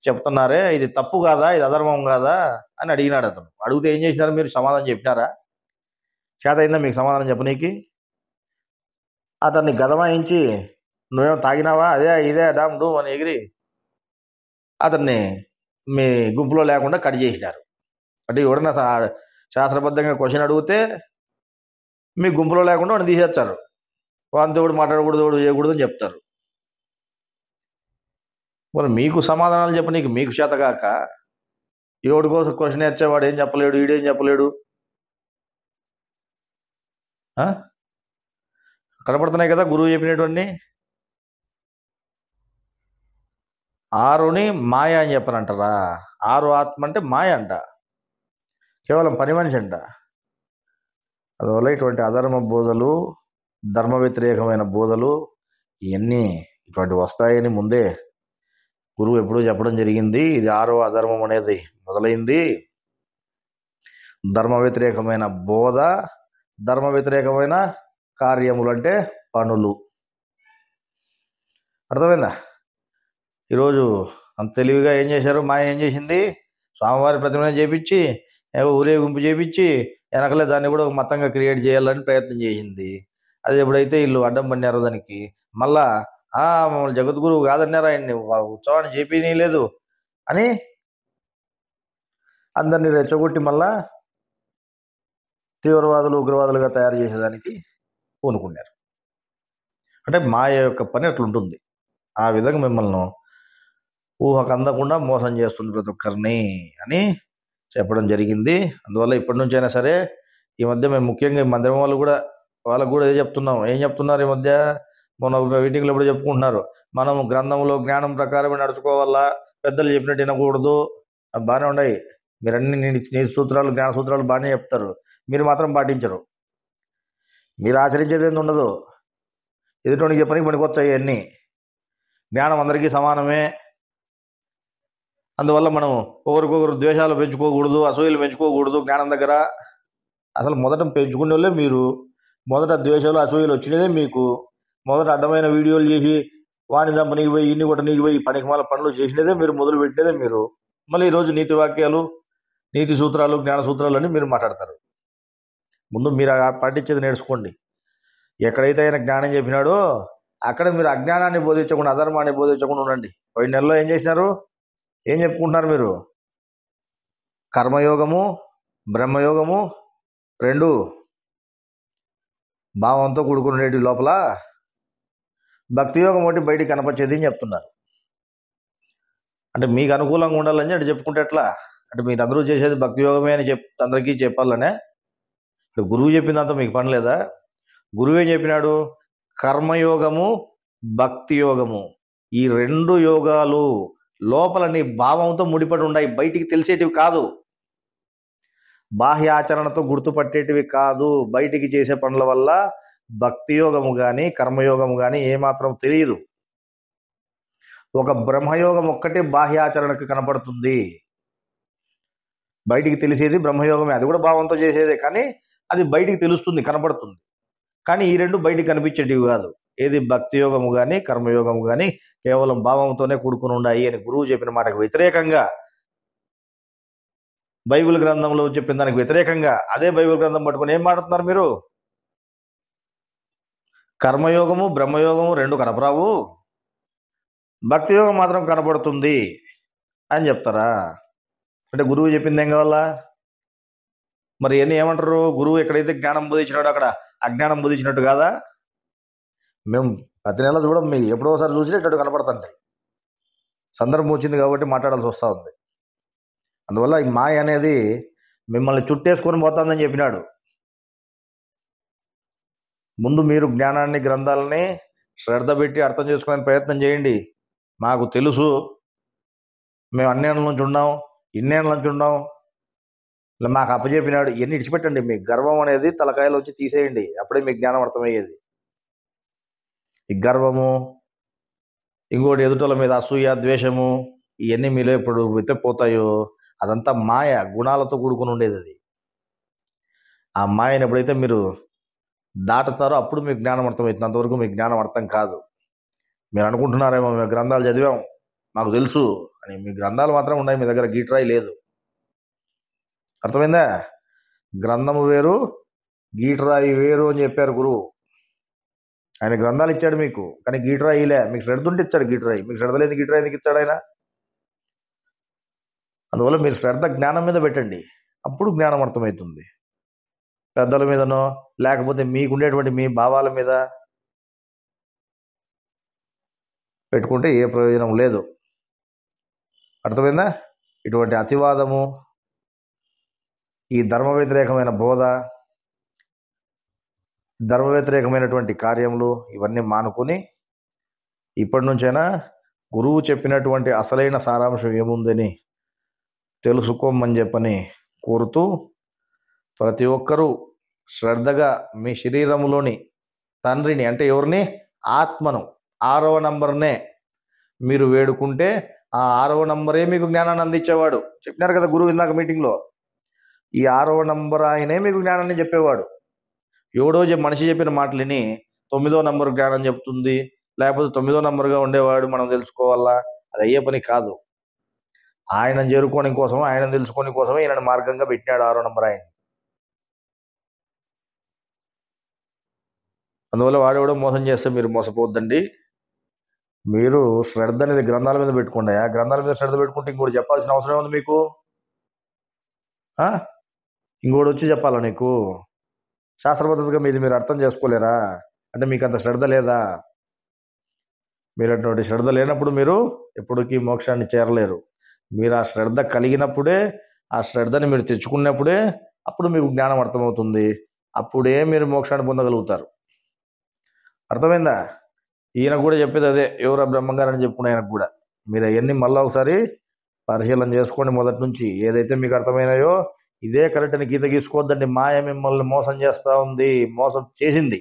చెప్తున్నారే, ఇది తప్పు కాదా, ఇది అధర్మం కాదా అని అడిగినాడు అతను. అడిగితే ఏం చేసినారు? మీరు సమాధానం చెప్పినారా? చేత అయిందా మీకు సమాధానం చెప్పనీకి? అతన్ని గదమాయించి నువ్వేమో తాగినావా, అదే ఇదే డామ్ డూమ్ అని ఎగిరి అతన్ని మీ గుంపులో లేకుండా కట్ చేసినారు. అంటే ఎవడన్నా శాస్త్రబద్ధంగా క్వశ్చన్ అడిగితే మీ గుంపులో లేకుండా వాడిని తీసేస్తారు. వాడితో కూడా మాట్లాడకూడదు, వాడు చేయకూడదు అని చెప్తారు. మరి మీకు సమాధానాలు చెప్పనీకి మీకు చేతగాక ఎవడి కోసం క్వశ్చన్ వేర్చేవాడు ఏం చెప్పలేడు, ఈడేం చెప్పలేడు. కనపడుతున్నాయి కదా గురువు చెప్పినటువంటి. 6ని మాయ అని చెప్పనంటారా? 6 ఆత్మ అంటే మాయ అంట. కేవలం పని మనిషి అంట. అందువల్ల ఇటువంటి అధర్మ బోధలు, ధర్మ వ్యతిరేకమైన బోధలు ఇవన్నీ ఇటువంటి వస్తాయని ముందే గురువు ఎప్పుడూ చెప్పడం జరిగింది. ఇది 6వ అధర్మం అనేది మొదలైంది. ధర్మ వ్యతిరేకమైన బోధ, ధర్మ వ్యతిరేకమైన కార్యములు అంటే పనులు. అర్థమైందా? ఈరోజు అంత తెలివిగా ఏం చేశారు? మాయ ఏం చేసింది? స్వామివారి ప్రతిమను చేపించి, ఊరేగింపు చేపించి, వెనకలే దాన్ని కూడా ఒక మతంగా క్రియేట్ చేయాలని ప్రయత్నం చేసింది. అది ఎప్పుడైతే వీళ్ళు అడ్డం పడినారో దానికి, మళ్ళా మమ్మల్ని జగద్గురువు కాదన్నారా, ఆయన్ని ఉత్సవాన్ని చేపినీయలేదు అని అందరినీ రెచ్చగొట్టి మళ్ళా తీవ్రవాదులు, ఉగ్రవాదులుగా తయారు చేసేదానికి పూనుకున్నారు. అంటే మాయ యొక్క పని అట్లుంటుంది. ఆ విధంగా మిమ్మల్ని ఊహకు అందకుండా మోసం చేస్తుంది ప్రతి ఒక్కరిని అని చెప్పడం జరిగింది. అందువల్ల ఇప్పటి నుంచి అయినా సరే, ఈ మధ్య మేము ముఖ్యంగా మందిరం వాళ్ళకు కూడా ఏం చెప్తున్నారు ఈ మధ్య, మొన్న మీటింగ్లో కూడా చెప్పుకుంటున్నారు, మనం గ్రంథంలో జ్ఞానం ప్రకారమే నడుచుకోవాలా, పెద్దలు చెప్పినట్టు వినకూడదు. బాగానే ఉన్నాయి, మీరు అన్ని నీతి సూత్రాలు, జ్ఞాన సూత్రాలు బాగానే చెప్తారు, మీరు మాత్రం పాటించరు. మీరు ఆచరించేది ఏంది ఉండదు. ఎదుటోనికి చెప్పడానికి పనికొచ్చాయి అన్నీ. జ్ఞానం అందరికీ సమానమే. అందువల్ల మనం ఒకరికొకరు ద్వేషాలు పెంచుకోకూడదు, అసూయలు పెంచుకోకూడదు. జ్ఞానం దగ్గర అసలు మొదట పెంచుకునే వాళ్ళే మీరు. మొదట ద్వేషాలు, అసూయలు వచ్చినదే మీకు. మొదట అడ్డమైన వీడియోలు చేసి వాణి దంపనికి పోయి, ఇన్ని కొట్ట నీకు పోయి పనికి మాల పనులు చేసినదే మీరు, మొదలు పెట్టినదే మీరు. మళ్ళీ ఈరోజు నీతి వాక్యాలు, నీతి సూత్రాలు, జ్ఞాన సూత్రాలు అని మీరు మాట్లాడతారు. ముందు మీరు పాటించేది నేర్చుకోండి. ఎక్కడైతే ఆయన జ్ఞానం చెప్పినాడో అక్కడ మీరు అజ్ఞానాన్ని బోధించకుండా, అధర్మాన్ని బోధించకుండా ఉండండి. 5 నెలల్లో ఏం చేసినారు? ఏం చెప్పుకుంటున్నారు మీరు? కర్మయోగము, బ్రహ్మయోగము 2 భావంతో కూడుకునేటి లోపల, భక్తి యోగం ఒకటి బయటికి కనపచ్చేది అని చెప్తున్నారు. అంటే మీకు అనుకూలంగా ఉండాలని అంటే చెప్పుకుంటే ఎట్లా? అంటే మీరు అందరూ చేసేది భక్తి యోగమే అని అందరికీ చెప్పాలనే? గురువు చెప్పిందంతా మీకు పని లేదా? గురువు ఏం చెప్పినాడు? కర్మయోగము, భక్తి యోగము, ఈ 2 యోగాలు లోపల నీ భావంతో ముడిపడి ఉన్నాయి, బయటికి తెలిసేటివి కాదు, బాహ్య ఆచరణతో గుర్తుపట్టేటివి కాదు. బయటికి చేసే పనుల వల్ల భక్తి యోగము కానీ, కర్మయోగము కానీ ఏమాత్రం తెలియదు. ఒక బ్రహ్మయోగం ఒక్కటే బాహ్య ఆచరణకు కనపడుతుంది. బయటికి తెలిసేది బ్రహ్మయోగమే, అది కూడా భావంతో చేసేదే, కానీ అది బయటికి తెలుస్తుంది, కనపడుతుంది. కానీ ఈ 2 బయటికి కనిపించేటివి కాదు. ఏది భక్తి యోగము కానీ, కర్మయోగము కానీ కేవలం భావంతోనే కూడుకుని ఉన్నాయి అని గురువు చెప్పిన మాటకు వ్యతిరేకంగా, బైబిల్ గ్రంథంలో చెప్పిన దానికి వ్యతిరేకంగా అదే బైబిల్ గ్రంథం పట్టుకొని ఏం మాట్లాడుతున్నారు మీరు? కర్మయోగము, బ్రహ్మయోగము 2 కనపరావు, భక్తి యోగం మాత్రం కనపడుతుంది అని చెప్తారా? అంటే గురువు చెప్పింది ఏం కావాలా? మరి ఇవన్నీ ఏమంటారు? గురువు ఎక్కడైతే జ్ఞానం బోధించినాడో అక్కడ అజ్ఞానం బోధించినట్టు కాదా? మేము ప్రతి నెల చూడం, మీకు ఎప్పుడో ఒకసారి చూసి ఇట్లా కనపడుతుంటాయి. సందర్భం వచ్చింది కాబట్టి మాట్లాడాల్సి వస్తూ ఉంది. అందువల్ల ఈ మాయ అనేది మిమ్మల్ని చుట్టేసుకొని పోతుందని చెప్పినాడు. ముందు మీరు జ్ఞానాన్ని, గ్రంథాలని శ్రద్ధ పెట్టి అర్థం చేసుకునే ప్రయత్నం చేయండి. మాకు తెలుసు, మేము అన్నేళ్ళ నుంచి ఉన్నాం, ఇన్నేళ్ళ నుంచి ఉన్నాం, ఇలా మాకు అప్పచెప్పినాడు, ఇవన్నీ ఇడిచిపెట్టండి. మీ గర్వం అనేది తలకాయలో వచ్చి తీసేయండి, అప్పుడే మీకు జ్ఞానం అర్థమయ్యేది. ఈ గర్వము, ఇంకోటి ఎదుటల మీద అసూయ, ద్వేషము, ఇవన్నీ మీలో ఎప్పుడు వెతపోతాయో అదంతా మాయ, గుణాలతో కూడుకుని ఉండేది అది. ఆ మాయను ఎప్పుడైతే మీరు దాటుతారో అప్పుడు మీకు జ్ఞానం అర్థమవుతుంది. అంతవరకు మీకు జ్ఞానం అర్థం కాదు. మీరు అనుకుంటున్నారేమో మేము గ్రంథాలు చదివాం, మాకు తెలుసు అని. మీ గ్రంథాలు మాత్రం ఉన్నాయి, మీ దగ్గర గీట్రాయి లేదు. అర్థమైందా? గ్రంథము వేరు, గీట్రాయి వేరు అని చెప్పారు గురువు. ఆయన గ్రంథాలు ఇచ్చాడు మీకు, కానీ గీట్రాయిలే. మీకు శ్రద్ధ ఉంటే ఇచ్చాడు గీట్రాయి, మీకు శ్రద్ధ లేని గీట్రాయి ఎందుకు ఇచ్చాడు ఆయన? అందువల్ల మీరు శ్రద్ధ జ్ఞానం మీద పెట్టండి, అప్పుడు జ్ఞానం అర్థమవుతుంది. పెద్దల మీదనో లేకపోతే మీకుండేటువంటి మీ భావాల మీద పెట్టుకుంటే ఏ ప్రయోజనం లేదు. అర్థమైందా? ఇటువంటి అతివాదము, ఈ ధర్మ వ్యతిరేకమైన బోధ, ధర్మ వ్యతిరేకమైనటువంటి కార్యములు ఇవన్నీ మానుకొని ఇప్పటి నుంచైనా గురువు చెప్పినటువంటి అసలైన సారాంశం ఏముందని తెలుసుకోమని చెప్పని కోరుతూ ప్రతి ఒక్కరూ శ్రద్ధగా మీ శరీరంలోని తండ్రిని అంటే ఎవరిని, ఆత్మను 6వ నంబర్నే మీరు వేడుకుంటే ఆ 6వ నంబరే మీకు జ్ఞానాన్ని అందించేవాడు. చెప్పినారు కదా గురువు ఇందాక మీటింగ్లో, ఈ 6వ నంబర్ ఆయనే మీకు జ్ఞానాన్ని చెప్పేవాడు. మనిషి చెప్పిన మాటలు విని 9వ నంబర్ జ్ఞానం చెప్తుంది, లేకపోతే 9వ నంబర్గా ఉండేవాడు మనం తెలుసుకోవాలా, అది అయ్యే పని కాదు. ఆయనను చేరుకోవడం కోసం, ఆయన తెలుసుకోవడం కోసమే ఈయన మార్గంగా పెట్టినాడు 6వ నంబర్ ఆయన. అందువల్ల వాడెవడో మోసం చేస్తే మీరు మోసపోవద్దండి. మీరు శ్రద్ధ అనేది గ్రంథాల మీద పెట్టుకోండి. ఆ గ్రంథాల మీద శ్రద్ధ పెట్టుకుంటే ఇంకోటి చెప్పాల్సిన అవసరం ఉంది మీకు? ఇంకోటి వచ్చి చెప్పాలా నీకు? శాస్త్రబద్ధతగా మీరు అర్థం చేసుకోలేరా? అంటే మీకు అంత శ్రద్ధ లేదా? మీరు అటువంటి శ్రద్ధ లేనప్పుడు మీరు ఎప్పటికీ మోక్షాన్ని చేరలేరు. మీరు ఆ శ్రద్ధ కలిగినప్పుడే, ఆ శ్రద్ధని మీరు తెచ్చుకున్నప్పుడే అప్పుడు మీకు జ్ఞానం అర్థమవుతుంది. అప్పుడే మీరు మోక్షాన్ని పొందగలుగుతారు. అర్థమైందా? ఈయన కూడా చెప్పేది అదే, ఎవరా బ్రహ్మంగారు అని చెప్పుకునే ఆయనకు కూడా మీరు అవన్నీ మళ్ళీ ఒకసారి పరిశీలన చేసుకోండి. మొదటి నుంచి ఏదైతే మీకు అర్థమైనాయో ఇదే కరెక్ట్ అని గీత గీసుకోవద్దండి. మాయ మిమ్మల్ని మోసం చేస్తూ ఉంది, మోసం చేసింది.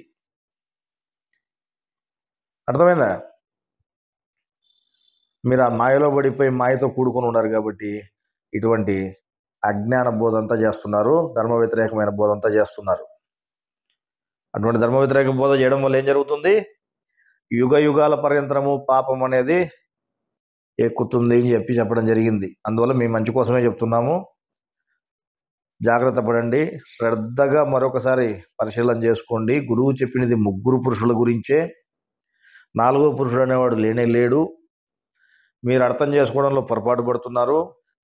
అర్థమైందా? మీరు ఆ మాయలో పడిపోయి మాయతో కూడుకొని ఉన్నారు కాబట్టి ఇటువంటి అజ్ఞాన బోధ అంతా చేస్తున్నారు, ధర్మ వ్యతిరేకమైన బోధ అంతా చేస్తున్నారు. అటువంటి ధర్మ వ్యతిరేక బోధ చేయడం వల్ల ఏం జరుగుతుంది? యుగ యుగాల పర్యంతరము పాపం అనేది ఎక్కుతుంది అని చెప్పడం జరిగింది. అందువల్ల మీ మంచి కోసమే చెప్తున్నాము. జాగ్రత్త పడండి. శ్రద్ధగా మరొకసారి పరిశీలన చేసుకోండి. గురువు చెప్పినది 3 పురుషుల గురించే, 4వ పురుషుడు అనేవాడు లేనే లేడు. మీరు అర్థం చేసుకోవడంలో పొరపాటు పడుతున్నారు.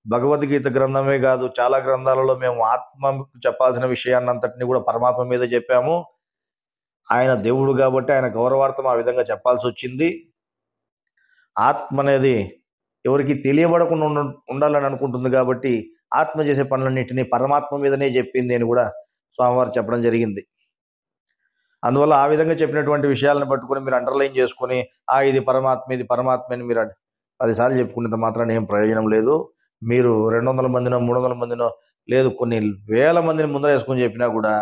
భగవద్గీత గ్రంథమే కాదు, చాలా గ్రంథాలలో మేము ఆత్మకు చెప్పాల్సిన విషయాన్నంతటిని కూడా పరమాత్మ మీద చెప్పాము. ఆయన దేవుడు కాబట్టి ఆయన గౌరవార్థం ఆ విధంగా చెప్పాల్సి వచ్చింది. ఆత్మ అనేది ఎవరికి తెలియబడకుండా ఉండాలని అనుకుంటుంది కాబట్టి ఆత్మ చేసే పనులన్నింటినీ పరమాత్మ మీదనే చెప్పింది అని కూడా స్వామివారు చెప్పడం జరిగింది. అందువల్ల ఆ విధంగా చెప్పినటువంటి విషయాలను పట్టుకొని మీరు అండర్లైన్ చేసుకొని ఇది పరమాత్మ, ఇది పరమాత్మ అని మీరు 10 సార్లు చెప్పుకునేంత మాత్రాన్ని ఏం ప్రయోజనం లేదు. మీరు 200 మందినో 300 మందినో లేదు కొన్ని వేల మందిని ముందర వేసుకొని చెప్పినా కూడా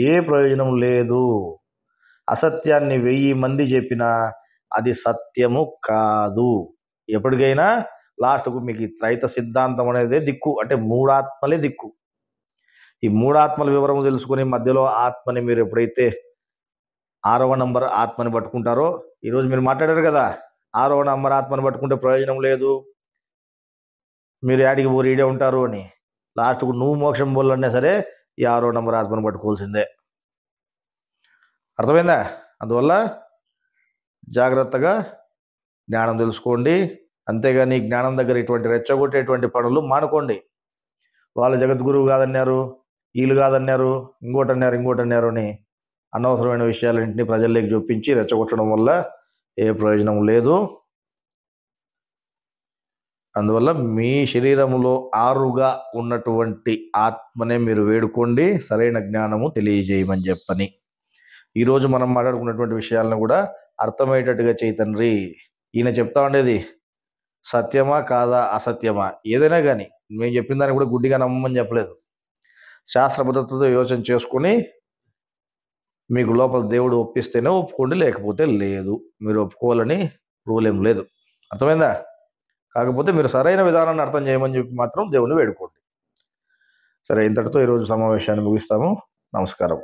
ఏ ప్రయోజనం లేదు. అసత్యాన్ని 1000 మంది చెప్పినా అది సత్యము కాదు. ఎప్పటికైనా లాస్ట్కు మీకు త్రైత సిద్ధాంతం అనేది దిక్కు, అంటే 3 ఆత్మలే దిక్కు. ఈ 3 ఆత్మల వివరము తెలుసుకుని మధ్యలో ఆత్మని మీరు ఎప్పుడైతే 6వ నంబర్ ఆత్మని పట్టుకుంటారో, ఈరోజు మీరు మాట్లాడారు కదా 6వ నంబర్ ఆత్మని పట్టుకుంటే ప్రయోజనం లేదు, మీరు యాడికి పోరు ఈడే ఉంటారు అని, లాస్ట్కు నువ్వు మోక్షం పోలన్నా సరే ఈ 6వ నంబర్ ఆత్మని పట్టుకోవాల్సిందే. అర్థమైందా? అందువల్ల జాగ్రత్తగా జ్ఞానం తెలుసుకోండి. అంతేగాని జ్ఞానం దగ్గర ఇటువంటి రెచ్చగొట్టేటువంటి పనులు మానుకోండి. వాళ్ళు జగద్గురువు కాదన్నారు, వీళ్ళు కాదన్నారు, ఇంకోటి అన్నారు అని అనవసరమైన విషయాలన్నింటినీ ప్రజల్లోకి చూపించి రెచ్చగొట్టడం వల్ల ఏ ప్రయోజనం లేదు. అందువల్ల మీ శరీరములో 6గా ఉన్నటువంటి ఆత్మనే మీరు వేడుకోండి, సరైన జ్ఞానము తెలియజేయమని చెప్పని. ఈరోజు మనం మాట్లాడుకున్నటువంటి విషయాలను కూడా అర్థమయ్యేటట్టుగా చేయి తండ్రి. ఈయన చెప్తా ఉండేది సత్యమా కాదా అసత్యమా ఏదైనా కానీ మేము చెప్పిన దాన్ని కూడా గుడ్డిగా నమ్మమని చెప్పలేదు. శాస్త్ర పద్ధతితో యోచన చేసుకుని మీకు లోపల దేవుడు ఒప్పిస్తేనే ఒప్పుకోండి, లేకపోతే లేదు. మీరు ఒప్పుకోవాలని రూల్ ఏం లేదు. అర్థమైందా? కాకపోతే మీరు సరైన విధానాన్ని అర్థం చేయమని చెప్పి మాత్రం దేవుని వేడుకోండి. సరే, ఇంతటితో ఈరోజు సమావేశాన్ని ముగిస్తాము. నమస్కారం.